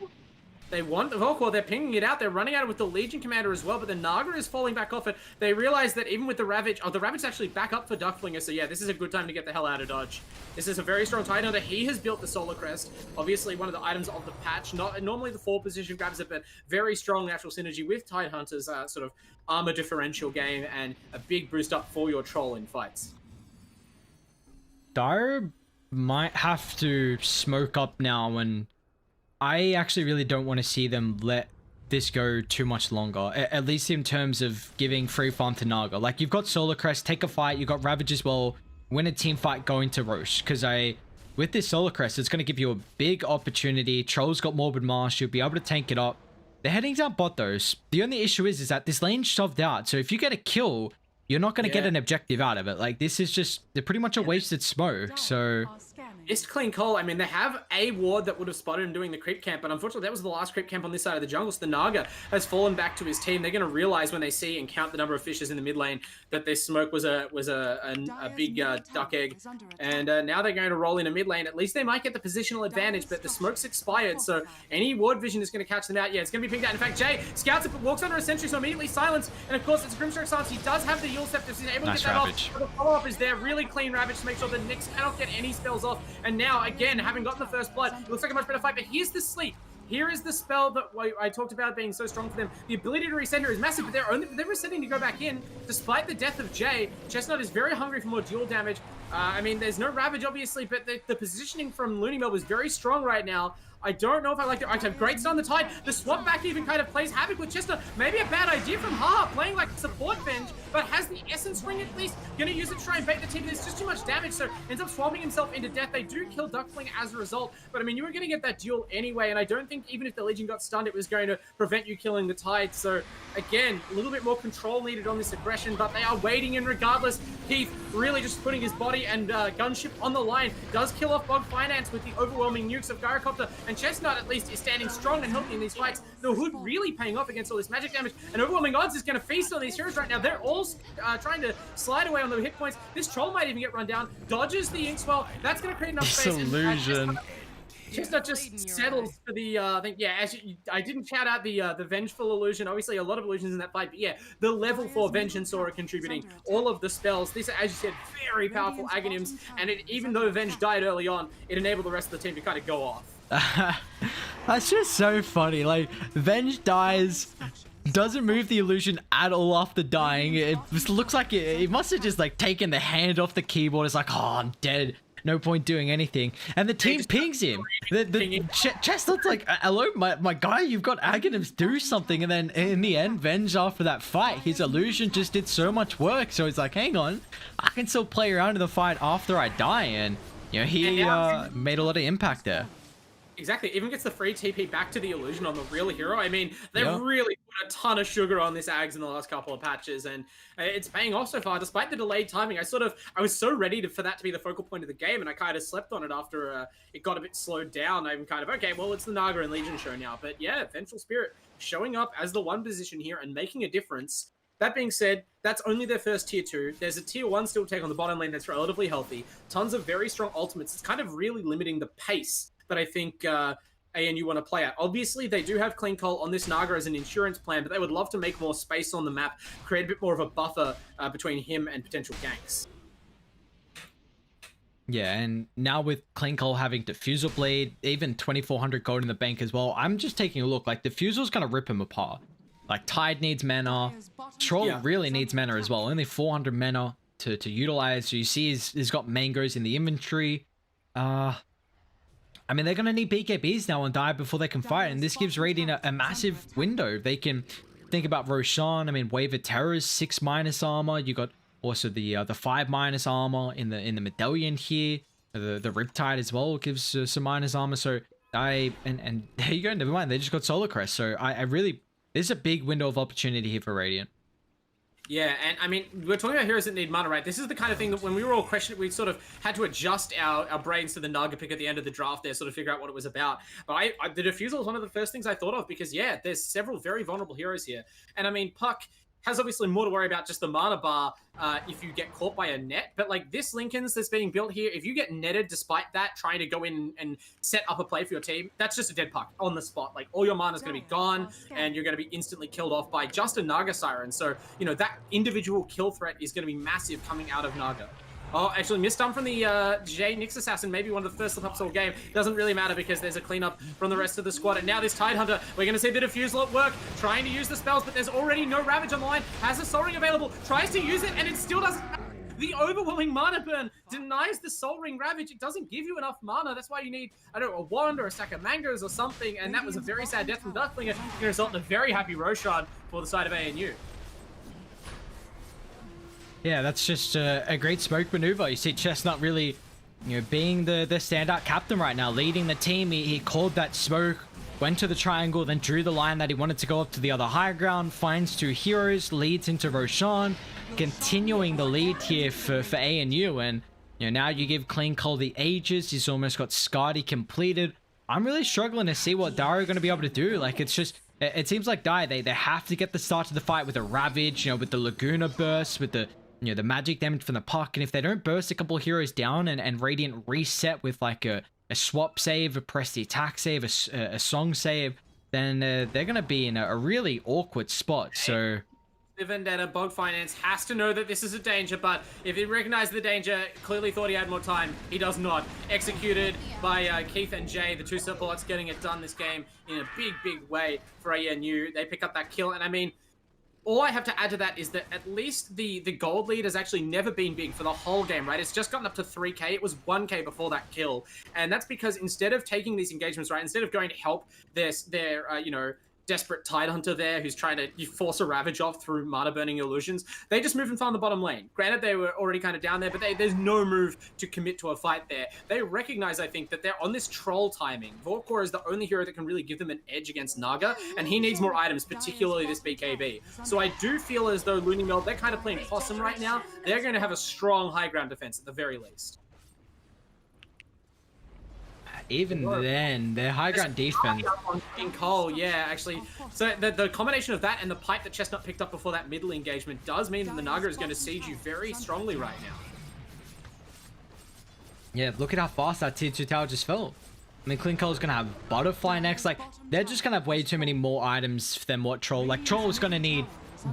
They want the Volkor, they're pinging it out, they're running at it with the Legion Commander as well, but the Naga is falling back off it. They realize that even with the Ravage, the Ravage is actually back up for Duckflinger, so yeah, this is a good time to get the hell out of dodge. This is a very strong Tidehunter. He has built the Solar Crest, obviously one of the items of the patch. Not normally the 4 position grabs it, but very strong natural synergy with Tidehunter's sort of armor differential game and a big boost up for your troll in fights. Dire might have to smoke up now, and I actually really don't want to see them let this go too much longer, at least in terms of giving free farm to Naga. Like, you've got Solar Crest, take a fight, you've got Ravage as well, win a team fight, go into Roche, because with this Solar Crest, it's going to give you a big opportunity. Troll's got Morbid Marsh, you'll be able to tank it up. They're heading down bot though. The only issue is that this lane's shoved out, so if you get a kill, you're not going to get an objective out of it. Like, this is just, they're pretty much a wasted smoke, so... It's clean call. I mean, they have a ward that would have spotted him doing the creep camp, but unfortunately that was the last creep camp on this side of the jungle, so the Naga has fallen back to his team. They're going to realize when they see and count the number of fishes in the mid lane that this smoke was a big duck egg, and now they're going to roll in a mid lane. At least they might get the positional advantage, but the smoke's expired, so any ward vision is going to catch them out. Yeah, it's going to be pinged out. In fact, Jay scouts it, but walks under a sentry, so immediately silenced, and of course it's a Grimstroke silence. He does have the Yule Scepter, so he's able to get that off, but the follow-up is there. Really clean Ravage to make sure the Nyx cannot get any spells off, and now, again, having gotten the first blood, it looks like a much better fight, but here's the sleep. Here is the spell that I talked about being so strong for them. The ability to reset here is massive, but they're resetting to go back in. Despite the death of Jay, Chestnut is very hungry for more dual damage. I mean, there's no Ravage, obviously, but the positioning from LoonyMelb is very strong right now. I don't know if I like it. I have great stun on the Tide. The swap back even kind of plays havoc with Chestnut. Maybe a bad idea from Ha, playing like support Venge, but has the Essence Ring at least. Gonna use it to try and bait the team. There's just too much damage, so ends up swapping himself into death. They do kill Duckling as a result, but I mean, you were gonna get that duel anyway, and I don't think even if the Legion got stunned, it was going to prevent you killing the Tide. So again, a little bit more control needed on this aggression, but they are waiting in regardless. Keith really just putting his body and gunship on the line. Does kill off Bog Finance with the overwhelming nukes of Gyrocopter, and Chestnut at least is standing strong and healthy in these fights. The Hood really paying off against all this magic damage, and Overwhelming Odds is going to feast on these heroes right now. They're all trying to slide away on the hit points. This Troll might even get run down. Dodges the Inkswell. That's going to create enough space. Illusion. Chestnut just settles for the, I think, yeah, actually, I didn't shout out the Vengeful Illusion. Obviously, a lot of illusions in that fight, but yeah, the level 4 Venge and Sora contributing. All of the spells. These are, as you said, very powerful Aghanim's, and even though Venge died early on, it enabled the rest of the team to kind of go off. That's just so funny. Like, Venge dies, doesn't move the illusion at all after dying. It just looks like it must have just like taken the hand off the keyboard. It's like, oh, I'm dead. No point doing anything. And the team pings him. Chestnut's like, hello, my guy, you've got Aghanims, do something. And then in the end, Venge, after that fight, his illusion just did so much work. So he's like, hang on, I can still play around in the fight after I die. And, you know, he made a lot of impact there. Exactly, even gets the free TP back to the illusion on the real hero. I mean, they've really put a ton of sugar on this Ags in the last couple of patches, and it's paying off so far, despite the delayed timing. I was so ready for that to be the focal point of the game, and I kind of slept on it after it got a bit slowed down. I'm kind of, okay, well, it's the Naga and Legion show now. But yeah, Vengeful Spirit showing up as the one position here and making a difference. That being said, that's only their first tier 2. There's a tier 1 still take on the bottom lane that's relatively healthy. Tons of very strong ultimates. It's kind of really limiting the pace that I think ANU want to play at. Obviously, they do have Clean Call on this Naga as an insurance plan, but they would love to make more space on the map, create a bit more of a buffer between him and potential ganks. Yeah, and now with Clean Call having Diffusal Blade, even 2,400 gold in the bank as well, I'm just taking a look. Like, Diffusal's going to rip him apart. Like, Tide needs mana. Troll really needs mana as well. Only 400 mana to utilize. So you see he's got mangoes in the inventory. I mean, they're going to need BKBs now and die before they can fight, and this gives Radiant a massive window. They can think about Roshan. I mean, Wave of Terror's 6- armor. You got also the 5- armor in the Medallion here. The Riptide as well gives some minus armor. So and there you go. Never mind. They just got Solar Crest. So I really, this is a big window of opportunity here for Radiant. Yeah, and I mean, we're talking about heroes that need mana, right? This is the kind of thing that when we were all questioning, we sort of had to adjust our brains to the Naga pick at the end of the draft there, sort of figure out what it was about. But the Diffusal is one of the first things I thought of because, yeah, there's several very vulnerable heroes here. And I mean, Puck, has obviously more to worry about just the mana bar if you get caught by a net. But like this Lincoln's that's being built here, if you get netted despite that, trying to go in and set up a play for your team, that's just a dead puck on the spot. Like all your mana is going to be gone and you're going to be instantly killed off by just a Naga Siren. So, you know, that individual kill threat is going to be massive coming out of Naga. Oh, actually, misdone from the J Nyx Assassin, maybe one of the first slip-ups all game. Doesn't really matter because there's a cleanup from the rest of the squad. And now this Tide Hunter, we're going to see the Diffuse work, trying to use the spells, but there's already no Ravage on the line. Has a Soul Ring available, tries to use it, and it still doesn't. The overwhelming mana burn denies the Soul Ring Ravage. It doesn't give you enough mana. That's why you need, I don't know, a wand or a stack of mangoes or something. And that was a very sad death from Ducklinger. It can result in a very happy Roshan for the side of ANU. Yeah, that's just a great smoke maneuver. You see Chestnut really, you know, being the standout captain right now, leading the team. He called that smoke, went to the triangle, then drew the line that he wanted to go up to the other high ground, finds two heroes, leads into Roshan, continuing the lead here for ANU. And, you know, now you give Clean Cole the Aegis. He's almost got Skadi completed. I'm really struggling to see what Dario are going to be able to do. Like, it's just, it seems like they have to get the start of the fight with a Ravage, you know, with the Laguna burst, with the, you know, the magic damage from the puck. And if they don't burst a couple of heroes down and Radiant reset with like a swap save, a press the attack save, a song save, then they're going to be in a really awkward spot. So Vendetta, Bog Finance has to know that this is a danger, but if he recognized the danger, clearly thought he had more time, he does not. Executed by Keith and Jay, the two supports getting it done this game in a big way for ANU. They pick up that kill, and I mean, all I have to add to that is that at least the gold lead has actually never been big for the whole game, right? It's just gotten up to 3k. It was 1k before that kill. And that's because instead of taking these engagements, right, instead of going to help their you know, desperate Tide Hunter there who's trying to force a Ravage off through mana burning illusions, they just move and farm the bottom lane. Granted, they were already kind of down there, but there's no move to commit to a fight there. They recognize, I think, that they're on this troll timing. Vorkor is the only hero that can really give them an edge against Naga, and he needs more items, particularly this BKB. So I do feel as though LoonyMelb, they're kind of playing possum right now. They're going to have a strong high ground defense at the very least. even then, their high ground defense. In Cole, yeah, actually. So the combination of that and the pipe that Chestnut picked up before that middle engagement does mean that the Naga is going to siege you very strongly right now. Yeah, look at how fast that tier 2 tower just fell. I mean, Clean Cole's going to have Butterfly next. Like, they're just going to have way too many more items than what Troll. Like, Troll's going to need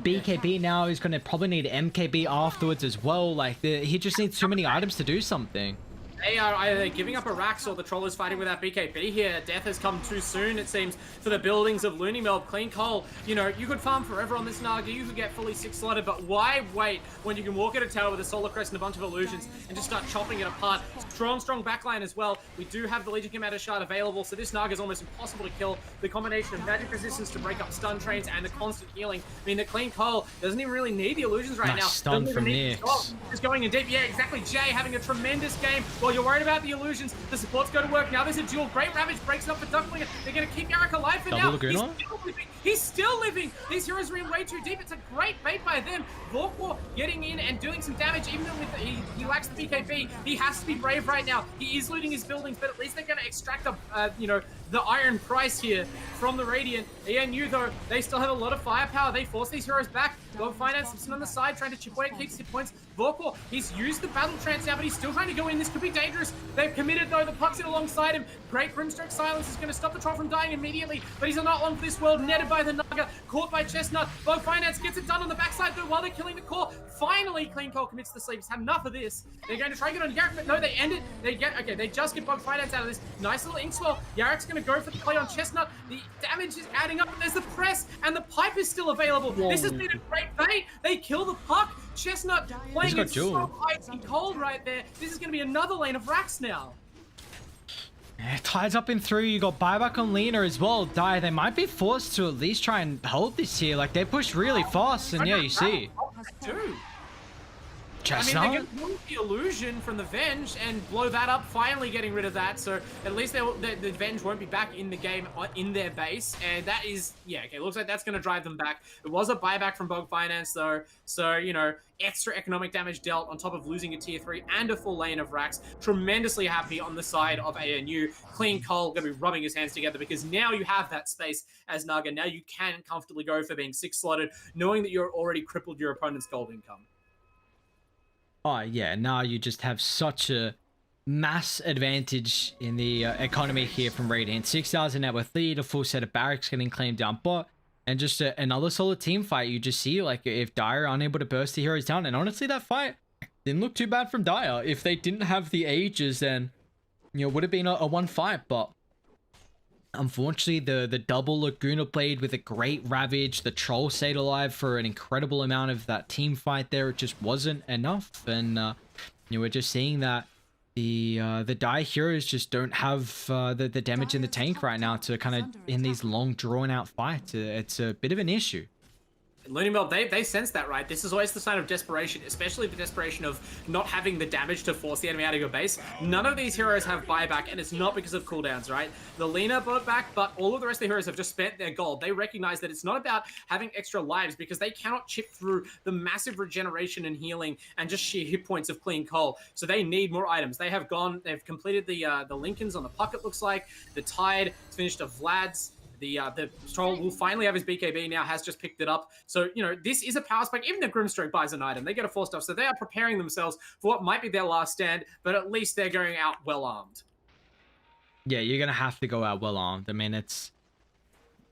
BKB now. He's going to probably need MKB afterwards as well. Like, he just needs too many items to do something. They are either giving up a Rax or the Troll is fighting without BKB here. Death has come too soon, it seems, for the buildings of LoonyMelb. Clean Cole, you know, you could farm forever on this Naga, you could get fully 6-slotted, but why wait when you can walk at a tower with a Solar Crest and a bunch of illusions and just start chopping it apart? Strong backline as well. We do have the Legion Commander Shard available, so this Naga is almost impossible to kill. The combination of magic resistance to break up stun trains and the constant healing mean that Clean Cole doesn't even really need the illusions right now. Stun from Nyx. Just going in deep. Yeah, exactly. Jay having a tremendous game. While you're worried about the illusions, the supports go to work. Now there's a duel. Great Ravage breaks up for Ducklinger. They're going to keep Yarrick alive for now. He's still living. These heroes are in way too deep. It's a great bait by them. Vorkor getting in and doing some damage, even though he lacks the BKB. He has to be brave right now. He is looting his buildings, but at least they're going to extract the iron price here from the Radiant. ANU, though, they still have a lot of firepower. They force these heroes back. Go Finance Simpson on the side, trying to chip away at keeps hit points. Vorkor, he's used the battle trance now, but he's still trying to go in. This could be dangerous. They've committed, though. The puck's in alongside him. Great Grimstroke Silence is going to stop the Troll from dying immediately, but he's not long for this world. Netted by the Naga, caught by Chestnut. Go Finance gets it done on the backside, though, while they're killing the core. Finally, Clean Cole commits the sleep. He's had enough of this. They're going to try and get on Yarrick, but no, they end it. They just get Bug Finance out of this. Nice little Inkswell. Yarrick's going to go for the play on Chestnut. The damage is adding up, but there's the press, and the pipe is still available. Whoa. This has been a great bait. They kill the puck. Chestnut playing it so icy cold right there. This is going to be another lane of racks now. Yeah, ties up in 3. You got buyback on Lena as well. They might be forced to at least try and hold this here. Like, they push really fast, and yeah, you see. Chestnut? I mean, they're going to remove the illusion from the Venge and blow that up, finally getting rid of that. So at least the Venge won't be back in the game in their base. And that is, yeah, okay, looks like that's going to drive them back. It was a buyback from Bog Finance, though. So, you know, extra economic damage dealt on top of losing a tier 3 and a full lane of racks. Tremendously happy on the side of ANU. Clean Cole going to be rubbing his hands together because now you have that space as Naga. Now you can comfortably go for being 6 slotted, knowing that you're already crippled your opponent's gold income. Oh, yeah, now you just have such a mass advantage in the economy here from Radiant. 6,000 net worth lead, a full set of barracks getting claimed down bot, and just another solid team fight. You just see, like, if Dire are unable to burst the heroes down, and honestly, that fight didn't look too bad from Dire. If they didn't have the ages, then, you know, it would have been a one fight, but unfortunately, the double Laguna Blade with a great Ravage, the Troll stayed alive for an incredible amount of that team fight there. It just wasn't enough, and you know, we're just seeing that the Dire heroes just don't have the damage in the tank right now to kind of in these long drawn out fights. It's a bit of an issue. LoonyMelb, they sense that, right? This is always the sign of desperation, especially the desperation of not having the damage to force the enemy out of your base. None of these heroes have buyback, and it's not because of cooldowns, right? The Lina bought back, but all of the rest of the heroes have just spent their gold. They recognize that it's not about having extra lives because they cannot chip through the massive regeneration and healing and just sheer hit points of Clean Cole. So they need more items. They've completed the Lincolns on the puck, it looks like. The Tide finished a Vlad's. The Troll will finally have his BKB now, has just picked it up. So, you know, this is a power spike. Even the Grimstroke buys an item. They get a 4-star. So they are preparing themselves for what might be their last stand, but at least they're going out well-armed. Yeah, you're going to have to go out well-armed. I mean, it's...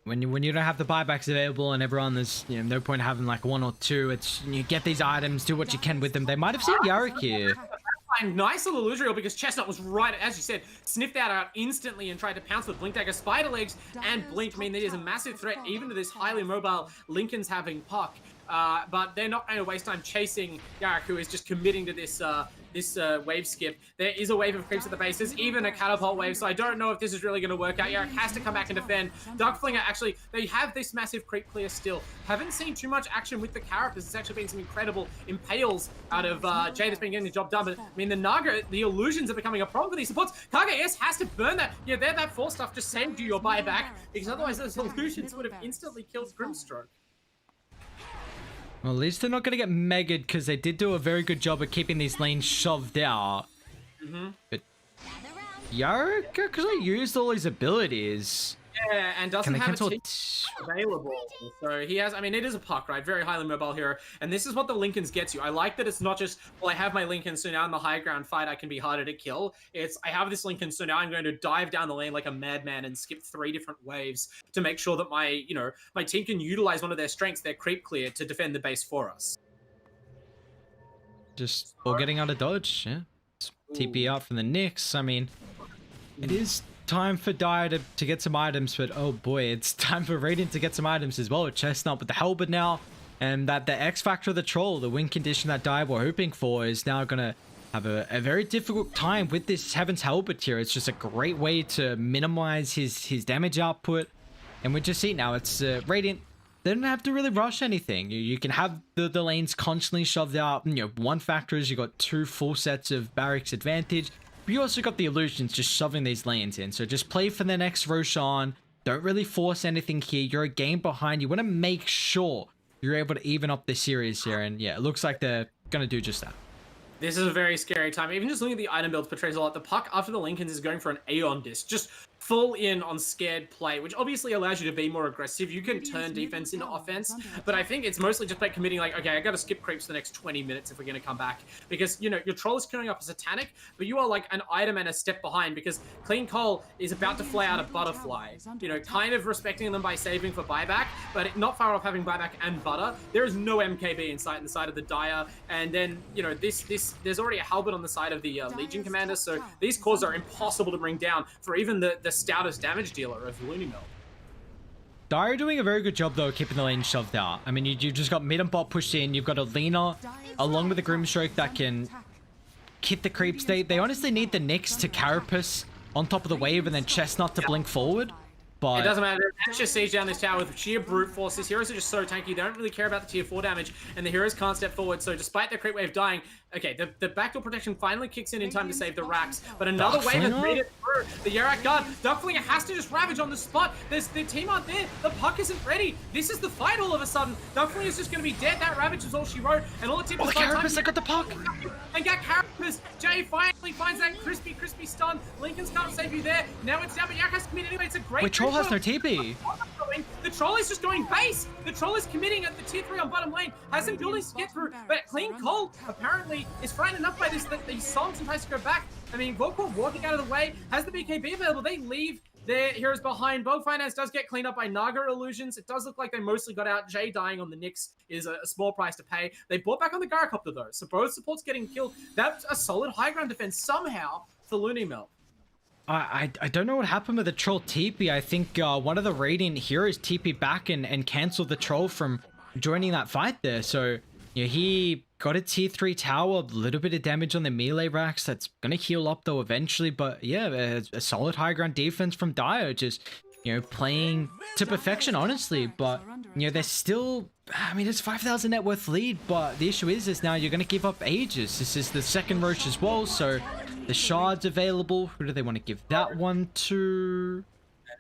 When you don't have the buybacks available and everyone, there's, you know, no point having like 1 or 2. It's, you get these items, do what you can with them. They might have seen Yarick here. Nice little illusion because Chestnut was right, as you said, sniffed that out instantly and tried to pounce with Blink Dagger. Spider Legs and Blink mean that is a massive threat even to this highly mobile Lincoln's having puck. But they're not going to waste time chasing Yarick, who is just committing to this wave skip. There is a wave of creeps at the base. There's even a catapult wave, so I don't know if this is really going to work out. Yarick has to come back and defend. Dark Flinger, actually, they have this massive creep clear still. Haven't seen too much action with the Carapace. It's actually been some incredible impales out of Jay that's been getting the job done. But, I mean, the Naga, the illusions are becoming a problem for these supports. KGS has to burn that. Yeah, that 4 stuff just saved you your buyback, because otherwise those illusions would have instantly killed Grimstroke. Well, at least they're not going to get megged because they did do a very good job of keeping these lanes shoved out. But Yarick, because I used all his abilities. Yeah, and doesn't have a team available. So he has, I mean, it is a puck, right? Very highly mobile hero. And this is what the Lincolns gets you. I like that it's not just, well, I have my Lincoln, so now in the high ground fight, I can be harder to kill. It's, I have this Lincoln, so now I'm going to dive down the lane like a madman and skip 3 different waves to make sure that my, you know, my team can utilize one of their strengths, their creep clear, to defend the base for us. Just, or getting out of dodge, yeah. TP out from the Knicks. I mean, it is time for Dire to get some items, but oh boy, it's time for Radiant to get some items as well. Chestnut with the Halberd now, and that the X factor of the Troll, the win condition that Dire were hoping for, is now gonna have a very difficult time with this Heaven's Halberd here. It's just a great way to minimize his damage output, and we just see now it's Radiant. They don't have to really rush anything. You can have the lanes constantly shoved out. You know, one factor is you got 2 full sets of barracks advantage. But you also got the illusions just shoving these lanes in. So just play for the next Roshan. Don't really force anything here. You're a game behind. You want to make sure you're able to even up the series here. And yeah, it looks like they're going to do just that. This is a very scary time. Even just looking at the item builds portrays a lot. The puck after the Lincolns is going for an Aeon disc. Just full in on scared play, which obviously allows you to be more aggressive. You can turn defense into offense, but I think it's mostly just by committing like, okay, I got to skip creeps for the next 20 minutes if we're going to come back, because, you know, your Troll is queuing up a Satanic, but you are like an item and a step behind, because Clean Cole is about to fly out a Butterfly, you know, kind of respecting them by saving for buyback, but not far off having buyback and butter. There is no MKB in sight on the side of the Dire, and then, you know, there's already a Halberd on the side of the Legion Commander, so these cores are impossible to bring down for even the stoutest damage dealer of LoonyMelb. Dire doing a very good job though keeping the lane shoved out. I mean, you've just got mid and bot pushed in. You've got a Lina along with the Grimstroke that can hit the creeps. They honestly need the Nyx to Carapace on top of the wave and then Chestnut to blink forward. But it doesn't matter. That's just siege down this tower with sheer brute force. These heroes are just so tanky. They don't really care about the tier 4 damage, and the heroes can't step forward. So despite their creep wave dying, okay, the backdoor protection finally kicks in time to save the racks. But another wave has made it through. The Yarak guard, Duckflinger has to just ravage on the spot. The team aren't there. The puck isn't ready. This is the fight all of a sudden. Duckflinger's just going to be dead. That ravage is all she wrote. And all it took was Carapace, I got the puck. And got Carapace. Jay finally finds that crispy stun. Lincoln's can't save you there. Now it's down, but Yarak has to commit anyway. It's a great. Wait, Troll has no TP. The Troll is just going base. The Troll is committing at the tier 3 on bottom lane. Has some buildings to get through, but Clean Cold apparently is frightened enough by this that he songs and tries to go back. I mean, Volkov walking out of the way, has the BKB available. They leave their heroes behind. Vogue Finance does get cleaned up by Naga Illusions. It does look like they mostly got out. Jay dying on the Nyx is a small price to pay. They bought back on the Gyrocopter though, so both supports getting killed. That's a solid high ground defense somehow for LoonyMelb. I don't know what happened with the Troll TP. I think one of the Radiant heroes TP back and canceled the Troll from joining that fight there. So, you know, he got a tier 3 tower, a little bit of damage on the melee racks. That's going to heal up though eventually. But yeah, a solid high ground defense from Dio, just, you know, playing to perfection, honestly. But, you know, they're still, I mean, it's 5,000 net worth lead, but the issue is now you're going to give up ages. This is the second Roche as well, so the shards available. Who do they want to give that one to?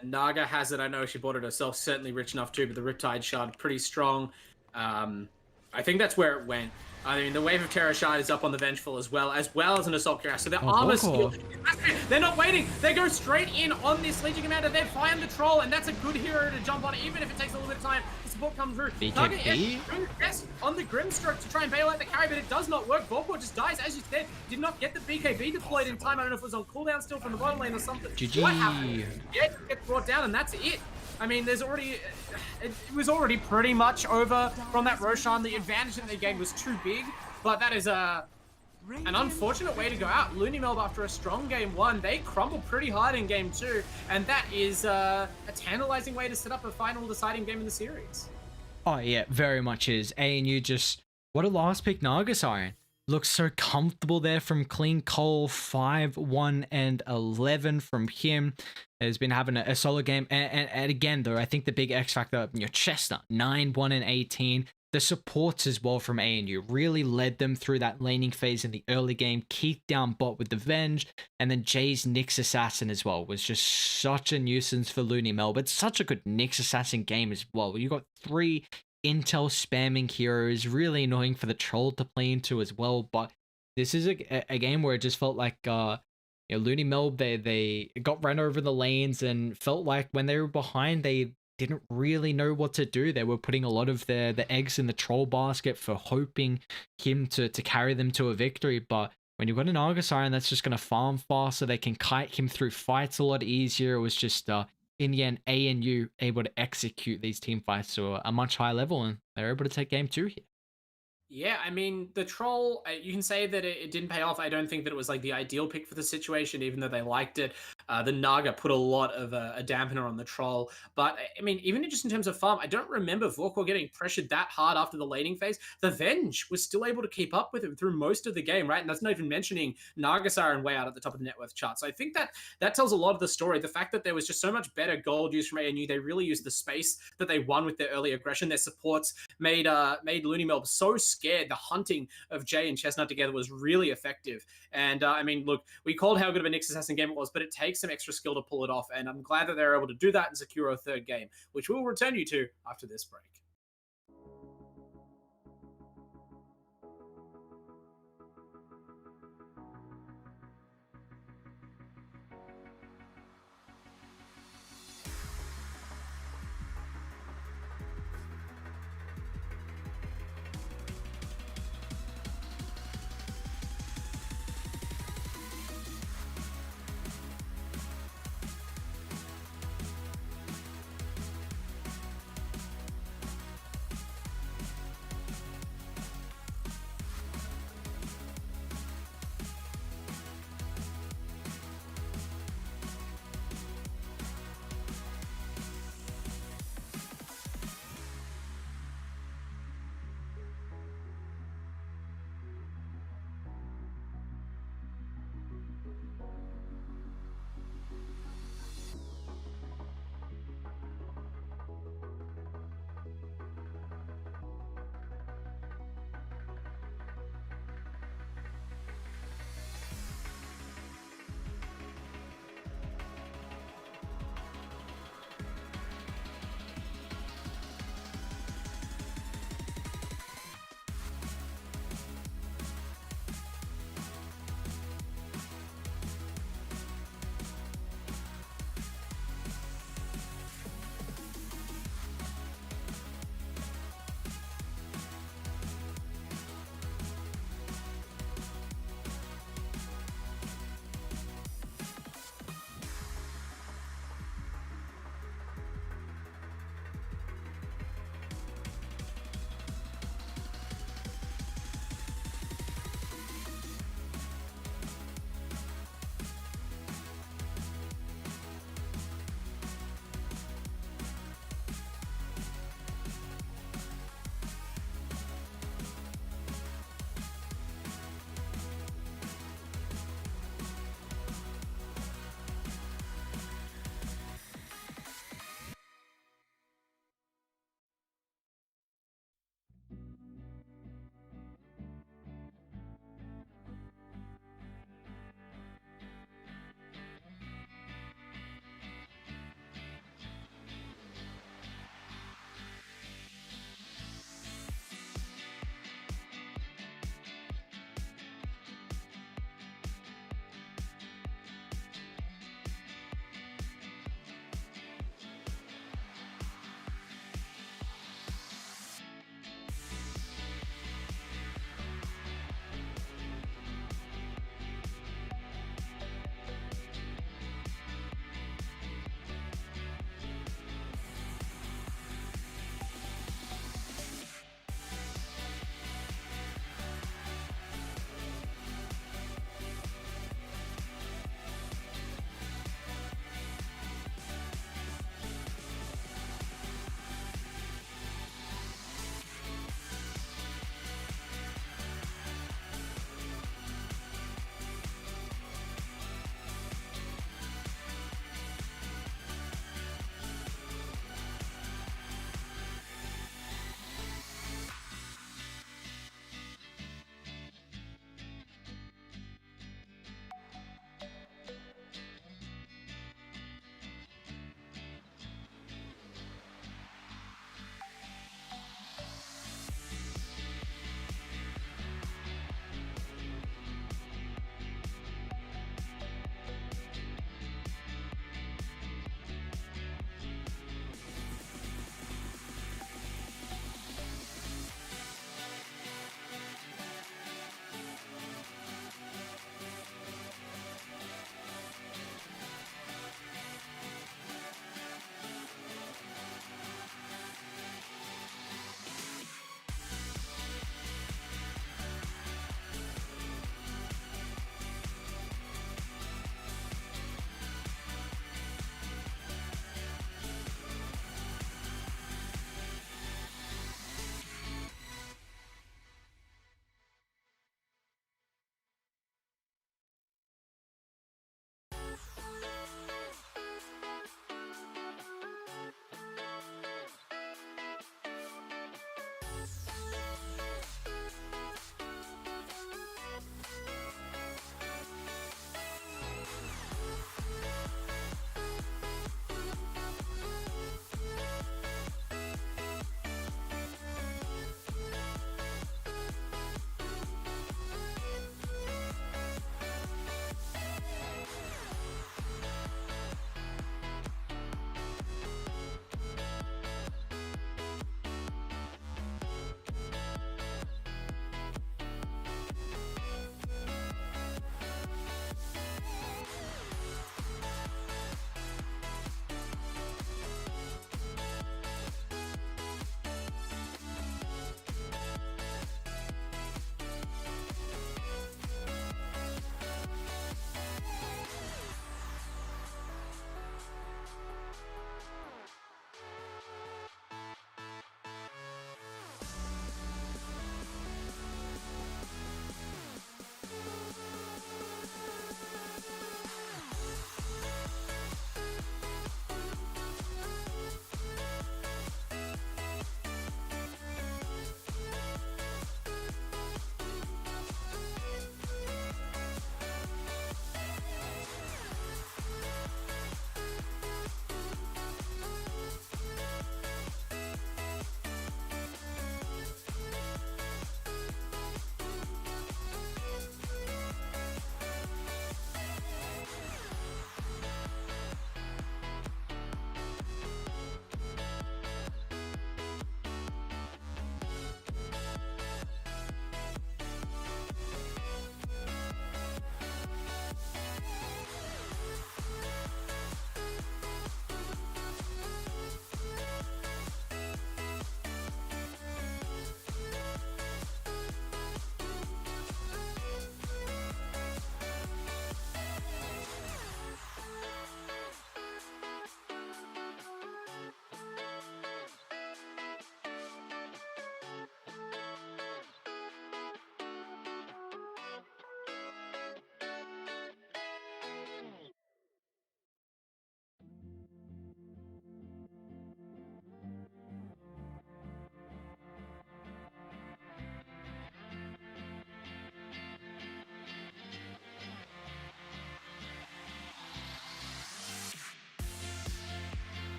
And Naga has it. I know she bought it herself. Certainly rich enough too, but the Riptide shard pretty strong. I think that's where it went. I mean, the Wave of Terror shard is up on the Vengeful as well as an Assault Cuirass. So their armor skill. They're not waiting. They go straight in on this Legion Commander. They find the Troll, and that's a good hero to jump on, even if it takes a little bit of time. The support comes through. Naga is on the Grimstroke to try and bail out the carry, but it does not work. Volkor just dies, as you said. Did not get the BKB deployed in time. I don't know if it was on cooldown still from the bottom lane or something. GG. What happened? Yeah, it gets brought down, and that's it. I mean, there's already... It was already pretty much over from that Roshan. The advantage that they gained was too big, but that is an unfortunate way to go out. LoonyMelb, after a strong game 1, they crumbled pretty hard in game 2, and that is a tantalizing way to set up a final deciding game in the series. Oh yeah, very much is. ANU just, what a last pick Naga Siren. Looks so comfortable there from Clean Cole. 5, 1, and 11 from him. Has been having a solid game. And again, though, I think the big X factor, you know, Chestnut, 9, 1, and 18. The supports as well from ANU really led them through that laning phase in the early game. Keith down bot with the Venge. And then Jay's Nyx Assassin as well was just such a nuisance for LoonyMelb. But such a good Nyx Assassin game as well. You got 3 intel spamming heroes, really annoying for the Troll to play into as well. But this is a game where it just felt like you know, LoonyMelb, they got run over the lanes and felt like when they were behind, they didn't really know what to do. They were putting a lot of the eggs in the Troll basket for hoping him to carry them to a victory. But when you've got an Naga Siren that's just going to farm fast so they can kite him through fights a lot easier, it was just in the end, ANU able to execute these team fights to a much higher level, and they're able to take game 2 here. Yeah, I mean, the Troll, you can say that it didn't pay off. I don't think that it was like the ideal pick for the situation, even though they liked it. The Naga put a lot of a dampener on the Troll. But, I mean, even just in terms of farm, I don't remember Vorkor getting pressured that hard after the laning phase. The Venge was still able to keep up with him through most of the game, right? And that's not even mentioning Naga Siren way out at the top of the net worth chart. So I think that tells a lot of the story. The fact that there was just so much better gold use from ANU, they really used the space that they won with their early aggression. Their supports made LoonyMelb so scared. The hunting of Jay and Chestnut together was really effective. And I mean, look, we called how good of a Nyx Assassin game it was, but it takes some extra skill to pull it off. And I'm glad that they're able to do that and secure a third game, which we'll return you to after this break.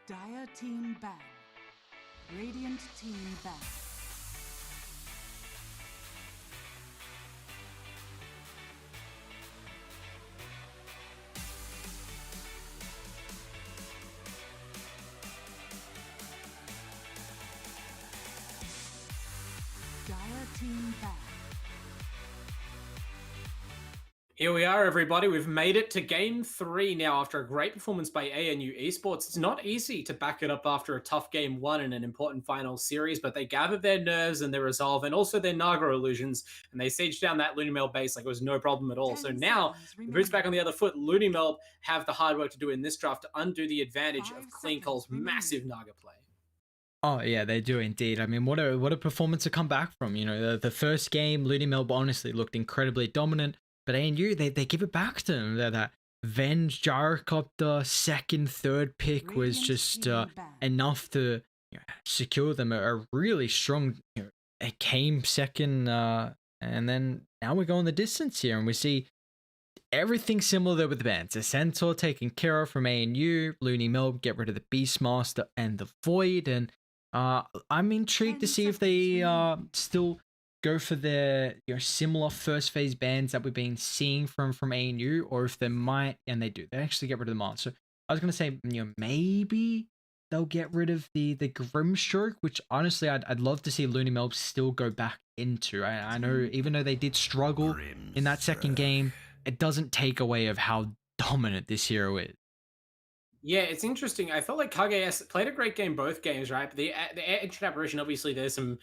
Dire team ban. Radiant team ban. Dire team ban. Here we are, everybody. We've made it to game 3 now after a great performance by ANU Esports. It's not easy to back it up after a tough game 1 in an important final series, but they gathered their nerves and their resolve and also their Naga illusions, and they sieged down that LoonyMelb base like it was no problem at all. So now, the boots back on the other foot, LoonyMelb have the hard work to do in this draft to undo the advantage of Clean Cole's massive Naga play. Oh yeah, they do indeed. I mean, what a performance to come back from. You know, the first game, LoonyMelb honestly looked incredibly dominant, but ANU they give it back to them. That Venge Gyrocopter second, third pick was just enough to secure them a really strong. It came second, and then now we go on the distance here, and we see everything similar there with the bans. The Centaur taken care of from ANU, LoonyMelb get rid of the Beastmaster and the Void, and I'm intrigued to see if they still go for their similar first phase bans that we've been seeing from ANU, or if they might, and they actually get rid of the Mons. So I was gonna say maybe they'll get rid of the Grimstroke, which honestly I'd love to see LoonyMelb still go back into. I know even though they did struggle in that second game, it doesn't take away of how dominant this hero is. Yeah, it's interesting. I felt like KGS played a great game both games, right? But the ancient apparition, obviously, there's some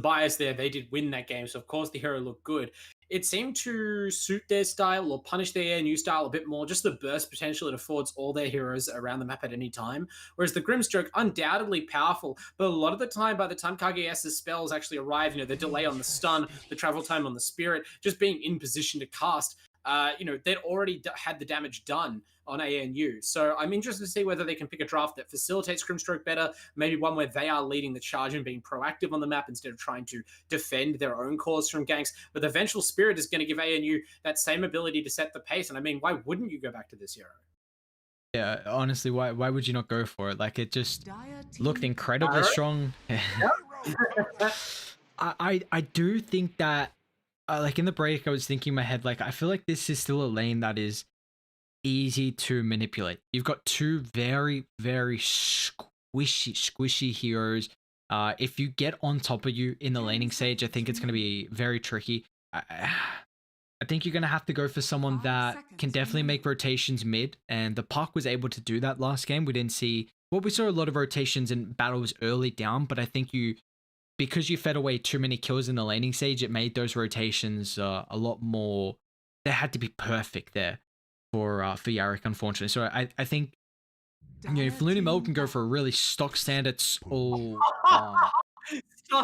bias there. They did win that game, so of course the hero looked good. It seemed to suit their style or punish their new style a bit more. Just the burst potential it affords all their heroes around the map at any time. Whereas the Grimstroke, undoubtedly powerful, but a lot of the time, by the time KGS's spells actually arrive, the delay on the stun, the travel time on the spirit, just being in position to cast. They'd already had the damage done on ANU. So I'm interested to see whether they can pick a draft that facilitates Grimstroke better, maybe one where they are leading the charge and being proactive on the map instead of trying to defend their own cause from ganks. But the Vengeful Spirit is going to give ANU that same ability to set the pace. And I mean, why wouldn't you go back to this hero? Yeah, honestly, why would you not go for it? Like, it just looked incredibly strong. I do think that, like in the break, I was thinking in my head, like, I feel like this is still a lane that is easy to manipulate. You've got two very, very squishy heroes. If you get on top of you in the laning stage, I think it's going to be very tricky. I think you're going to have to go for someone that can definitely make rotations mid, and the Puck was able to do that last game. We didn't see, well, we saw a lot of rotations in battles early down, but I think because you fed away too many kills in the laning stage, it made those rotations a lot more, they had to be perfect there for Yarick, unfortunately. So I think if LoonyMelb can go for a really stock standard, stock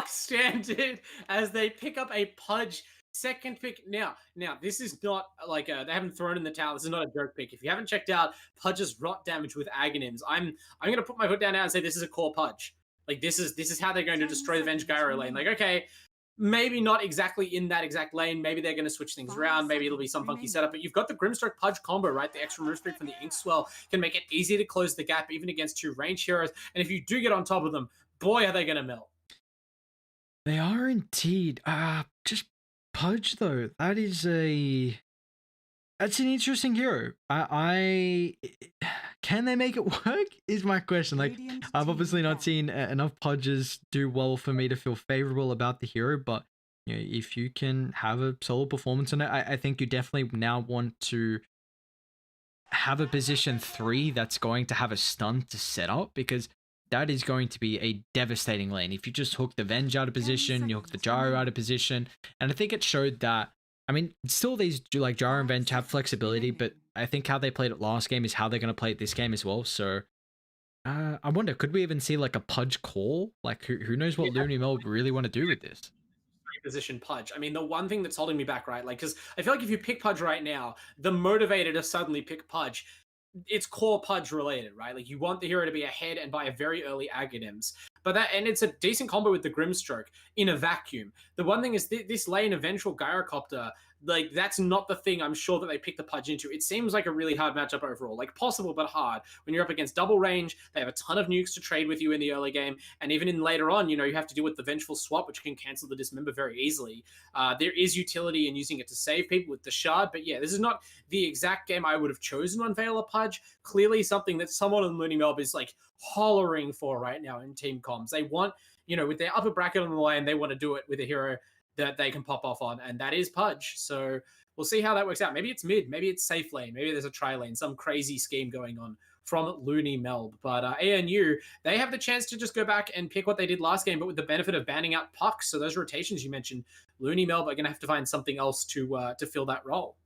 standard as they pick up a Pudge second pick. Now this is not like they haven't thrown in the towel. This is not a joke pick. If you haven't checked out Pudge's rot damage with Aghanims, I'm gonna put my foot down now and say this is a core Pudge. Like this is how they're going to destroy the Venge Gyro lane. Like, okay, maybe not exactly in that exact lane. Maybe they're going to switch things around. Maybe it'll be some funky setup. But you've got the Grimstroke Pudge combo, right? The extra move speed from the Inkswell can make it easier to close the gap, even against two range heroes. And if you do get on top of them, boy, are they going to melt. They are indeed. Just Pudge, though. That's an interesting hero. Can they make it work? Is my question. Like, I've obviously not seen enough Pudges do well for me to feel favorable about the hero, but if you can have a solid performance on it, I think you definitely now want to have a position 3 that's going to have a stun to set up, because that is going to be a devastating lane. If you just hook the Venge out of position, you hook the Gyro out of position, and I think it showed that. I mean, still these like Gyro and Venge have flexibility, but I think how they played it last game is how they're going to play it this game as well. So I wonder, could we even see like a Pudge call? Like, who knows what LoonyMelb really want to do with this? Position Pudge. I mean, the one thing that's holding me back, right? Like, because I feel like if you pick Pudge right now, the motivator to suddenly pick Pudge, it's core Pudge related, right? Like, you want the hero to be ahead and buy a very early Aghanims. But and it's a decent combo with the Grimstroke in a vacuum. The one thing is this lane of Vengeful Gyrocopter, like that's not the thing I'm sure that they picked the Pudge into. It seems like a really hard matchup overall, like possible but hard. When you're up against double range, they have a ton of nukes to trade with you in the early game, and even in later on, you have to deal with the Vengeful Swap, which can cancel the Dismember very easily. There is utility in using it to save people with the Shard, but yeah, this is not the exact game I would have chosen on Veil or Pudge. Clearly something that someone on LoonyMelb is like hollering for right now in team comms. They want, with their upper bracket on the line, they want to do it with a hero that they can pop off on, and that is Pudge. So we'll see how that works out. Maybe it's mid, maybe it's safe lane, maybe there's a tri lane, some crazy scheme going on from LoonyMelb. But ANU, they have the chance to just go back and pick what they did last game, but with the benefit of banning out pucks. So those rotations you mentioned, LoonyMelb are going to have to find something else to fill that role.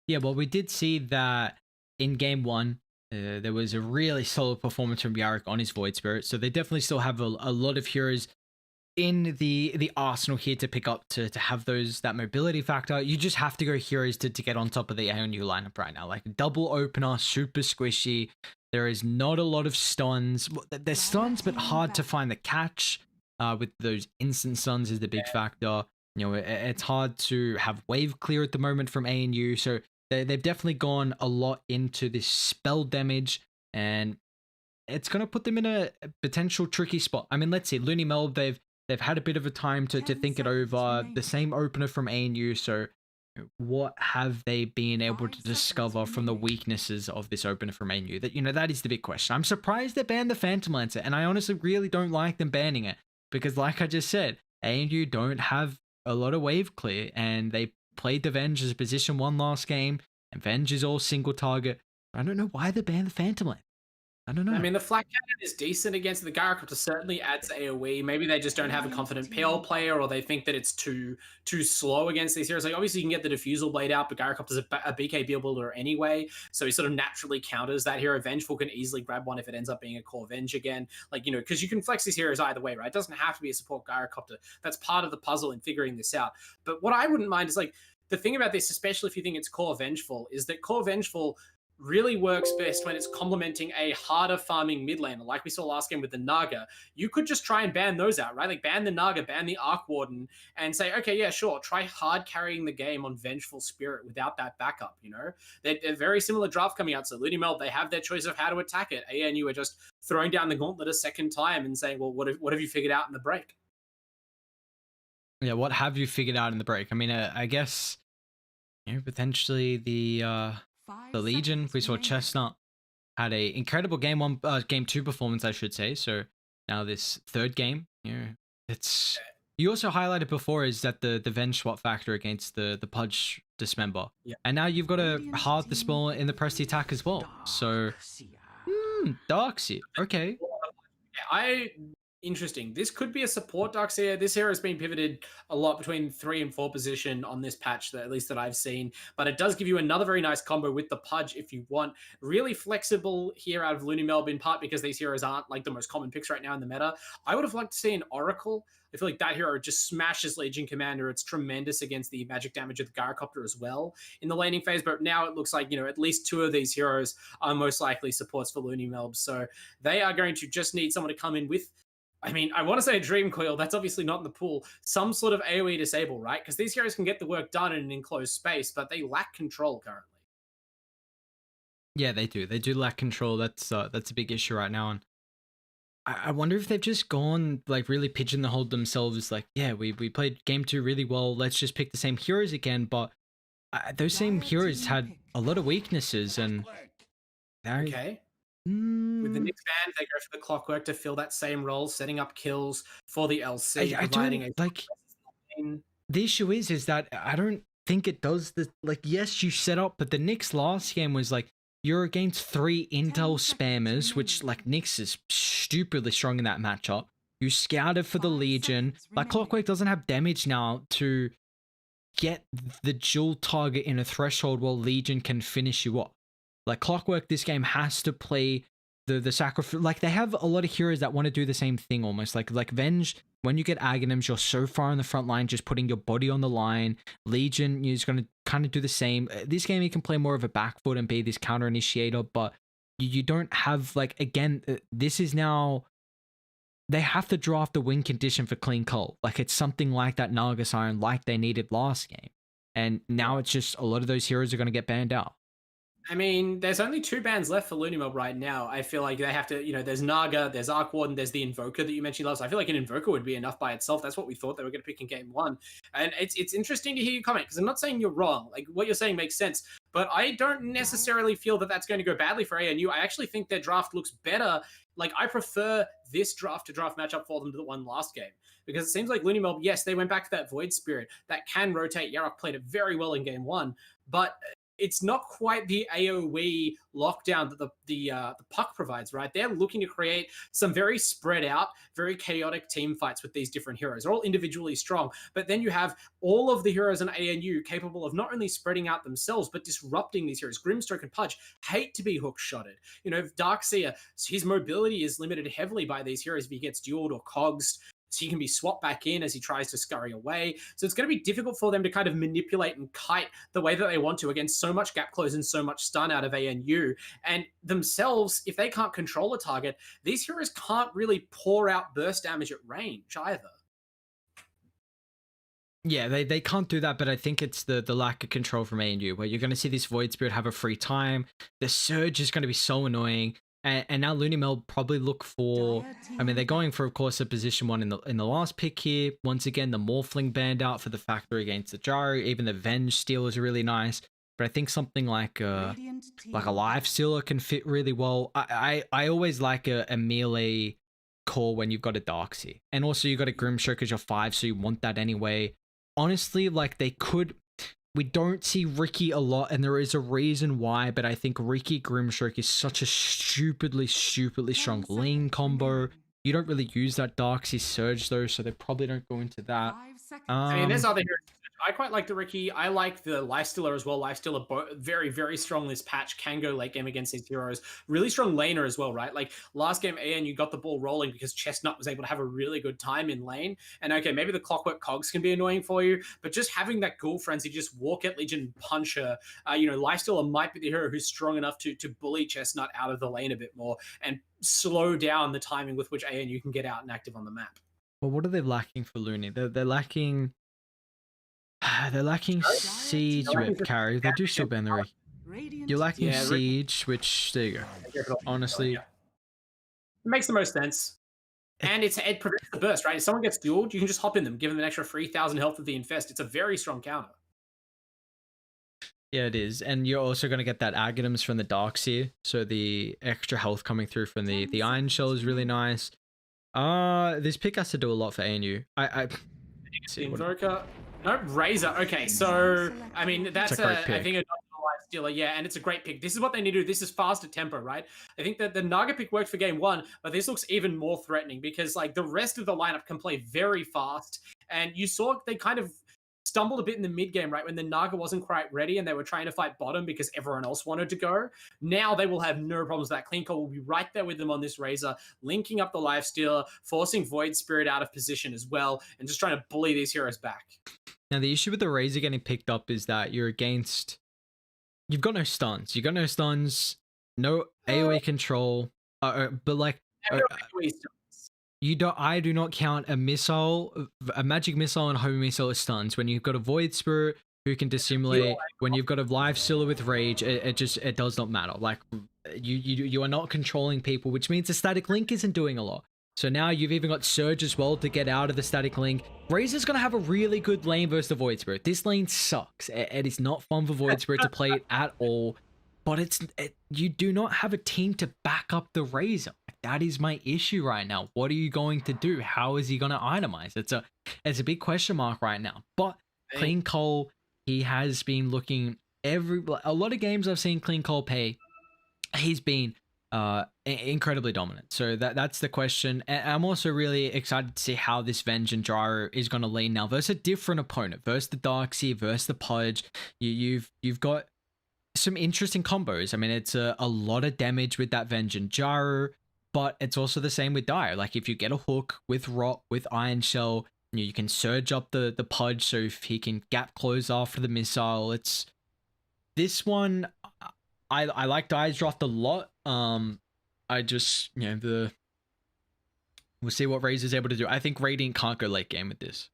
Yeah, well, we did see that in game one, there was a really solid performance from Yarrick on his Void Spirit. So they definitely still have a lot of heroes in the arsenal here to pick up to have that mobility factor. You just have to go heroes to get on top of the ANU lineup right now. Like double opener, super squishy. There is not a lot of stuns. There's stuns, but hard to find the catch. With those instant stuns is the big factor. It's hard to have wave clear at the moment from ANU. So they've definitely gone a lot into this spell damage, and it's going to put them in a potential tricky spot. I mean, let's see. LoonyMelb, they've had a bit of a time to think it over. The same opener from ANU, so what have they been able to discover from the weaknesses of this opener from ANU? That is the big question. I'm surprised they banned the Phantom Lancer, and I honestly really don't like them banning it, because like I just said, ANU don't have a lot of wave clear, and they played the Venge as a position 1 last game, and Venge is all single target. I don't know why they banned the Phantom Lancer. I don't know. I mean, the Flak Cannon is decent against the Gyrocopter, certainly adds AoE. Maybe they just don't have a confident PL player, or they think that it's too slow against these heroes. Like, obviously, you can get the Diffusal Blade out, but Gyrocopter's a BK builder anyway, so he sort of naturally counters that hero. Vengeful can easily grab one if it ends up being a core Venge again. Like, because you can flex these heroes either way, right? It doesn't have to be a support Gyrocopter. That's part of the puzzle in figuring this out. But what I wouldn't mind is, like, the thing about this, especially if you think it's core Vengeful, is that core Vengeful really works best when it's complementing a harder farming mid laner, like we saw last game with the Naga. You could just try and ban those out, right? Like ban the Naga, ban the Arc Warden, and say, okay, yeah, sure, try hard carrying the game on Vengeful Spirit without that backup, They're very similar draft coming out, so LoonyMelb, they have their choice of how to attack it. ANU are just throwing down the gauntlet a second time and saying, well, what have you figured out in the break? Yeah, what have you figured out in the break? I mean, I guess, potentially the Legion, we saw Chestnut had a incredible game 2 performance, I should say. So now this third game, it's, you also highlighted before is that the Venge swap factor against the Pudge Dismember. Yeah. And now you've got to halve the spell in the press attack as well. So Darkseer, okay. Interesting. This could be a support Darkseer. This hero has been pivoted a lot between 3 and 4 position on this patch, at least that I've seen. But it does give you another very nice combo with the Pudge if you want. Really flexible here out of LoonyMelb, in part because these heroes aren't like the most common picks right now in the meta. I would have liked to see an Oracle. I feel like that hero just smashes Legion Commander. It's tremendous against the magic damage of the Gyrocopter as well in the laning phase. But now it looks like, at least 2 of these heroes are most likely supports for LoonyMelb. So they are going to just need someone to come in with, I mean, I want to say a Dream Coil. That's obviously not in the pool. Some sort of AoE disable, right? Because these heroes can get the work done in an enclosed space, but they lack control currently. Yeah, they do. They do lack control. That's a big issue right now. And I wonder if they've just gone, like, really pigeonholed themselves. Like, yeah, we played game 2 really well. Let's just pick the same heroes again. But those same heroes had a lot of weaknesses. And okay. With the Nyx band, they go for the Clockwork to fill that same role, setting up kills for the LC. I don't like. The issue is that I don't think it does the, like, yes, you set up, but the Nyx last game was like, you're against 3 intel spammers, which, like, Nyx is stupidly strong in that matchup. You scouted for the Legion, but Clockwork doesn't have damage now to get the dual target in a threshold while Legion can finish you up. Like, Clockwork this game has to play the sacrifice. Like, they have a lot of heroes that want to do the same thing almost. Like Venge, when you get Aghanims, you're so far on the front line, just putting your body on the line. Legion, you're just going to kind of do the same. This game, you can play more of a back foot and be this counter initiator, but you don't have, like, again, this is now they have to draft the win condition for clean coal. Like it's something like that Naga Siren like they needed last game. And now it's just a lot of those heroes are going to get banned out. I mean, there's only 2 bans left for LoonyMelb right now. I feel like they have to, there's Naga, there's Arc Warden, there's the Invoker that you mentioned last. I feel like an Invoker would be enough by itself. That's what we thought they were going to pick in game 1. And it's interesting to hear you comment, because I'm not saying you're wrong. Like, what you're saying makes sense. But I don't necessarily feel that that's going to go badly for ANU. I actually think their draft looks better. Like, I prefer this draft to draft matchup for them to the one last game. Because it seems like LoonyMelb, yes, they went back to that Void Spirit that can rotate. Yarok played it very well in game 1. But it's not quite the AoE lockdown that the puck provides, right? They're looking to create some very spread out, very chaotic team fights with these different heroes. They're all individually strong, but then you have all of the heroes in ANU capable of not only spreading out themselves, but disrupting these heroes. Grimstroke and Pudge hate to be hook-shotted. Darkseer, his mobility is limited heavily by these heroes if he gets dueled or cogsed. So he can be swapped back in as he tries to scurry away. So it's going to be difficult for them to kind of manipulate and kite the way that they want to against so much gap close and so much stun out of ANU. And themselves, if they can't control a target, these heroes can't really pour out burst damage at range either. Yeah, they can't do that, but I think it's the lack of control from ANU, where you're going to see this Void Spirit have a free time. The Surge is going to be so annoying. And now LoonyMelb probably look for, I mean, they're going for, of course, a position 1 in the last pick here. Once again, the Morphling banned out for the factory against the Gyro. Even the Venge steal is really nice. But I think something like a Life Stealer can fit really well. I always like a melee core when you've got a Darkseer. And also you've got a Grimstroke as your 5, so you want that anyway. Honestly, like they could... We don't see Riki a lot, and there is a reason why, but I think Riki Grimstroke is such a stupidly strong lane combo. You don't really use that Darkseer Surge, though, so they probably don't go into that. I mean, there's other heroes. I quite like the Riki. I like the Lifestealer as well. Lifestealer, very, very strong this patch. Can go late game against these heroes. Really strong laner as well, right? Like last game, ANU got the ball rolling because Chestnut was able to have a really good time in lane. And okay, maybe the Clockwork Cogs can be annoying for you, but just having that Ghoul Frenzy, just walk at Legion and punch her. Lifestealer might be the hero who's strong enough to bully Chestnut out of the lane a bit more and slow down the timing with which ANU can get out and active on the map. Well, what are they lacking for Loony? They're lacking... They're lacking Siege with carry. They do still ban the Riki. You're lacking Siege, which, there you go. Honestly. It makes the most sense. And it prevents the burst, right? If someone gets dueled, you can just hop in them, give them an extra 3,000 health with the Infest. It's a very strong counter. Yeah, it is. And you're also going to get that Aghanims from the Darkseer. So the extra health coming through from the Iron Shell is really nice. This pick has to do a lot for ANU. Invoker. No, Razor. Okay, so, I mean, that's I think a Stealer, yeah, and it's a great pick. This is what they need to do. This is faster tempo, right? I think that the Naga pick worked for game 1, but this looks even more threatening because, like, the rest of the lineup can play very fast, and you saw they kind of stumbled a bit in the mid game, right? When the Naga wasn't quite ready and they were trying to fight bottom because everyone else wanted to go. Now they will have no problems with that. Clean Call will be right there with them on this Razor, linking up the Lifestealer, forcing Void Spirit out of position as well, and just trying to bully these heroes back. Now, the issue with the Razor getting picked up is that you've got no stuns. You got no stuns, no AoE control, but like... I do not count a magic missile and a homing missile as stuns. When you've got a Void Spirit who can dissimulate, when you've got a Lifestealer with rage, it does not matter. Like you are not controlling people, which means the static link isn't doing a lot. So now you've even got Surge as well to get out of the static link. Razor's going to have a really good lane versus the Void Spirit. This lane sucks. It is not fun for Void Spirit to play it at all. But you do not have a team to back up the Razor. That is my issue right now. What are you going to do? How is he going to itemize? It's a big question mark right now. But Clean Cole, he has been looking a lot of games I've seen Clean Cole play. He's been incredibly dominant. So that's the question. And I'm also really excited to see how this Venge and Gyro is going to lean now versus a different opponent, versus the Darkseer, versus the Pudge. You've got some interesting combos. I mean, it's a lot of damage with that Venge and Gyro, but it's also the same with Dire. Like if you get a hook with Rot, with Iron Shell, you can surge up the Pudge so if he can gap close after the missile. It's this one. I like Dire's draft a lot. I just, We'll see what Razor's able to do. I think Radiant can't go late game with this.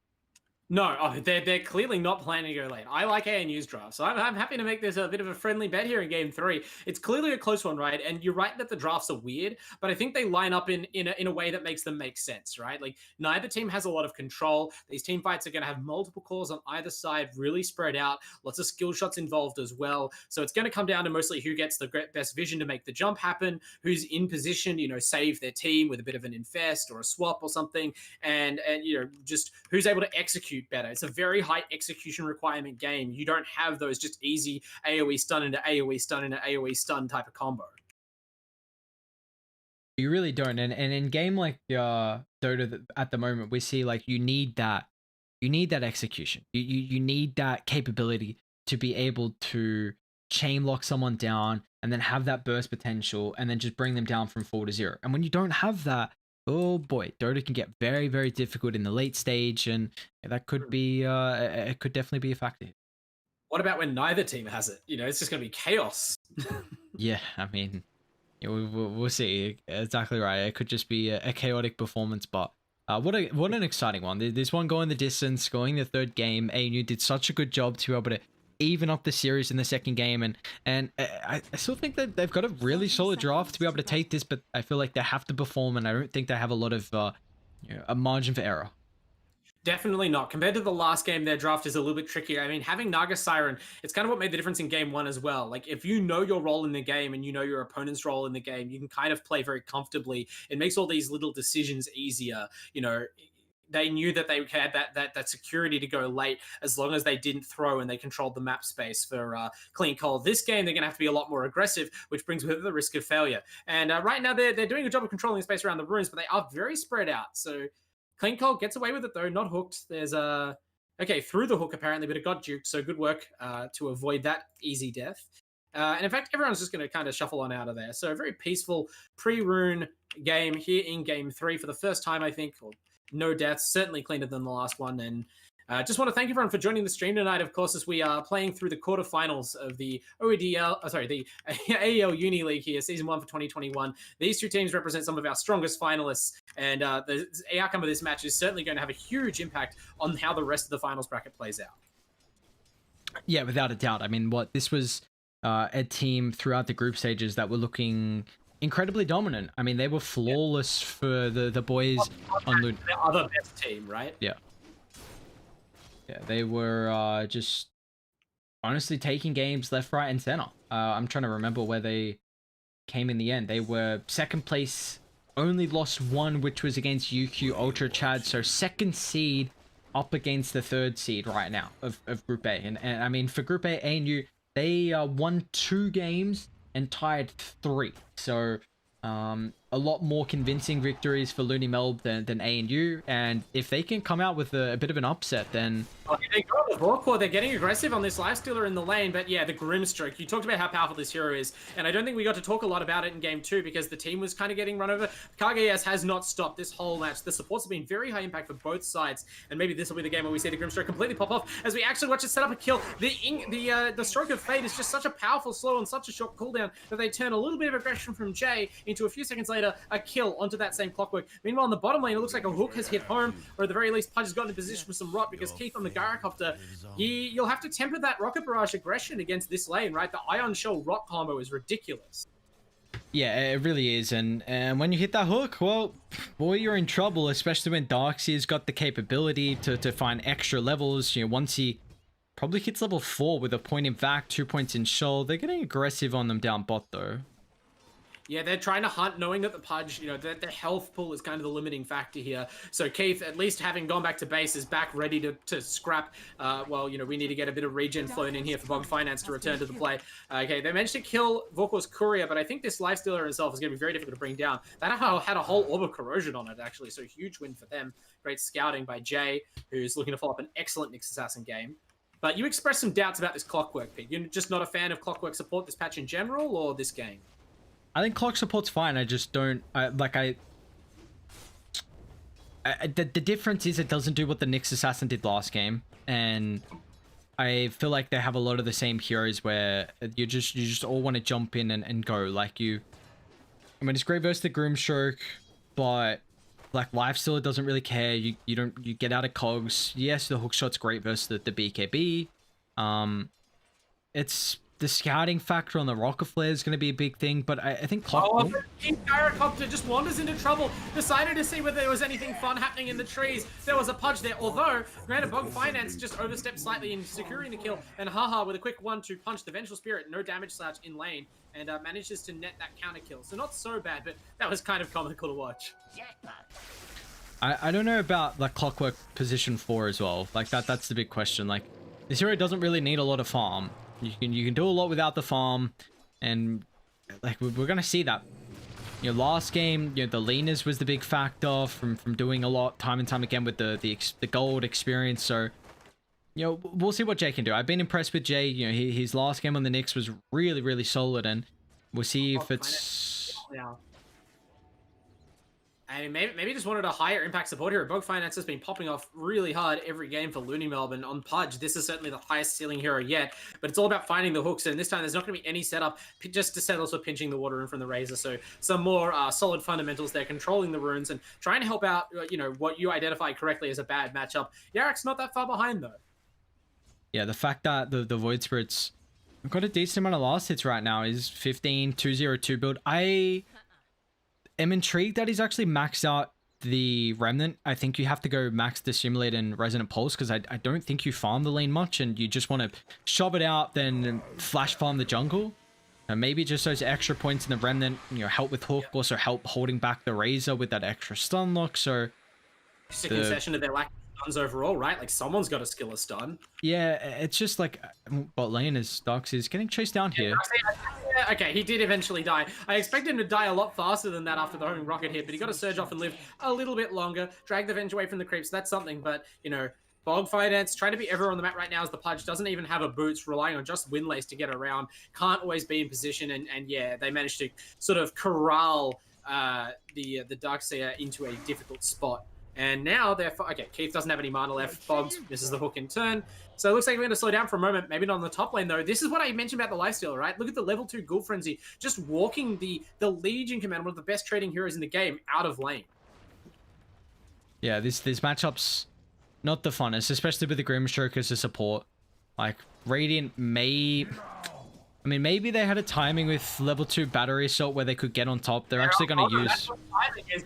No, they're clearly not planning to go late. I like ANU's draft, so I'm happy to make this a bit of a friendly bet here in game 3. It's clearly a close one, right? And you're right that the drafts are weird, but I think they line up in a way that makes them make sense, right? Like, neither team has a lot of control. These team fights are going to have multiple calls on either side, really spread out, lots of skill shots involved as well. So it's going to come down to mostly who gets the best vision to make the jump happen, who's in position, save their team with a bit of an infest or a swap or something, and just who's able to execute better. It's a very high execution requirement game. You don't have those just easy AoE stun into AoE stun into AoE stun type of combo. You really don't. And in game like Dota at the moment, we see like you need that execution. You need that capability to be able to chain lock someone down and then have that burst potential and then just bring them down from 4 to 0. And when you don't have that, oh boy, Dota can get very, very difficult in the late stage, and that could be, it could definitely be a factor. What about when neither team has it? It's just going to be chaos. Yeah, I mean, we'll see. Exactly right. It could just be a chaotic performance, but what an exciting one. This one going the distance, going the third game. ANU did such a good job to be able to even up the series in the second game, and I still think that they've got a really solid draft to be able to take this, but I feel like they have to perform, and I don't think they have a lot of a margin for error. Definitely not. Compared to the last game, their draft is a little bit trickier. I mean, having Naga Siren, it's kind of what made the difference in game 1 as well. Like, if you know your role in the game and you know your opponent's role in the game, you can kind of play very comfortably. It makes all these little decisions easier. They knew that they had that security to go late as long as they didn't throw and they controlled the map space for clean call. This game, they're going to have to be a lot more aggressive, which brings with it the risk of failure. And right now, they're doing a job of controlling the space around the runes, but they are very spread out. So clean call gets away with it, though, not hooked. There's okay, through the hook, apparently, but it got duked, so good work to avoid that easy death. And in fact, everyone's just going to kind of shuffle on out of there. So a very peaceful pre-rune game here in game 3 for the first time, I think, or no deaths, certainly cleaner than the last one. And just want to thank everyone for joining the stream tonight, of course, as we are playing through the quarterfinals of the the AEL Uni League here, Season 1 for 2021. These two teams represent some of our strongest finalists, and the outcome of this match is certainly going to have a huge impact on how the rest of the finals bracket plays out. Yeah, without a doubt. I mean, this was a team throughout the group stages that were looking incredibly dominant. I mean, they were flawless for the boys on the other best team, right? Yeah, they were just honestly taking games left, right, and center. I'm trying to remember where they came in the end. They were second place, only lost one, which was against UQ Ultra Chad. So second seed up against the third seed right now of Group A. And I mean, for Group A, ANU, they won 2 games and tied 3. So a lot more convincing victories for LoonyMelb than ANU. And if they can come out with a bit of an upset, then they got the Vorkor. They're getting aggressive on this Lifestealer in the lane, but yeah, the Grimstroke. You talked about how powerful this hero is, and I don't think we got to talk a lot about it in game 2 because the team was kind of getting run over. KGS has not stopped this whole match. The supports have been very high impact for both sides, and maybe this will be the game where we see the Grimstroke completely pop off as we actually watch it set up a kill. The Stroke of Fate is just such a powerful slow on such a short cooldown that they turn a little bit of aggression from Jay into a few seconds later a kill onto that same Clockwork. Meanwhile, in the bottom lane, it looks like a hook has hit home, or at the very least, Pudge has gotten in position with some rot because Keith on the Gyrocopter, you'll have to temper that Rocket Barrage aggression against this lane, right? The Ion Shell rot combo is ridiculous. yeah, it really is. And when you hit that hook, well, boy, you're in trouble, especially when Darkseer's got the capability to find extra levels. Once he probably hits level 4 with a point in vac, 2 points in Shoal, they're getting aggressive on them down bot, though. Yeah, they're trying to hunt, knowing that the Pudge, their health pool is kind of the limiting factor here. So Keith, at least having gone back to base, is back ready to scrap. Well, we need to get a bit of regen flown in here for Bob Finance to return to the play. Okay, they managed to kill Vorkor's Courier, but I think this Lifestealer himself is going to be very difficult to bring down. That had a whole Orb of Corrosion on it, actually, so huge win for them. Great scouting by Jay, who's looking to follow up an excellent Nyx Assassin game. But you expressed some doubts about this Clockwork pick. You're just not a fan of Clockwork support this patch in general, or this game? I think Clock support's fine. I just don't the difference is it doesn't do what the Nyx Assassin did last game, and I feel like they have a lot of the same heroes where you just all want to jump in and go. I mean, it's great versus the Grimstroke, but like Lifestealer doesn't really care. You get out of cogs. Yes, the hook shot's great versus the BKB. It's the scouting factor on the rocket flare is going to be a big thing, but I think Oh, Gyrocopter just wanders into trouble, decided to see whether there was anything fun happening in the trees. There was a pudge there, although granted Bog Finance just overstepped slightly in securing the kill, and Haha with a quick 1-2 punch the Vengeful Spirit, no damage slouch in lane, and manages to net that counter kill. So not so bad, but that was kind of comical to watch. I don't know about like Clockwork position 4 as well. Like that's the big question. Like this hero doesn't really need a lot of farm. You can do a lot without the farm, and like we're gonna see that. You know, last game, you know, the leaners was the big factor from doing a lot time and time again with the gold experience. So, you know, we'll see what Jay can do. I've been impressed with Jay. You know, his last game on the Knicks was really solid, and we'll see if it's. Yeah. I mean, maybe just wanted a higher impact support hero. Bog Finance has been popping off really hard every game for LoonyMelb, and on Pudge, this is certainly the highest ceiling hero yet, but it's all about finding the hooks, and this time there's not going to be any setup just to settle for pinching the water in from the Razor, so some more solid fundamentals there, controlling the runes, and trying to help out, you know, what you identify correctly as a bad matchup. Yarek's not that far behind, though. Yeah, the fact that the Void Spirits have got a decent amount of last hits right now is 15-202 build. I am intrigued that he's actually maxed out the Remnant. I think you have to go max the Simulate and Resonant Pulse, because I don't think you farm the lane much, and you just want to shove it out, then flash farm the jungle. And maybe just those extra points in the Remnant, you know, help with hook, also help holding back the Razor with that extra stun lock. So just a concession of their lack of stuns overall, right? Like someone's got to skill a stun. Yeah, it's just like what lane is Dux is getting chased down here. Yeah, okay, he did eventually die. I expected him to die a lot faster than that after the homing rocket hit, but he got to surge off and live a little bit longer, drag the Venge away from the creeps. That's something, but, you know, Bog Finance trying to be everywhere on the map right now as the Pudge doesn't even have a boots, relying on just Windlace to get around, can't always be in position, and yeah, they managed to sort of corral the Darkseer into a difficult spot. And now they're... Okay, Keith doesn't have any mana left. Boggs misses the hook in turn. So it looks like we're going to slow down for a moment. Maybe not on the top lane, though. This is what I mentioned about the lifesteal, right? Look at the level 2 Ghoul Frenzy. Just walking the Legion Commander, one of the best trading heroes in the game, out of lane. Yeah, these matchups, not the funnest, especially with the Grimstroke as a support. Like, Radiant may... I mean, maybe they had a timing with level 2 battery assault where they could get on top. They're actually going to use...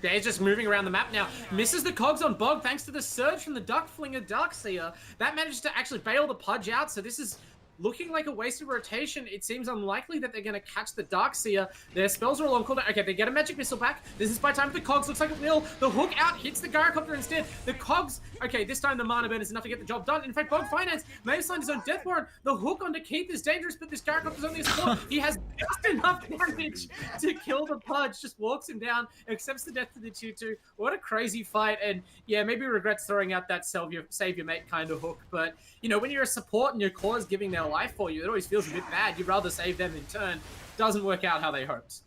They're just moving around the map now. Misses the cogs on Bog thanks to the surge from the Duck Flinger Darkseer. That managed to actually bail the Pudge out, so this is looking like a wasted rotation. It seems unlikely that they're going to catch the Darkseer. Their spells are all on cooldown. Okay, they get a magic missile back. This is by time for the cogs. Looks like it will. The hook out hits the Gyrocopter instead. The cogs... Okay, this time the mana burn is enough to get the job done. In fact, Bog Finance may have signed his own death warrant. The hook onto Keith is dangerous, but this Gyrocopter is only a support. He has just enough damage to kill the Pudge. Just walks him down, accepts the death to the 2-2. What a crazy fight. And yeah, maybe regrets throwing out that save your mate kind of hook. But, you know, when you're a support and your core is giving their life for you, it always feels a bit bad. You'd rather save them in turn. Doesn't work out how they hoped.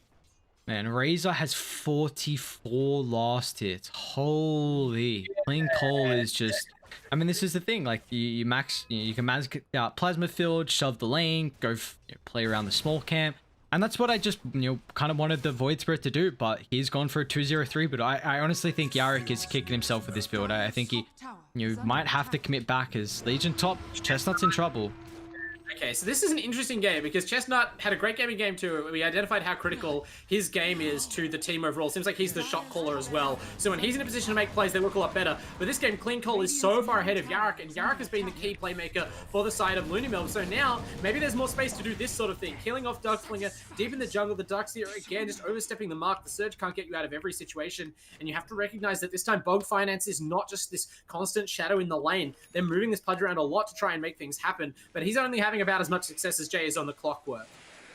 Man, Razor has 44 last hits. Holy. Playing Cole is just... I mean, this is the thing. Like, you max... You can max out Plasma Field, shove the lane, go play around the small camp. And that's what I just, kind of wanted the Void Spirit to do. But he's gone for a 2-0-3. But I honestly think Yarrick is kicking himself with this build. I think he might have to commit back as Legion top. Chestnut's in trouble. Okay, so this is an interesting game because Chestnut had a great game in game 2. We identified how critical his game is to the team overall. Seems like he's the shot caller as well. So when he's in a position to make plays, they look a lot better. But this game, Clean Call is so far ahead of Yarrick, and Yarrick has been the key playmaker for the side of LoonyMelb. So now, maybe there's more space to do this sort of thing. Killing off Darkflinger, deep in the jungle, the Darkseer, again, just overstepping the mark. The Surge can't get you out of every situation. And you have to recognize that this time, Bog Finance is not just this constant shadow in the lane. They're moving this Pudge around a lot to try and make things happen. But he's only having about as much success as Jay is on the Clockwork.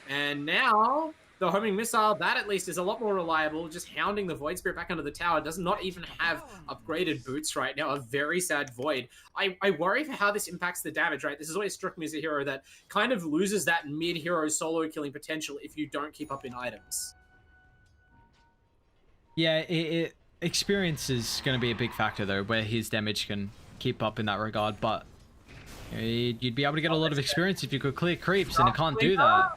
And now the homing missile, that at least is a lot more reliable. Just hounding the Void Spirit back under the tower. Does not even have upgraded boots right now. A very sad Void. I worry for how this impacts the damage, right? This has always struck me as a hero that kind of loses that mid-hero solo killing potential if you don't keep up in items. Yeah, experience is going to be a big factor though, where his damage can keep up in that regard, but you'd be able to get a lot of experience if you could clear creeps, and it can't do that.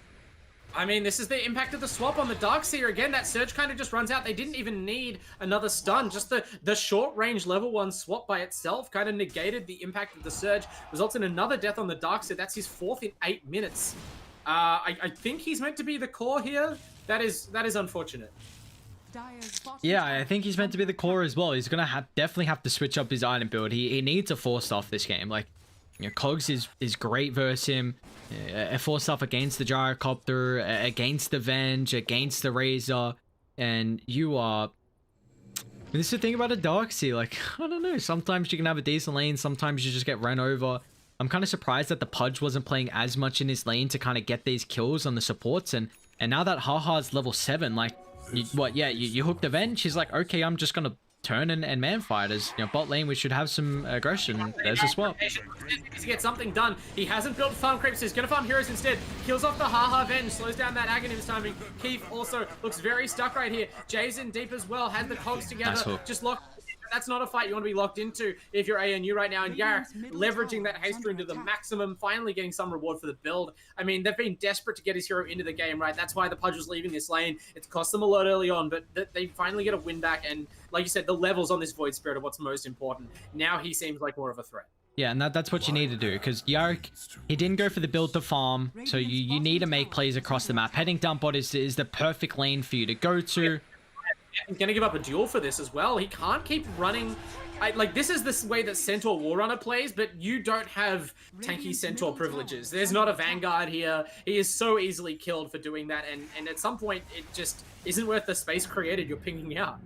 I mean, this is the impact of the swap on the Darkseer. Again, that surge kind of just runs out. They didn't even need another stun. Just the short range level 1 swap by itself kind of negated the impact of the surge. Results in another death on the Darkseer. That's his 4th in 8 minutes. I think he's meant to be the core here. That is unfortunate. Yeah, I think he's meant to be the core as well. He's gonna definitely have to switch up his item build. He needs a 4-staff this game. Like, you know, Cogs is great versus him. A 4-staff against the Gyrocopter, against the Venge, against the Razor, and you are... This is the thing about a Darkseer. Like, I don't know. Sometimes you can have a decent lane. Sometimes you just get run over. I'm kind of surprised that the Pudge wasn't playing as much in his lane to kind of get these kills on the supports. And now that Haha's level 7, like, you hooked the Venge. He's like, okay, I'm just gonna turn and man fight. As you know, bot lane we should have some aggression. There's a swap. To get something done. He hasn't built farm creeps, so he's gonna farm heroes instead. Kills off the Haha Venge, slows down that Aghanim's timing. Keith also looks very stuck right here. Jay's in deep as well, has the cogs together, just locked. That's not a fight you want to be locked into if you're ANU right now. And Yarrick leveraging that haste into the maximum, finally getting some reward for the build. I mean, they've been desperate to get his hero into the game, right? That's why the Pudge was leaving this lane. It's cost them a lot early on, but they finally get a win back. And like you said, the levels on this Void Spirit are what's most important. Now he seems like more of a threat. Yeah, and that's what you need to do, because Yarrick, he didn't go for the build to farm, so you need to make plays across the map. Heading down bot is the perfect lane for you to go to. He's going to give up a duel for this as well. He can't keep running. Like, this is the way that Centaur Warrunner plays, but you don't have tanky Centaur privileges. There's not a Vanguard here. He is so easily killed for doing that, and at some point, it just isn't worth the space created you're pinging out.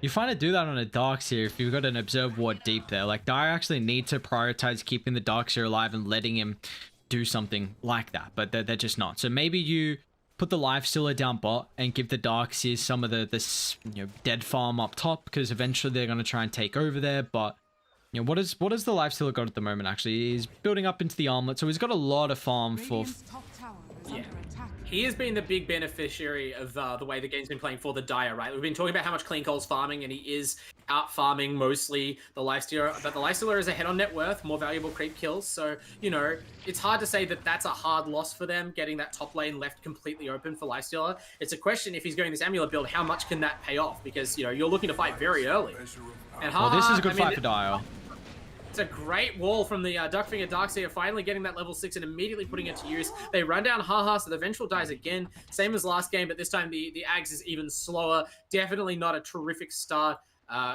You find to do that on a Darkseer if you've got an Observe Ward deep there. Like, Dire actually need to prioritize keeping the Darkseer alive and letting him do something like that, but they're just not. So maybe you put the Lifestealer down bot and give the Darkseers some of the dead farm up top, because eventually they're going to try and take over there. But you know, what is the Lifestealer got at the moment? Actually, he's building up into the armlet, so he's got a lot of farm for... Yeah. He has been the big beneficiary of the way the game's been playing for the Dire, right? We've been talking about how much Clean Cole's farming, and he is out farming mostly the Lifestealer, but the Lifestealer is ahead on net worth, more valuable creep kills, so, you know, it's hard to say that that's a hard loss for them, getting that top lane left completely open for Lifestealer. It's a question, if he's going this Amulet build, how much can that pay off? Because, you know, you're looking to fight very early. And well, this is a good fight for Dire. It's a great wall from the Duckfinger Darkseer, finally getting that level 6 and immediately putting it to use. They run down Haha, so the Vengeful dies again. Same as last game, but this time the Ags is even slower. Definitely not a terrific start.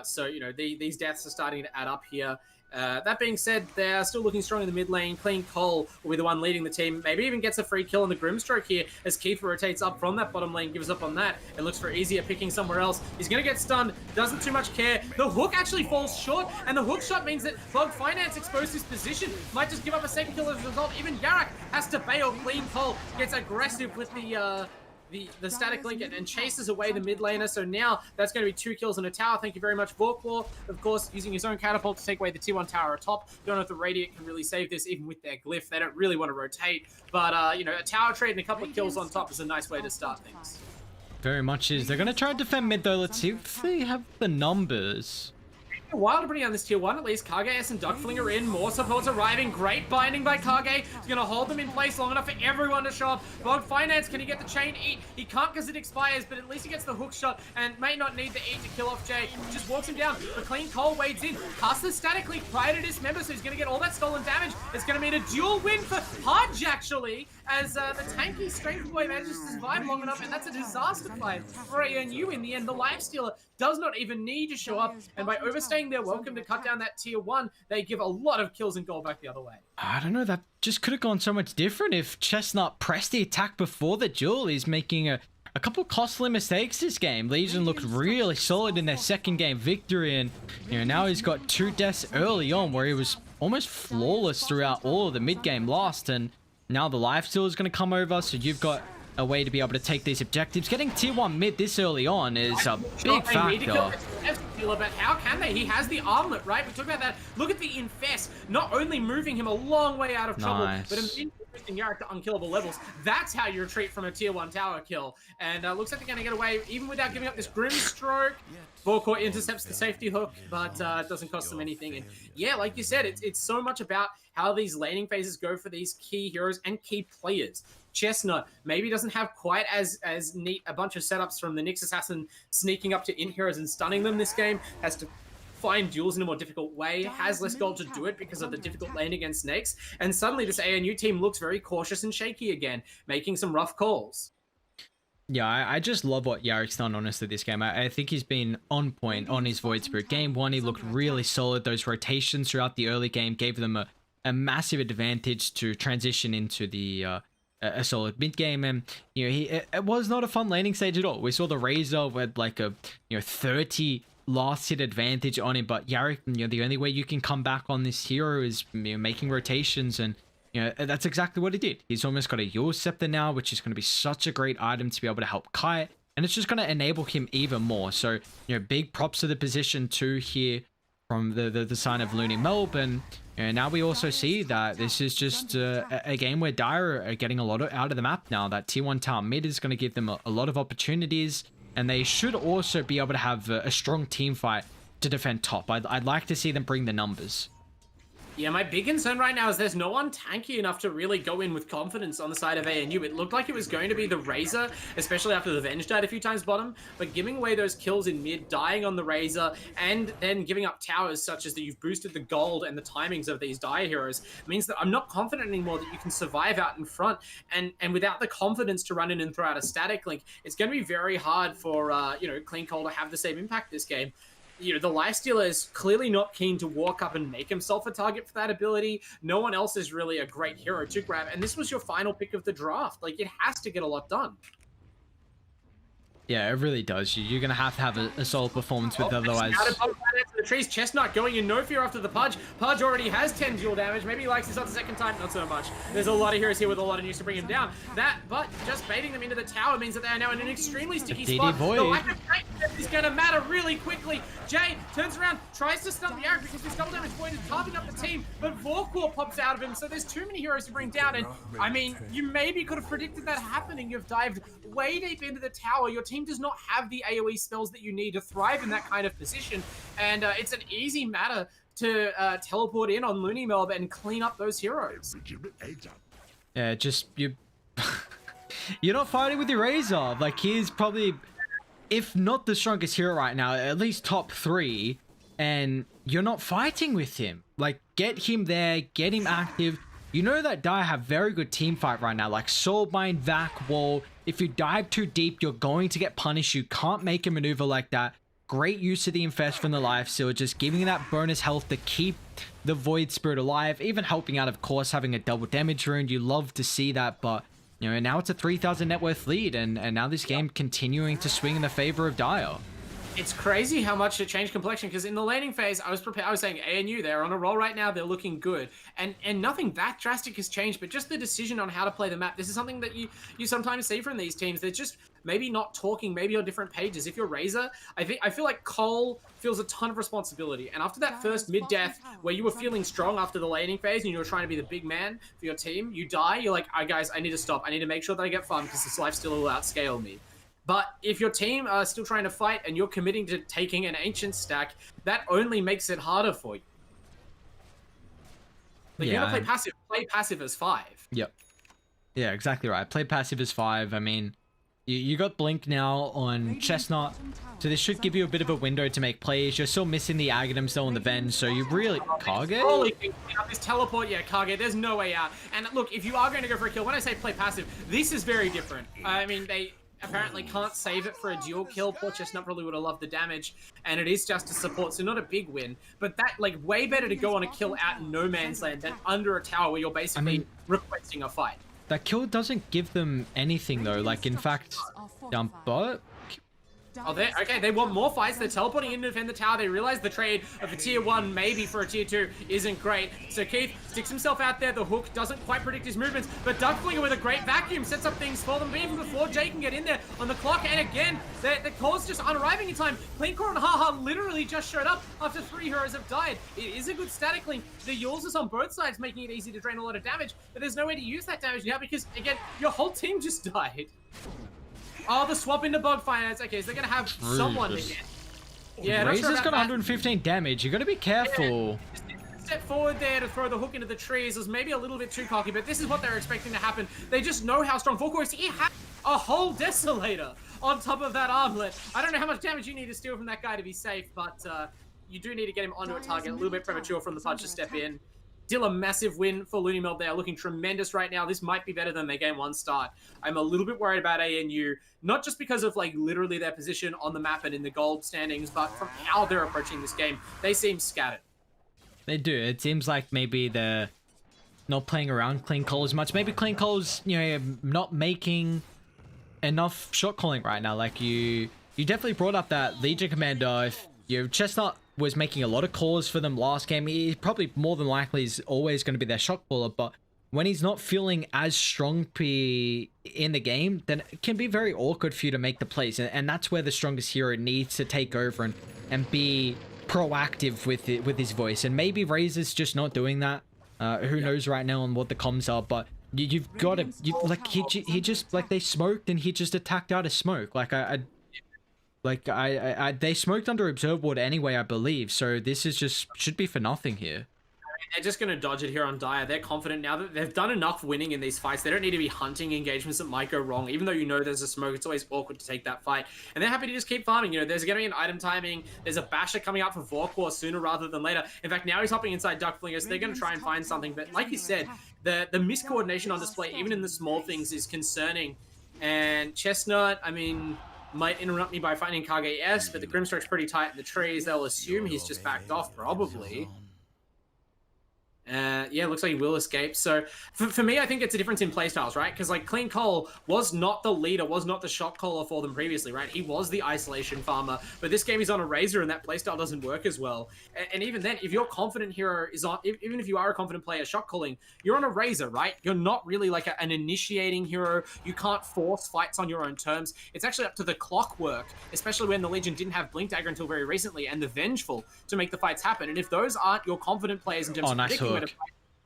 So, you know, these deaths are starting to add up here. That being said, they're still looking strong in the mid lane. Clean Cole will be the one leading the team. Maybe even gets a free kill on the Grimstroke here as Keith rotates up from that bottom lane, gives up on that, and looks for easier picking somewhere else. He's going to get stunned, doesn't too much care. The hook actually falls short, and the hook shot means that Bug Finance exposed his position. Might just give up a second kill as a result. Even Yarrick has to bail. Clean Cole gets aggressive with the static link and chases away the mid laner. So now that's going to be 2 kills in a tower. Thank you very much, Vorklaw. Of course, using his own catapult to take away the tier 1 tower atop. Don't know if the Radiant can really save this, even with their glyph. They don't really want to rotate. But, you know, a tower trade and a couple of kills on top is a nice way to start things. Very much is. They're going to try and defend mid, though. Let's see if they have the numbers. While to bring down this tier 1 at least. Kage and Duckflinger in, more supports arriving. Great binding by Kage. He's going to hold them in place long enough for everyone to show up. Bog Finance, can he get the chain eat? He can't because it expires, but at least he gets the hook shot and may not need the eat to kill off Jay. Just walks him down. The Clean Cole wades in. Casts the static link prior to dismember, so he's going to get all that stolen damage. It's going to mean a dual win for Pudge, actually, as the tanky Strength Boy manages to survive long enough, and that's a disaster fight for ANU in the end. The Lifestealer does not even need to show up, and by overstaying their welcome to cut down that tier 1, they give a lot of kills and gold back the other way. I don't know, that just could have gone so much different if Chestnut pressed the attack before the duel. He's making a couple costly mistakes this game. Legion looked really solid in their second game victory, and you know, now he's got 2 deaths early on where he was almost flawless throughout all of the mid-game lost, and now the Lifestealer is going to come over, so you've got a way to be able to take these objectives. Getting tier 1 mid this early on is a big factor. But how can they? He has the armlet, right? We talked about that. Look at the Infest, not only moving him a long way out of trouble, but immediately boosting Yarrick to unkillable levels. That's how you retreat from a tier 1 tower kill. And looks like they're going to get away even without giving up this Grimstroke. Vorkor intercepts the safety hook, but it doesn't cost them anything. And yeah, like you said, it's so much about how these laning phases go for these key heroes and key players. Chestnut maybe doesn't have quite as neat a bunch of setups from the Nyx Assassin sneaking up to int heroes and stunning them this game, has to find duels in a more difficult way, has less gold to do it because of the difficult lane against snakes, and suddenly this ANU team looks very cautious and shaky again, making some rough calls. Yeah, I just love what Yarrick's done, honestly, this game. I think he's been on point on his Void Spirit. Game 1, he looked really solid. Those rotations throughout the early game gave them a massive advantage to transition into the a solid mid game, and it was not a fun laning stage at all. We saw the Razor with like a 30 last hit advantage on him, but Yarrick, the only way you can come back on this hero is making rotations, and that's exactly what he did. He's almost got a Yule Scepter now, which is going to be such a great item to be able to help Kite, and it's just going to enable him even more. So big props to the position 2 here from the sign of LoonyMelb, and now we also see that this is just a game where Dire are getting a lot out of the map now. That tier 1 tower mid is going to give them a lot of opportunities, and they should also be able to have a strong team fight to defend top. I'd like to see them bring the numbers. Yeah, my big concern right now is there's no one tanky enough to really go in with confidence on the side of ANU. It looked like it was going to be the Razor, especially after the Venge died a few times bottom, but giving away those kills in mid, dying on the Razor, and then giving up towers such as that you've boosted the gold and the timings of these Dire heroes means that I'm not confident anymore that you can survive out in front, and without the confidence to run in and throw out a static link, it's going to be very hard for Clean Coal to have the same impact this game. The Lifestealer is clearly not keen to walk up and make himself a target for that ability. No one else is really a great hero to grab, and this was your final pick of the draft. Like, it has to get a lot done. Yeah, it really does. You're going to have a solid performance with otherwise... The trees, Chestnut going in no fear after the Pudge. Pudge already has 10 dual damage. Maybe he likes this on the second time. Not so much. There's a lot of heroes here with a lot of news to bring him down. But just baiting them into the tower means that they are now in an extremely sticky spot. Void. The lack of tank is going to matter really quickly. Jay turns around, tries to stun the Arrow because this double damage Void is carving up the team, but Vorkor pops out of him, so there's too many heroes to bring down, and I mean, you maybe could have predicted that happening. You've dived way deep into the tower. Your team does not have the AoE spells that you need to thrive in that kind of position, and it's an easy matter to teleport in on LoonyMelb and clean up those heroes. Yeah, just you're not fighting with your Razor. Like, he's probably, if not the strongest hero right now, at least top 3, and you're not fighting with him. Like, get him there, get him active. You know that Dire have very good team fight right now, like Soulbind, Vac, Wall. If you dive too deep, you're going to get punished. You can't make a maneuver like that. Great use of the Infest from the Lifestealer, just giving you that bonus health to keep the Void Spirit alive, even helping out, of course, having a double damage rune. You love to see that, but now it's a 3,000 net worth lead, and now this game continuing to swing in the favor of Dire. It's crazy how much it changed complexion, because in the laning phase, I was saying ANU, they're on a roll right now, they're looking good. And nothing that drastic has changed, but just the decision on how to play the map. This is something that you sometimes see from these teams. They're just maybe not talking, maybe on different pages. If you're Razor, I feel like Cole feels a ton of responsibility. And after that first mid-death, where you were feeling strong after the laning phase, and you were trying to be the big man for your team, you die, you're like, guys, I need to stop. I need to make sure that I get farm, because this Lifestealer will outscale me. But if your team are still trying to fight and you're committing to taking an ancient stack, that only makes it harder for you. Like, you're gonna play passive as 5. Yep. Yeah, exactly right. Play passive as 5. I mean, you got Blink now on Chestnut, so this should give you a bit of a window to make plays. You're still missing the Aghanim still on the Venge, so you really... Kage? Holy this teleport, yeah, Kage, there's no way out. And look, if you are going to go for a kill, when I say play passive, this is very different. I mean, they apparently can't save it for a dual kill. Poor Chestnut probably would have loved the damage, and it is just a support, so not a big win. But that, like, way better to go on a kill out in no man's land than under a tower where you're basically requesting a fight. That kill doesn't give them anything, though. Like, in fact, but... Oh, they want more fights. They're teleporting in to defend the tower. They realize the trade of a tier 1, maybe for a tier 2, isn't great. So Keith sticks himself out there. The hook doesn't quite predict his movements, but Duckflinger with a great vacuum sets up things for them. But even before Jay can get in there on the clock, and again, the call's just unarriving in time. Cleancore and Haha literally just showed up after 3 heroes have died. It is a good static link. The Yules is on both sides, making it easy to drain a lot of damage, but there's no way to use that damage now because, again, your whole team just died. Oh, the swap into bug finance. Okay, so they're gonna have someone to get. Yeah, Razor's got 115 damage. You gotta be careful. Yeah, step forward there to throw the hook into the trees was maybe a little bit too cocky, but this is what they're expecting to happen. They just know how strong Vorko is. He has a whole Desolator on top of that armlet. I don't know how much damage you need to steal from that guy to be safe, but you do need to get him onto a target. A little bit premature from the punch to step in. Still a massive win for LoonyMelb. They are looking tremendous right now. This might be better than their game one start. I'm a little bit worried about ANU, not just because of like literally their position on the map and in the gold standings, but from how they're approaching this game. They seem scattered. They do. It seems like maybe they're not playing around Clean Cole as much. Maybe Clean Cole's, you know, not making enough shot calling right now. Like you definitely brought up that Legion Commander. If Chestnut was making a lot of calls for them last game, he probably more than likely is always going to be their shot caller, but when he's not feeling as strong in the game, then it can be very awkward for you to make the plays, and that's where the strongest hero needs to take over and be proactive with his voice. And maybe Razor's just not doing that. Who knows right now on what the comms are, but you've got to, like, he just, like, they smoked and he just attacked out of smoke. Like, they smoked under observe ward anyway, I believe. So this is just should be for nothing here. They're just going to dodge it here on Dire. They're confident now that they've done enough winning in these fights. They don't need to be hunting engagements that might go wrong. Even though you know there's a smoke, it's always awkward to take that fight. And they're happy to just keep farming. You know, there's going to be an item timing. There's a basher coming up for Vorkor sooner rather than later. In fact, now he's hopping inside Duck Flinger, so they're going to try and find something. But like you said, the miscoordination on display, even in the small things, is concerning. And Chestnut, I mean, might interrupt me by finding Kage S, but the Grimstroke's pretty tight in the trees. They'll assume he's just backed off, probably. Yeah, looks like he will escape. So for me, I think it's a difference in playstyles, right? Because like Clean Cole was not the leader, was not the shot caller for them previously, right? He was the isolation farmer, but this game he's on a Razor and that playstyle doesn't work as well. And even then, if your confident hero is on, even if you are a confident player shot calling, you're on a Razor, right? You're not really like an initiating hero. You can't force fights on your own terms. It's actually up to the clockwork, especially when the Legion didn't have Blink Dagger until very recently, and the Vengeful to make the fights happen. And if those aren't your confident players in terms of predicting,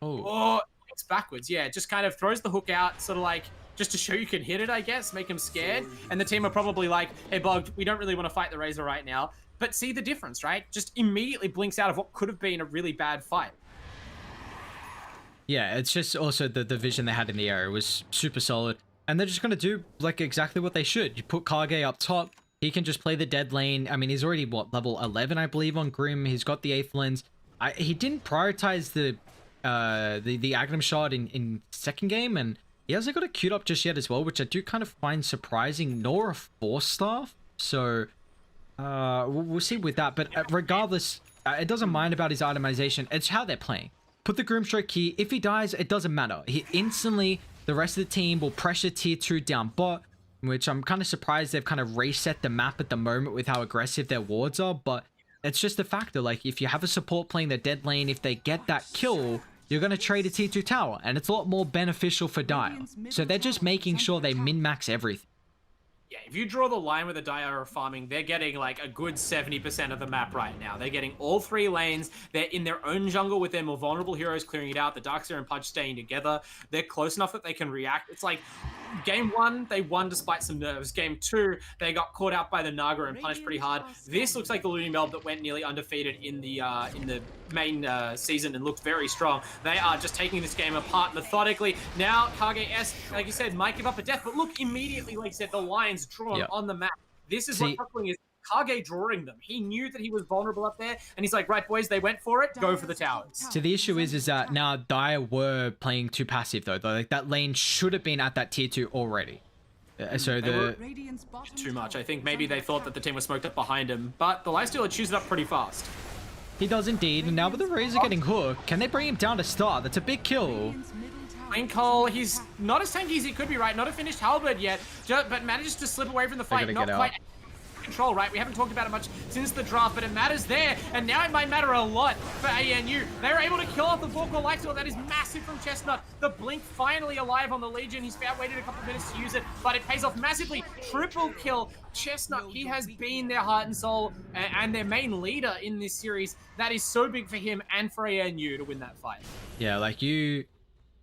oh, it's backwards. Yeah, just kind of throws the hook out, sort of like just to show you can hit it, I guess, make them scared. And the team are probably like, hey, Bugged, we don't really want to fight the Razor right now. But see the difference, right? Just immediately blinks out of what could have been a really bad fight. Yeah, it's just also the vision they had in the area was super solid. And they're just going to do like exactly what they should. You put Kage up top. He can just play the dead lane. I mean, he's already, what, level 11, I believe, on Grim. He's got the 8th lens. He didn't prioritize the Agnum shot in second game, and he hasn't got it queued up just yet as well, which I do kind of find surprising, nor a 4-star. So we'll see with that, but regardless, it doesn't mind about his itemization. It's how they're playing. Put the Grimstroke key. If he dies, it doesn't matter. He instantly, the rest of the team will pressure tier 2 down bot, which I'm kind of surprised they've kind of reset the map at the moment with how aggressive their wards are, but it's just a factor. Like, if you have a support playing the dead lane, if they get that kill, you're going to trade a tier 2 tower, and it's a lot more beneficial for Dire. So they're just making sure they min-max everything. Yeah, if you draw the line with the Dire farming, they're getting like a good 70% of the map right now. They're getting all 3 lanes. They're in their own jungle with their more vulnerable heroes clearing it out. The Darkseer and Pudge staying together. They're close enough that they can react. It's like game 1, they won despite some nerves. Game 2, they got caught out by the Naga and punished pretty hard. This looks like the LoonyMelb that went nearly undefeated in the main season and looked very strong. They are just taking this game apart methodically. Now, Kage S, like you said, might give up a death, but look, immediately, like you said, the lines drawn on the map. This is what Tuckling is. Kage drawing them. He knew that he was vulnerable up there, and he's like, right, boys, they went for it. Go for the towers. So the issue is that now Dire were playing too passive, though. Like, that lane should have been at that tier 2 already. So too much. I think maybe they thought that the team was smoked up behind him, but the Lifestealer chews it up pretty fast. He does indeed, and now with the Razor getting hooked, can they bring him down to start? That's a big kill. Clean Cole, he's not as tanky as he could be, right? Not a finished halberd yet, but manages to slip away from the fight. Not quite control, right? We haven't talked about it much since the draft, but it matters there, and now it might matter a lot for ANU. They were able to kill off the Vorkor Lifesteal. That is massive from Chestnut. The Blink finally alive on the Legion. He's waited a couple of minutes to use it, but it pays off massively. Triple kill. Chestnut, he has been their heart and soul and their main leader in this series. That is so big for him and for ANU to win that fight. Yeah, like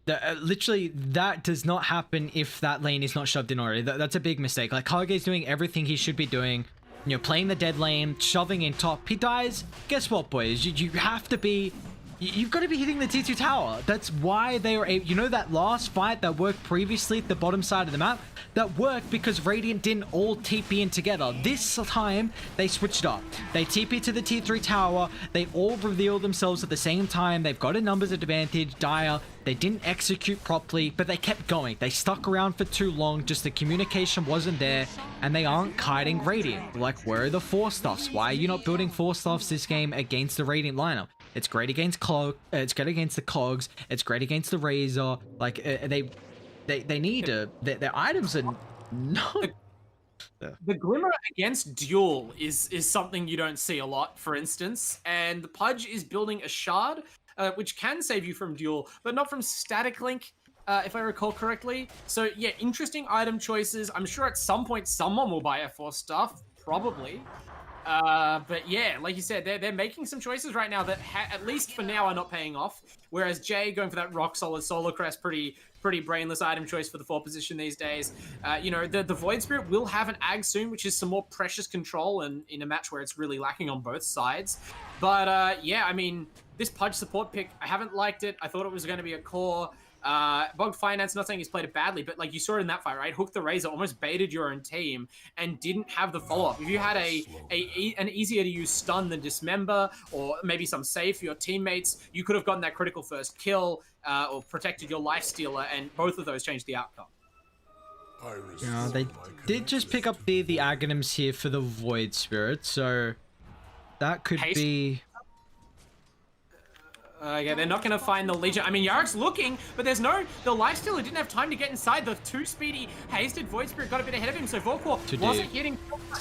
literally, that does not happen if that lane is not shoved in already. That's a big mistake. Like, Kage's doing everything he should be doing. You know, playing the dead lane, shoving in top. He dies. Guess what, boys? You have to be You've got to be hitting the T2 tower. That's why they were able, you know, that last fight that worked previously at the bottom side of the map, that worked because Radiant didn't all TP in together. This time, they switched up. They TP to the T3 tower. They all revealed themselves at the same time. They've got a numbers advantage. Dire, they didn't execute properly, but they kept going. They stuck around for too long. Just the communication wasn't there, and they aren't kiting Radiant. Like, where are the 4-stuffs? Why are you not building 4-stuffs this game against the Radiant lineup? It's great against it's great against the Cogs. It's great against the Razor. Like, they need their items are not. The glimmer against Duel is something you don't see a lot, for instance, and the Pudge is building a shard, which can save you from Duel, but not from Static Link, if I recall correctly. So yeah, interesting item choices. I'm sure at some point someone will buy F4 stuff, probably. But yeah, like you said, they're making some choices right now that at least for now are not paying off. Whereas Jay going for that rock solid Solar Crest, pretty brainless item choice for the 4 position these days. You know, the Void Spirit will have an Ag soon, which is some more precious control and in a match where it's really lacking on both sides. But yeah, I mean, this Pudge support pick, I haven't liked it. I thought it was going to be a core. Bogged Finance, not saying he's played it badly, but like you saw it in that fight, right? Hook the Razor almost baited your own team and didn't have the follow-up. If you had an easier to use stun than Dismember, or maybe some save for your teammates, you could have gotten that critical first kill, or protected your life stealer, and both of those changed the outcome. Yeah, they did just pick up the Aghanims here for the Void Spirit, so that could be... Yeah, they're not going to find the Legion. I mean, Yarek's looking, but there's no... The Lifestealer didn't have time to get inside. The too speedy, hasted Void Spirit got a bit ahead of him, so Volkor wasn't hitting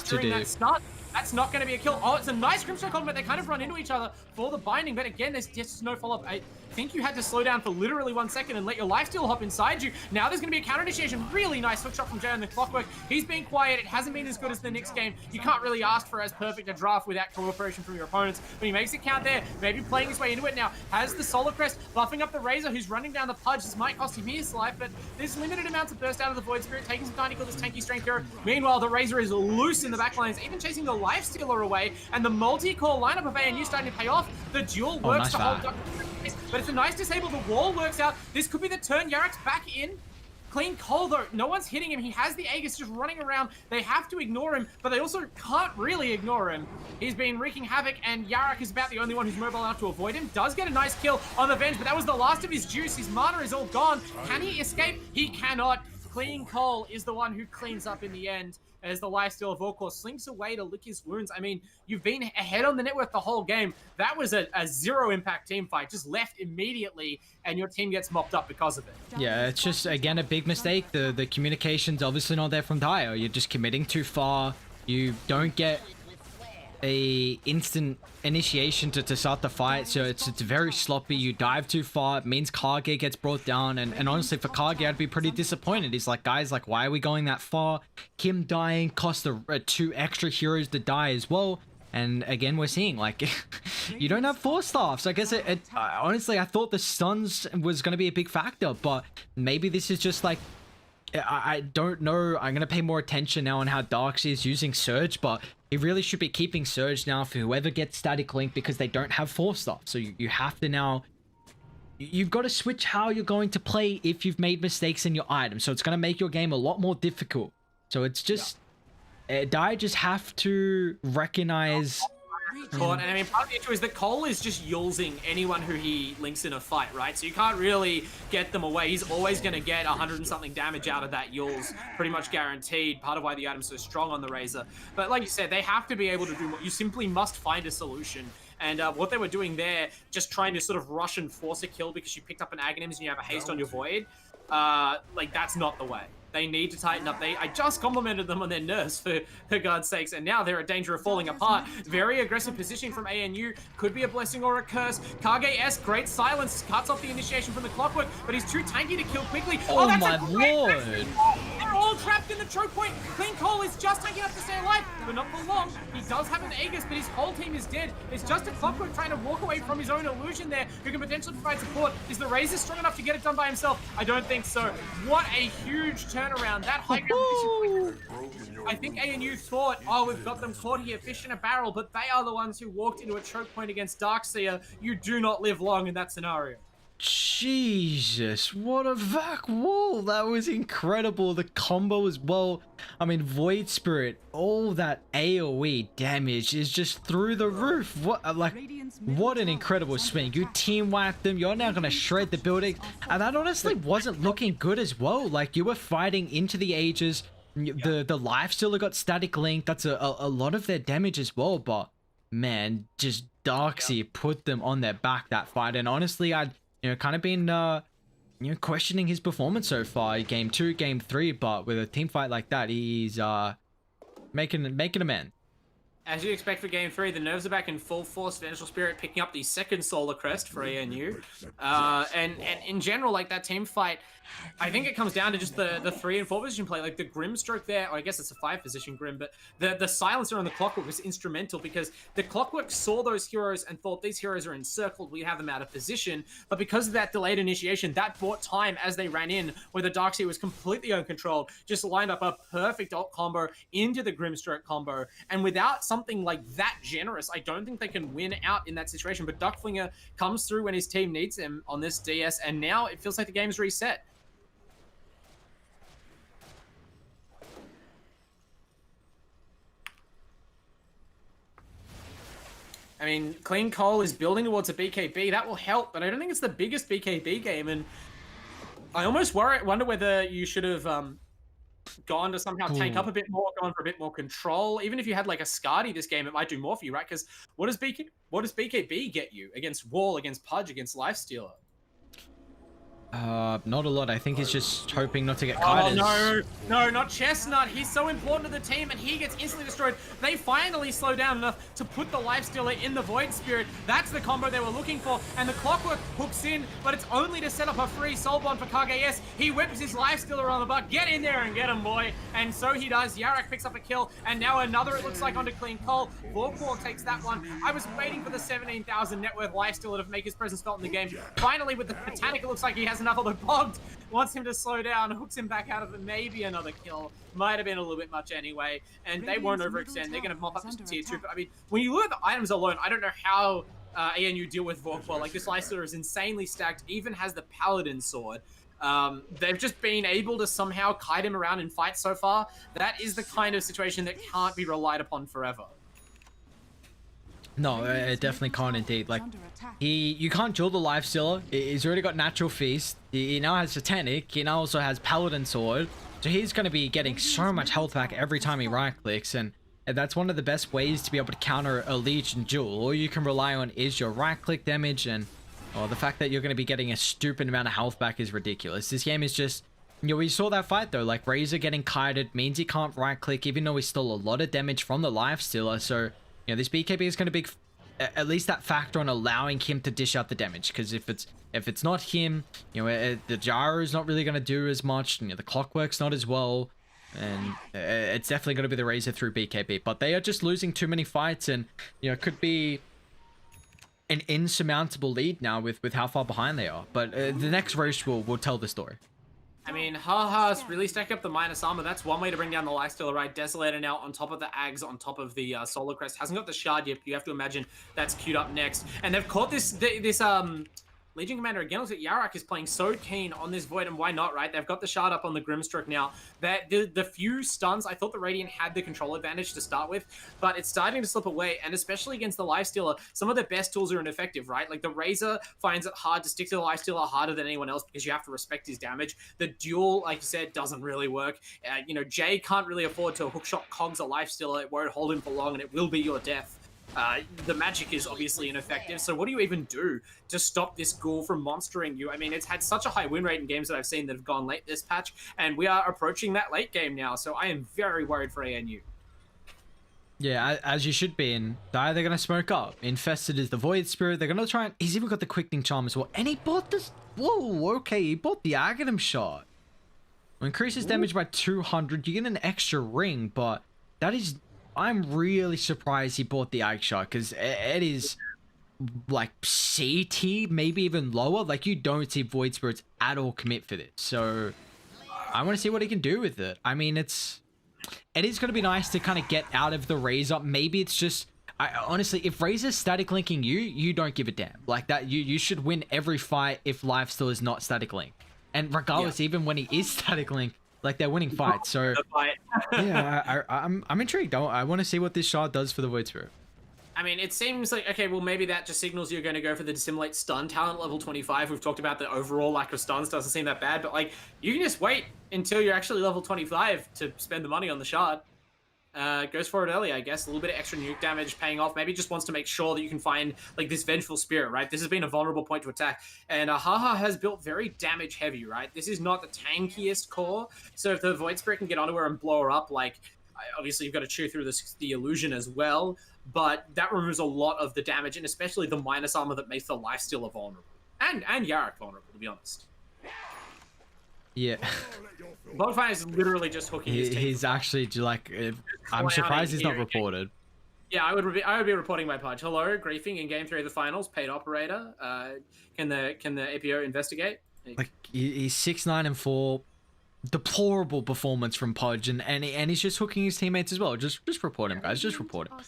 during that start. That's not going to be a kill. Oh, it's a nice Grimstone Column, but they kind of run into each other for the binding. But again, there's just no follow-up. I think you had to slow down for literally 1 second and let your Lifesteal hop inside you. Now there's going to be a counter initiation. Really nice hook shot from Jay on the Clockwork. He's being quiet. It hasn't been as good as the Knicks game. You can't really ask for as perfect a draft without cooperation from your opponents. But he makes it count there. Maybe playing his way into it now. Has the Solar Crest buffing up the Razor, who's running down the Pudge. This might cost him his life, but there's limited amounts of burst out of the Void Spirit, taking some time to kill this tanky Strength Hero. Meanwhile, the Razor is loose in the backlines, even chasing the Lifestealer away. And the multi-core lineup of ANU starting to pay off. The duel works to hold up, but it's a nice disable. The wall works out. This could be the turn. Yarek's back in. Clean Cole though. No one's hitting him. He has the Aegis just running around. They have to ignore him, but they also can't really ignore him. He's been wreaking havoc, and Yarek is about the only one who's mobile enough to avoid him. Does get a nice kill on the Venge, but that was the last of his juice. His mana is all gone. Can he escape? He cannot. Clean Cole is the one who cleans up in the end, as the Lifesteal of Volkor slinks away to lick his wounds. I mean, you've been ahead on the network the whole game. That was a zero-impact team fight. Just left immediately, and your team gets mopped up because of it. Yeah, it's just, again, a big mistake. The communication's obviously not there from Dio. You're just committing too far. You don't get a instant initiation to start the fight, so it's very sloppy. You dive too far, it means Kage gets brought down, and honestly for Kage I'd be pretty disappointed. He's like, guys, like, why are we going that far? Him dying cost 2 extra heroes to die as well, and again we're seeing like you don't have 4 staffs. So I guess honestly I thought the stuns was going to be a big factor, but maybe this is just like, I don't know. I'm going to pay more attention now on how Darks is using Surge, but he really should be keeping Surge now for whoever gets Static Link, because they don't have 4 stuff. So you have to now... You've got to switch how you're going to play if you've made mistakes in your item. So it's going to make your game a lot more difficult. So it's just... Dire just have to recognize... And I mean, part of the issue is that Cole is just yulzing anyone who he links in a fight, right? So you can't really get them away. He's always going to get 100 and something damage out of that Yules, pretty much guaranteed. Part of why the item's so strong on the Razor. But like you said, they have to be able to do more. You simply must find a solution. And what they were doing there, just trying to sort of rush and force a kill because you picked up an Aghanims and you have a haste on your Void, like, that's not the way. They need to tighten up. I just complimented them on their nerfs, for God's sakes, and now they're in danger of falling apart. Very aggressive positioning from ANU. Could be a blessing or a curse. Kage-esque, great silence, cuts off the initiation from the Clockwork, but he's too tanky to kill quickly. Oh my lord! They're all still trapped in the choke point. Clean Cole is just taking up to stay alive, but not for long. He does have an Aegis, but his whole team is dead. It's just a Clockwork trying to walk away from his own illusion there, who can potentially provide support. Is the Razor strong enough to get it done by himself? I don't think so. What a huge turnaround. That high ground position. I think ANU thought, oh, we've got them caught here, fish in a barrel, but they are the ones who walked into a choke point against Darkseer. You do not live long in that scenario. Jesus, what a vac wall. That was incredible. The combo as well. I mean, Void Spirit, all that AoE damage is just through the roof. What an incredible swing. You team whacked them. You're now going to shred the building. And that honestly wasn't looking good as well. Like, you were fighting into the ages. The life still got static link. That's a lot of their damage as well. But man, just Darkseer put them on their back that fight. And honestly, I'd kind of been, questioning his performance so far, game 2, game 3, but with a team fight like that, he's, making amends. As you expect for game 3, the nerves are back in full force. Vengeful Spirit picking up the second Solar Crest for ANU. And in general, like, that team fight, I think it comes down to just the 3 and 4 position play. Like, the Grimstroke there, or I guess it's a 5 position Grim, but the Silencer on the Clockwork was instrumental because the Clockwork saw those heroes and thought these heroes are encircled, we have them out of position. But because of that delayed initiation, that bought time as they ran in, where the Darkseer was completely uncontrolled, just lined up a perfect ult combo into the Grimstroke combo. And without something like that generous, I don't think they can win out in that situation. But Duckflinger comes through when his team needs him on this DS, and now it feels like the game's reset. I mean, Clean Cole is building towards a BKB. That will help, but I don't think it's the biggest BKB game. And I almost wonder whether you should have gone to somehow tank up a bit more, gone for a bit more control. Even if you had like a Skadi this game, it might do more for you, right? Because what does BKB get you against Wall, against Pudge, against Lifestealer? Not a lot. I think he's just hoping not to get caught. kited. No, not Chestnut. He's so important to the team, and he gets instantly destroyed. They finally slow down enough to put the Lifestealer in the Void Spirit. That's the combo they were looking for, and the Clockwork hooks in, but it's only to set up a free Soul Bond for KGS. He whips his Lifestealer on the butt. Get in there and get him, boy. And so he does. Yarak picks up a kill, and now another, it looks like, onto Clean Cole. Vorpor takes that one. I was waiting for the 17,000 net worth Lifestealer to make his presence felt in the game. Finally, with the Botanic, it looks like he has enough, although Bogged wants him to slow down, hooks him back out of it, maybe another kill. Might have been a little bit much anyway, and they won't overextend. They're going to mop up this tier 2. But I mean, when you look at the items alone, I don't know how ANU deal with Vorpor. Like, this Lifestealer is insanely stacked, even has the Paladin sword. They've just been able to somehow kite him around in fights so far. That is the kind of situation that can't be relied upon forever. No, it definitely can't indeed. Like, you can't duel the Lifestealer. He's already got Natural Feast. He now has Satanic. He now also has Paladin Sword. So he's going to be getting so much health back every time he right-clicks. And that's one of the best ways to be able to counter a Legion duel. All you can rely on is your right-click damage. And the fact that you're going to be getting a stupid amount of health back is ridiculous. This game is just... we saw that fight though. Like, Razor getting kited means he can't right-click, even though he's still a lot of damage from the Lifestealer. So... this BKB is going to be at least that factor on allowing him to dish out the damage. Because if it's not him, the Gyro is not really going to do as much. The Clockwork's not as well, and it's definitely going to be the Razor through BKB. But they are just losing too many fights, and it could be an insurmountable lead now with how far behind they are. But the next roast will tell the story. I mean, Haha's really stacked up the minus armor. That's one way to bring down the Lifestealer, right? Desolator now on top of the Ags, on top of the Solar Crest. Hasn't got the Shard yet, but you have to imagine that's queued up next. And they've caught this Legion Commander again. Looks like Yarak is playing so keen on this Void, and why not, right? They've got the Shard up on the Grimstroke now. That the few stuns, I thought the Radiant had the control advantage to start with, but it's starting to slip away, and especially against the Lifestealer, some of the best tools are ineffective, right? Like, the Razor finds it hard to stick to the Lifestealer harder than anyone else because you have to respect his damage. The duel, like you said, doesn't really work. Jay can't really afford to hookshot Cogs a Lifestealer. It won't hold him for long, and it will be your death. The magic is obviously ineffective, so what do you even do to stop this ghoul from monstering you? I mean, it's had such a high win rate in games that I've seen that have gone late this patch, and we are approaching that late game now, so I am very worried for ANU. Yeah, as you should be, and they're going to smoke up. Infested is the Void Spirit. They're going to try and... He's even got the Quickening Charm as well, and he bought this... Whoa, okay, he bought the Aghanim shot. Increases damage by 200. You get an extra ring, but that is... I'm really surprised he bought the Ike Shot, because it is like CT, maybe even lower. Like, you don't see Void Spirits at all commit for this. So I want to see what he can do with it. I mean, it is going to be nice to kind of get out of the Razor. Maybe it's just... honestly, if Razor's static linking you don't give a damn. Like that, you should win every fight if Lifesteal is not static link. And regardless, even when he is static link, like, they're winning fights. So yeah, I'm intrigued. I want to see what this shard does for the Void Spirit. I mean, it seems like, okay, well, maybe that just signals you're going to go for the Dissimulate stun talent level 25. We've talked about the overall lack of stuns. Doesn't seem that bad, but, like, you can just wait until you're actually level 25 to spend the money on the shard. Goes for it early, I guess. A little bit of extra nuke damage paying off. Maybe just wants to make sure that you can find, like, this Vengeful Spirit, right? This has been a vulnerable point to attack. And Haha has built very damage heavy, right? This is not the tankiest core. So if the Void Spirit can get onto her and blow her up, like, obviously you've got to chew through the illusion as well. But that removes a lot of the damage, and especially the minus armor that makes the lifestealer vulnerable. And Yarrick vulnerable, to be honest. Yeah. Bogfire is literally just hooking his team. He's actually, like... I'm surprised he's not reported. Yeah, I would be reporting my pudge. Hello, griefing in Game 3 of the finals. Paid operator. Can the APO investigate? Like, he's 6'9" and 4. Deplorable performance from Podge, and he's just hooking his teammates as well. Just report him, guys. Just report him.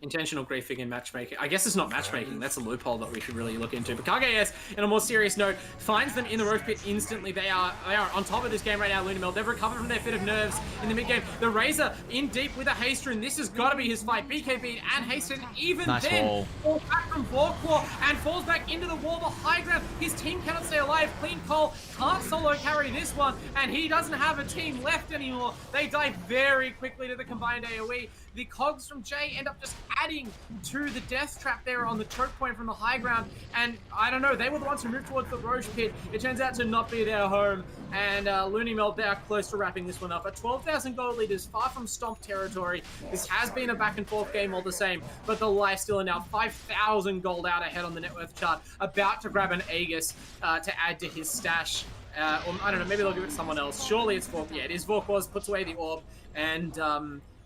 Intentional griefing in matchmaking. I guess it's not matchmaking. That's a loophole that we should really look into. But KGS, in a more serious note, finds them in the roach pit instantly. They are on top of this game right now, LoonyMelb. They've recovered from their fit of nerves in the mid-game. The Razor in deep with a Haster, and this has got to be his fight. BKB and Haster, even nice then, falls back from Vorkor and falls back into the wall, the high ground. His team cannot stay alive. Clean Cole can't solo carry this one, and he doesn't have a team left anymore. They die very quickly to the combined AoE. The cogs from Jay end up just adding to the death trap there on the choke point from the high ground. And I don't know, they were the ones who moved towards the Roche pit. It turns out to not be their home. And LoonyMelb, they are close to wrapping this one up. At 12,000 gold leaders, far from stomp territory. This has been a back and forth game all the same, but the Lifesteal are now 5,000 gold out ahead on the net worth chart, about to grab an Aegis to add to his stash. Or I don't know, maybe they'll give it to someone else. Surely it's Vork. Yeah, it is Vork. Puts away the orb, and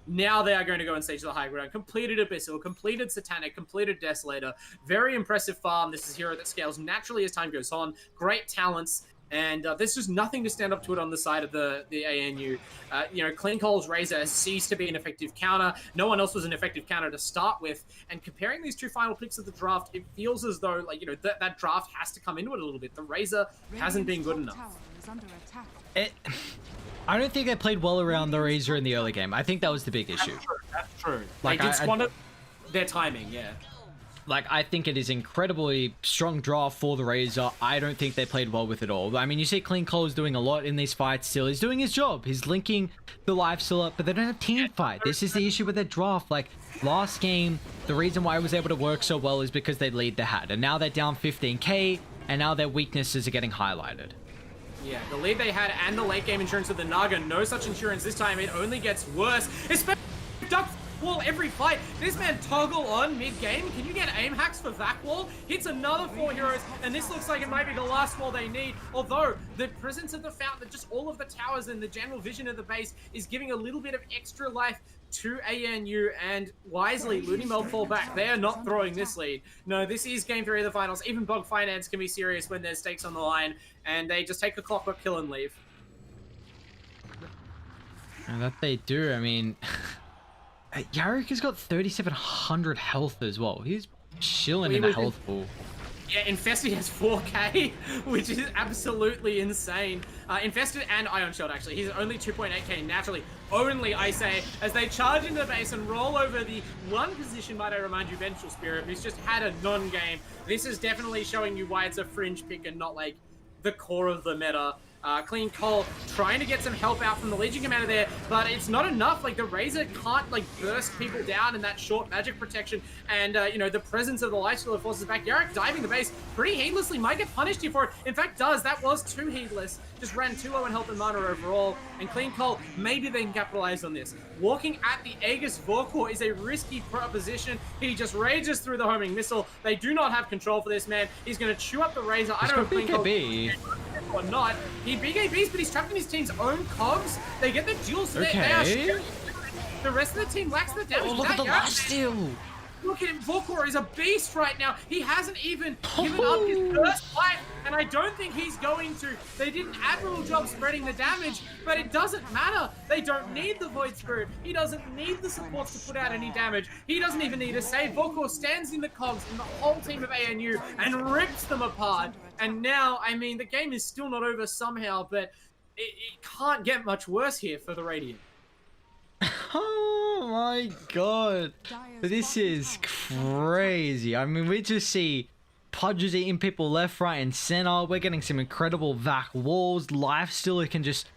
now they are going to go and siege the high ground. Completed Abyssal, completed Satanic, completed Desolator. Very impressive farm. This is a hero that scales naturally as time goes on. Great talents. And there's just nothing to stand up to it on the side of the ANU. Clean Cole's Razor has ceased to be an effective counter. No one else was an effective counter to start with. And comparing these two final picks of the draft, it feels as though, like, that draft has to come into it a little bit. The Razor hasn't been good enough. I don't think they played well around the Razor in the early game. I think that was the big issue. That's true. Like, they did squander their timing, yeah. Like, I think it is incredibly strong draft for the Razor. I don't think they played well with it all. I mean, you see Clean Cole is doing a lot in these fights still. He's doing his job. He's linking the Lifesteal up, but they don't have team fight. This is the issue with their draft. Like, last game, the reason why it was able to work so well is because they lead the hat. And now they're down 15k, and now their weaknesses are getting highlighted. Yeah, the lead they had and the late game insurance of the Naga, no such insurance this time. It only gets worse. Especially duck wall every fight. This man toggle on mid-game. Can you get aim hacks for Vac wall? Hits another 4 heroes, and this looks like it might be the last wall they need. Although the presence of the fountain, just all of the towers and the general vision of the base is giving a little bit of extra life to ANU, and wisely, LoonyMelb fall back. They are not throwing this lead. No, this is Game 3 of the finals. Even Bog Finance can be serious when there's stakes on the line, and they just take a clockwork kill and leave. And that they do. I mean, Yarrick has got 3,700 health as well. He's chilling in the health pool. Yeah, Infested has 4k, which is absolutely insane. Infested and Ion Shield, actually. He's only 2.8k naturally. Only, I say, as they charge into the base and roll over the one position, might I remind you, Vengeful Spirit, who's just had a non-game. This is definitely showing you why it's a fringe pick and not, like, the core of the meta. Clean Cole trying to get some help out from the Legion Commander there, but it's not enough. Like, the Razor can't, like, burst people down in that short magic protection, and, the presence of the Lifestealer forces back. Yarrick diving the base pretty heedlessly, might get punished here for it. In fact, does. That was too heedless. Just ran too low in health and mana overall, and Clean Cole, maybe they can capitalize on this. Walking at the Aegis Vorkor is a risky proposition. He just rages through the homing missile. They do not have control for this man. He's going to chew up the Razor. I don't know if Clean Cole... or not. He BKBs, but he's trapped in his team's own cogs. They get the duel, so they are sharing. The rest of the team lacks the damage. Oh, look at the lifesteal. Look at him, Vorkor is a beast right now. He hasn't even given up his first life, and I don't think he's going to. They did an admirable job spreading the damage, but it doesn't matter. They don't need the Void Spirit. He doesn't need the supports to put out any damage. He doesn't even need a save. Vorkor stands in the cogs and the whole team of ANU and rips them apart. And now, I mean, the game is still not over somehow, but it can't get much worse here for the Radiant. Oh my god. This is crazy. I mean, we just see Pudges eating people left, right, and center. We're getting some incredible vac walls. Lifesteal can just...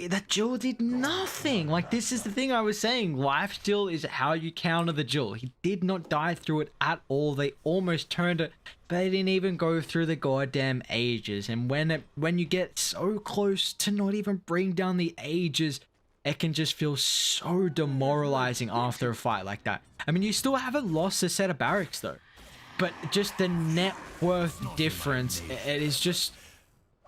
That duel did nothing. Like, this is the thing I was saying. Lifesteal is how you counter the duel. He did not die through it at all. They almost turned it, but they didn't even go through the goddamn ages. And when you get so close to not even bring down the ages, it can just feel so demoralizing after a fight like that. I mean, you still haven't lost a set of barracks though, but just the net worth difference, it's just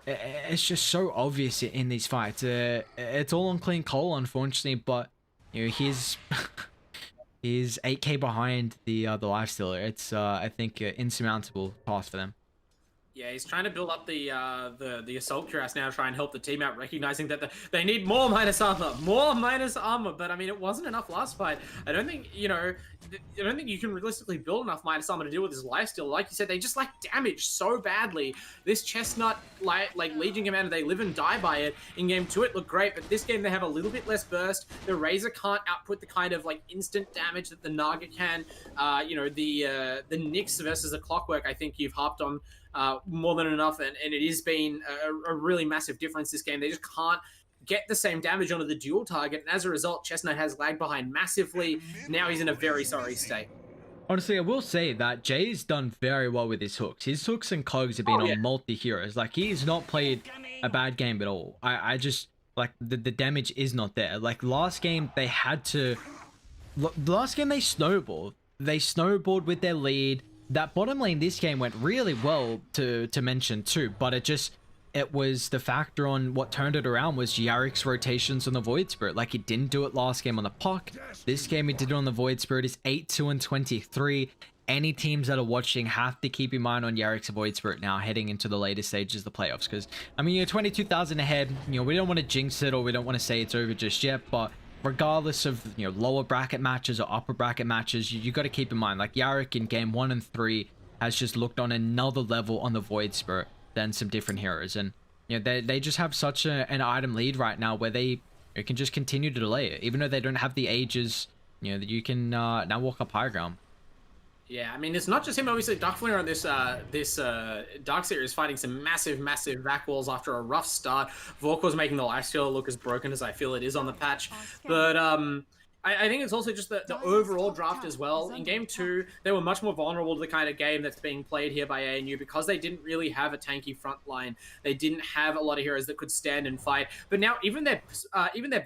so obvious in these fights. It's all on clean coal, unfortunately, but you know, he's 8k behind the lifestealer. It's I think insurmountable task for them. Yeah, he's trying to build up the assault cuirass now, try and help the team out, recognizing that they need more minus armor. But I mean, it wasn't enough last fight. I don't think you can realistically build enough minus armor to deal with his lifesteal. Like you said, they just lack damage so badly. This chestnut, like Legion Commander, they live and die by it. In game 2, it looked great, but this game they have a little bit less burst. The Razor can't output the kind of like instant damage that the Naga can. The Nyx versus the Clockwork, I think you've harped on more than enough, and it has been a really massive difference this game. They just can't get the same damage onto the dual target, and as a result, Chestnut has lagged behind massively. Now he's in a very sorry state. Honestly, I will say that Jay's done very well with his hooks. His hooks and cogs have been on multi-heroes. Like, he's not played a bad game at all. I just, like, the damage is not there. Like, last game, they had to... Last game, they snowballed. They snowballed with their lead. That bottom lane this game went really well to mention too, but it was the factor on what turned it around was Yarrick's rotations on the Void Spirit. Like, he didn't do it last game on the Puck. This game he did it on the Void Spirit. Is 8-2 and 23. Any teams that are watching have to keep in mind on Yarrick's Void Spirit now heading into the later stages of the playoffs, because I mean, you're 22,000 ahead. You know, we don't want to jinx it or we don't want to say it's over just yet, but regardless of, you know, lower bracket matches or upper bracket matches, you got to keep in mind, like, Yarrick in game 1 and 3 has just looked on another level on the Void Spirit than some different heroes. And, you know, they just have such an item lead right now where they can just continue to delay it. Even though they don't have the ages, you know, that you can now walk up high ground. Yeah, I mean, it's not just him. Obviously, Darkflinger on this Dark Series fighting some massive back walls after a rough start. Vorkor's making the lifesteal look as broken as I feel it is on the patch. But I think it's also just the overall draft as well. In game 2, they were much more vulnerable to the kind of game that's being played here by ANU because they didn't really have a tanky front line. They didn't have a lot of heroes that could stand and fight. But now even their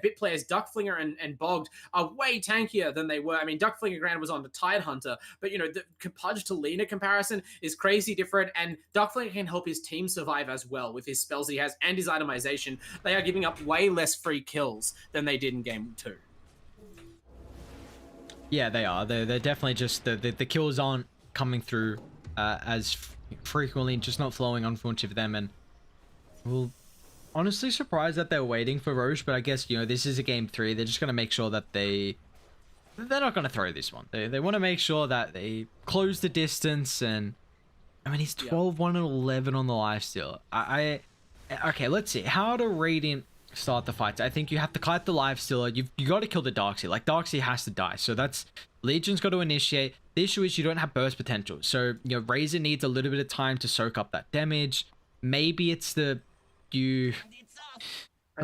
bit players, Duckflinger and Bogged, are way tankier than they were. I mean, Duckflinger, granted, was on the Tide Hunter, but, you know, the Pudge to Lina comparison is crazy different, and Duckflinger can help his team survive as well with his spells he has and his itemization. They are giving up way less free kills than they did in game 2. Yeah, they are. They're definitely just the kills aren't coming through as frequently, just not flowing, unfortunately for them. And we'll honestly surprised that they're waiting for Roche, but I guess, you know, this is a game 3. They're just gonna make sure that they're not gonna throw this one. They want to make sure that they close the distance. And I mean, he's 12, 1, and 11 on the lifesteal. Okay, let's see how to Radiant start the fights. I think you have to kite the lifestealer. You got to kill the Darkseer. Like, Darkseer has to die. So that's Legion's got to initiate. The issue is you don't have burst potential. So, you know, Razor needs a little bit of time to soak up that damage. Maybe it's I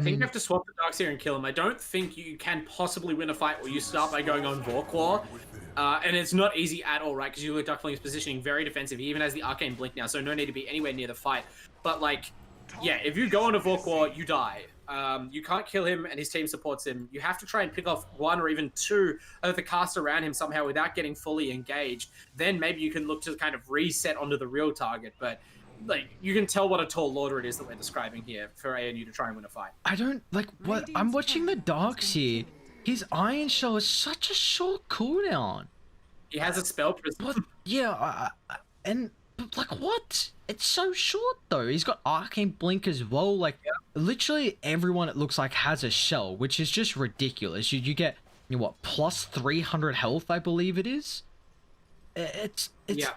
think you have to swap the Darkseer and kill him. I don't think you can possibly win a fight where you start by going on Vorkor. And it's not easy at all, right? Because you look at Duckflinger's positioning very defensive. He even has the Arcane Blink now, so no need to be anywhere near the fight. But, like, yeah, if you go on a Vorkor, you die. You can't kill him and his team supports him. You have to try and pick off 1 or even 2 of the cast around him somehow without getting fully engaged. Then maybe you can look to kind of reset onto the real target. But like, you can tell what a tall order it is that we're describing here for ANU to try and win a fight. I don't like what I'm watching the Darks here. His Iron Shell is such a short cooldown. He has a spell prism. What? Yeah, but like what? It's so short though. He's got Arcane Blink as well. Like literally everyone, it looks like, has a shell, which is just ridiculous. You get, you know, what, plus 300 health, I believe it is. It's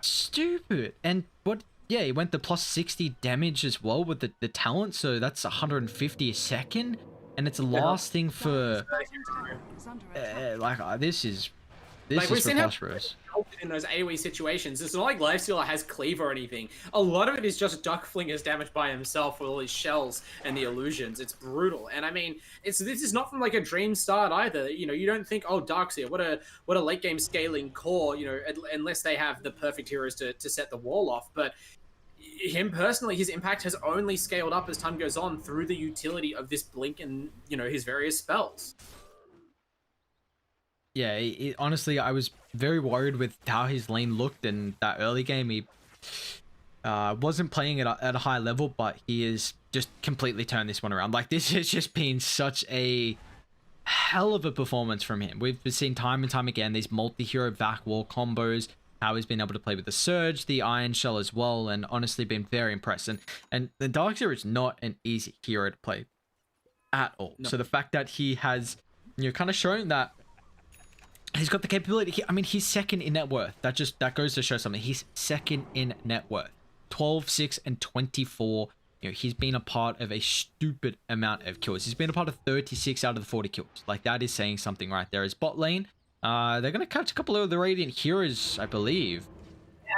stupid. And what? Yeah, he went to plus 60 damage as well with the talent, so that's 150 a second, and it's lasting for this is preposterous. In those AoE situations, it's not like Lifestealer has cleave or anything. A lot of it is just Duck Flinger's damage by himself with all his shells and the illusions. It's brutal, and I mean, this is not from like a dream start either. You know, you don't think, oh, Darkseer, what a late game scaling core. You know, unless they have the perfect heroes to set the wall off. But him personally, his impact has only scaled up as time goes on through the utility of this blink and, you know, his various spells. Yeah, honestly, I was very worried with how his lane looked in that early game. He wasn't playing at a high level, but he has just completely turned this one around. Like, this has just been such a hell of a performance from him. We've seen time and time again these multi-hero back wall combos, how he's been able to play with the Surge, the Iron Shell as well, and honestly been very impressed. And the Darkseer is not an easy hero to play at all. No. So the fact that he has, you know, kind of shown that he's got the capability. I mean, he's second in net worth. That goes to show something. He's second in net worth. 12, 6, and 24. You know, he's been a part of a stupid amount of kills. He's been a part of 36 out of the 40 kills. Like, that is saying something right there. His bot lane, they're going to catch a couple of the Radiant heroes, I believe.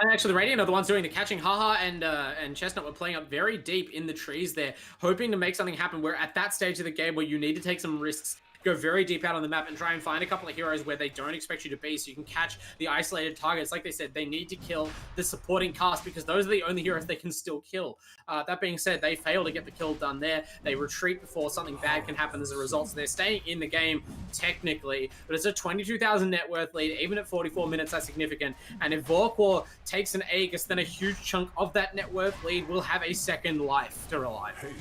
And actually, the Radiant are the ones doing the catching. Haha and Chestnut were playing up very deep in the trees there, hoping to make something happen. We're at that stage of the game where you need to take some risks, go very deep out on the map and try and find a couple of heroes where they don't expect you to be, so you can catch the isolated targets. Like they said, they need to kill the supporting cast because those are the only heroes they can still kill. That being said, they fail to get the kill done there. They retreat before something bad can happen as a result, so they're staying in the game technically, but it's a 22,000 net worth lead. Even at 44 minutes, that's significant. And if Vorkor takes an Aegis, then a huge chunk of that net worth lead will have a second life to rely on.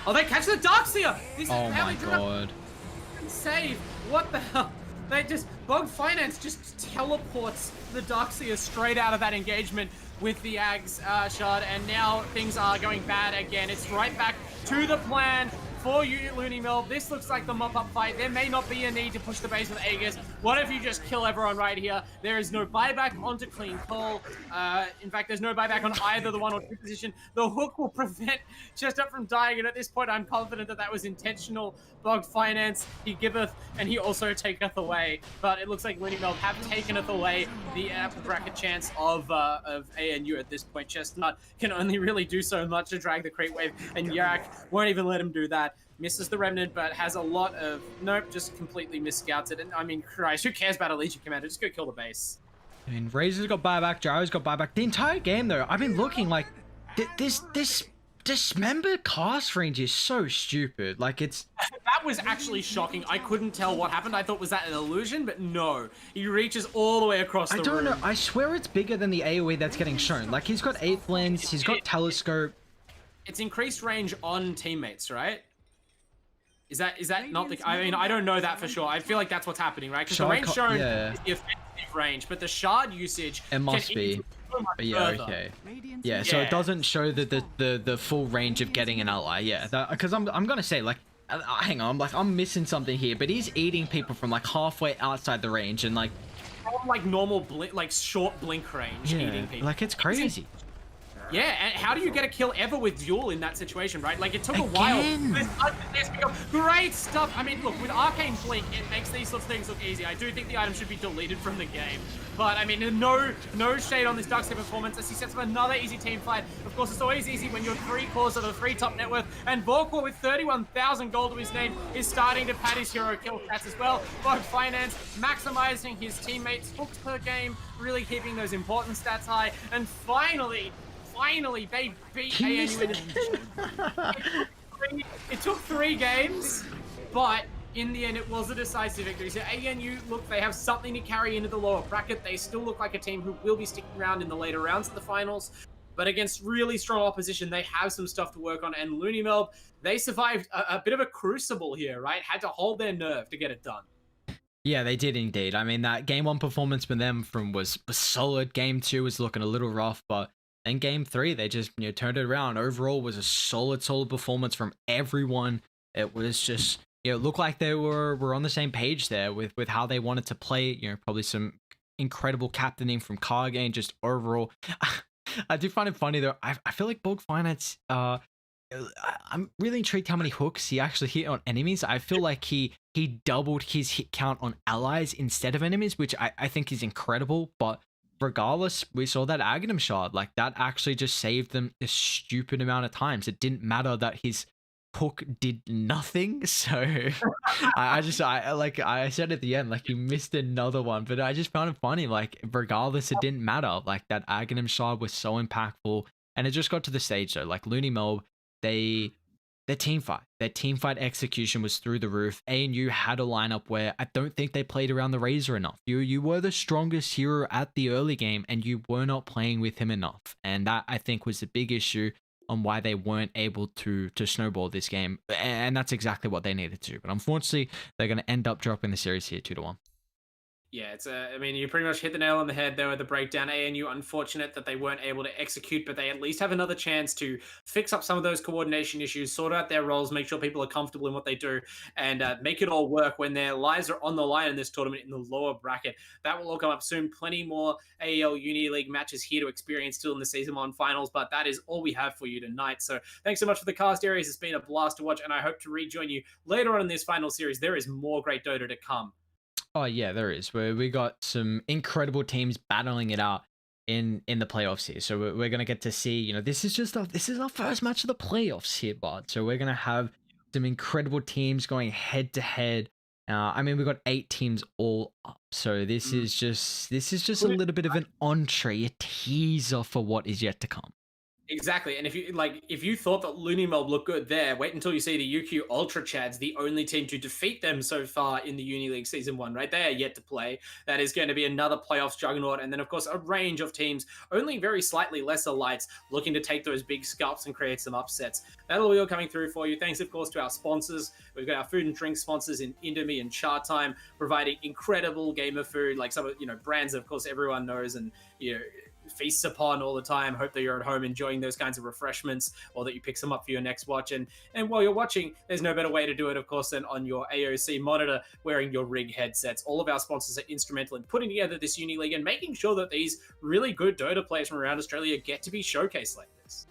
Oh, they catch the Darkseer! This oh my god. Save. What the hell? They just, Bug Finance just teleports the Darkseer straight out of that engagement with the Ags shard, and now things are going bad again. It's right back to the plan for you, LoonyMelb. This looks like the mop-up fight. There may not be a need to push the base with Aegis. What if you just kill everyone right here? There is no buyback onto Clean Call. In fact, there's no buyback on either the 1 or 2 position. The hook will prevent Chestnut from dying, and at this point, I'm confident that that was intentional. Bug Finance, he giveth, and he also taketh away. But it looks like LoonyMelb have takeneth away the upper bracket chance of ANU at this point. Chestnut can only really do so much to drag the creep wave, and Yarak won't even let him do that. Misses the Remnant, but has a lot of... Nope, just completely misscouts it. And I mean, Christ, who cares about a Legion Commander? Just go kill the base. I mean, Razor's got buyback, Gyro's got buyback. The entire game, though, I've been looking like... This dismembered cast range is so stupid. Like, it's... That was actually shocking. I couldn't tell what happened. I thought, was that an illusion? But no. He reaches all the way across the room. I don't know. I swear it's bigger than the AoE that's getting shown. Like, he's got 8th lens, he's got Telescope. It's increased range on teammates, right? Is that not the... I mean, I don't know that for sure. I feel like that's what's happening, right? Because the range shown is the offensive range, but the shard usage... It must be. Yeah, okay. Yeah, so it doesn't show the full range of getting an ally. Yeah, because I'm gonna say, like, hang on, I'm missing something here, but he's eating people from like halfway outside the range and like... From like normal blink, like short blink range, eating people. Like, it's crazy. Yeah, and how do you get a kill ever with Duel in that situation, right? Like, it took a while. Great stuff. I mean, look, with Arcane Blink, it makes these sorts of things look easy. I do think the item should be deleted from the game. But, I mean, no shade on this Darkseer performance as he sets up another easy team fight. Of course, it's always easy when you're 3 cores of the 3 top net worth. And Vorkor, with 31,000 gold to his name, is starting to pad his hero kill stats as well. Bug Finance, maximizing his teammates' hooks per game, really keeping those important stats high. And finally, they beat ANU. It took 3 games, but in the end, it was a decisive victory. So ANU, look, they have something to carry into the lower bracket. They still look like a team who will be sticking around in the later rounds of the finals. but against really strong opposition, they have some stuff to work on. And LoonyMelb, they survived a bit of a crucible here, right? Had to hold their nerve to get it done. Yeah, they did indeed. I mean, that game 1 performance for them was solid. Game 2 was looking a little rough, but in game 3, they just turned it around. Overall, was a solid performance from everyone. It was just it looked like they were on the same page there with how they wanted to play. Probably some incredible captaining from Kage, and just overall. I do find it funny though. I feel like Bulk Finance. I'm really intrigued how many hooks he actually hit on enemies. I feel like he doubled his hit count on allies instead of enemies, which I think is incredible. But regardless, we saw that Aghanim shard. Like, that actually just saved them a stupid amount of times. It didn't matter that his hook did nothing. So I said at the end, like, he missed another one, but I just found it funny. Like, regardless, it didn't matter. Like, that Aghanim shard was so impactful, and it just got to the stage though. Like, LoonyMelb, their team fight execution was through the roof. ANU had a lineup where I don't think they played around the Razor enough. You were the strongest hero at the early game, and you were not playing with him enough. And that, I think, was the big issue on why they weren't able to snowball this game. And that's exactly what they needed to do. But unfortunately, they're going to end up dropping the series here 2-1. Yeah, I mean, you pretty much hit the nail on the head there with the breakdown. ANU, unfortunate that they weren't able to execute, but they at least have another chance to fix up some of those coordination issues, sort out their roles, make sure people are comfortable in what they do, and make it all work when their lives are on the line in this tournament in the lower bracket. That will all come up soon. Plenty more AEL Uni League matches here to experience still in the Season 1 finals, but that is all we have for you tonight. So thanks so much for the cast, Ares. It's been a blast to watch, and I hope to rejoin you later on in this final series. There is more great Dota to come. Oh yeah, there is. We got some incredible teams battling it out in the playoffs here. So we're gonna get to see. This is our first match of the playoffs here, Bart. So we're gonna have some incredible teams going head to head. I mean, we've got 8 teams all up. So this is just a little bit of an entree, a teaser for what is yet to come. Exactly, and if you thought that LoonyMelb looked good there, wait until you see the UQ Ultra Chads, the only team to defeat them so far in the Uni League Season 1, right? They are yet to play. That is going to be another playoffs juggernaut, and then, of course, a range of teams, only very slightly lesser lights, looking to take those big scalps and create some upsets. That'll be all coming through for you. Thanks, of course, to our sponsors. We've got our food and drink sponsors in Indomie and Chatime, providing incredible gamer food, like some of, brands, of course, everyone knows and, feasts upon all the time. Hope that you're at home enjoying those kinds of refreshments, or that you pick some up for your next watch. And while you're watching, there's no better way to do it, of course, than on your AOC monitor, wearing your rig headsets. All of our sponsors are instrumental in putting together this Uni League and making sure that these really good Dota players from around Australia get to be showcased like this.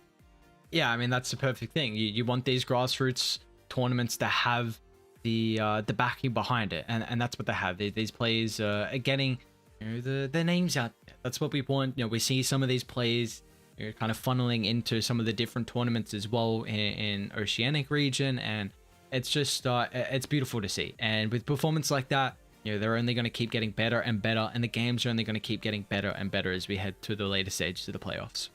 Yeah, I mean, that's the perfect thing. You want these grassroots tournaments to have the backing behind it, and that's what they have. These players are getting the names out there. That's what we want. We see some of these players kind of funneling into some of the different tournaments as well in Oceanic region, and it's just it's beautiful to see. And with performance like that, they're only going to keep getting better and better, and the games are only going to keep getting better and better as we head to the later stages of the playoffs.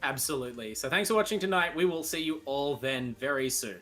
Absolutely. So thanks for watching tonight. We will see you all then very soon.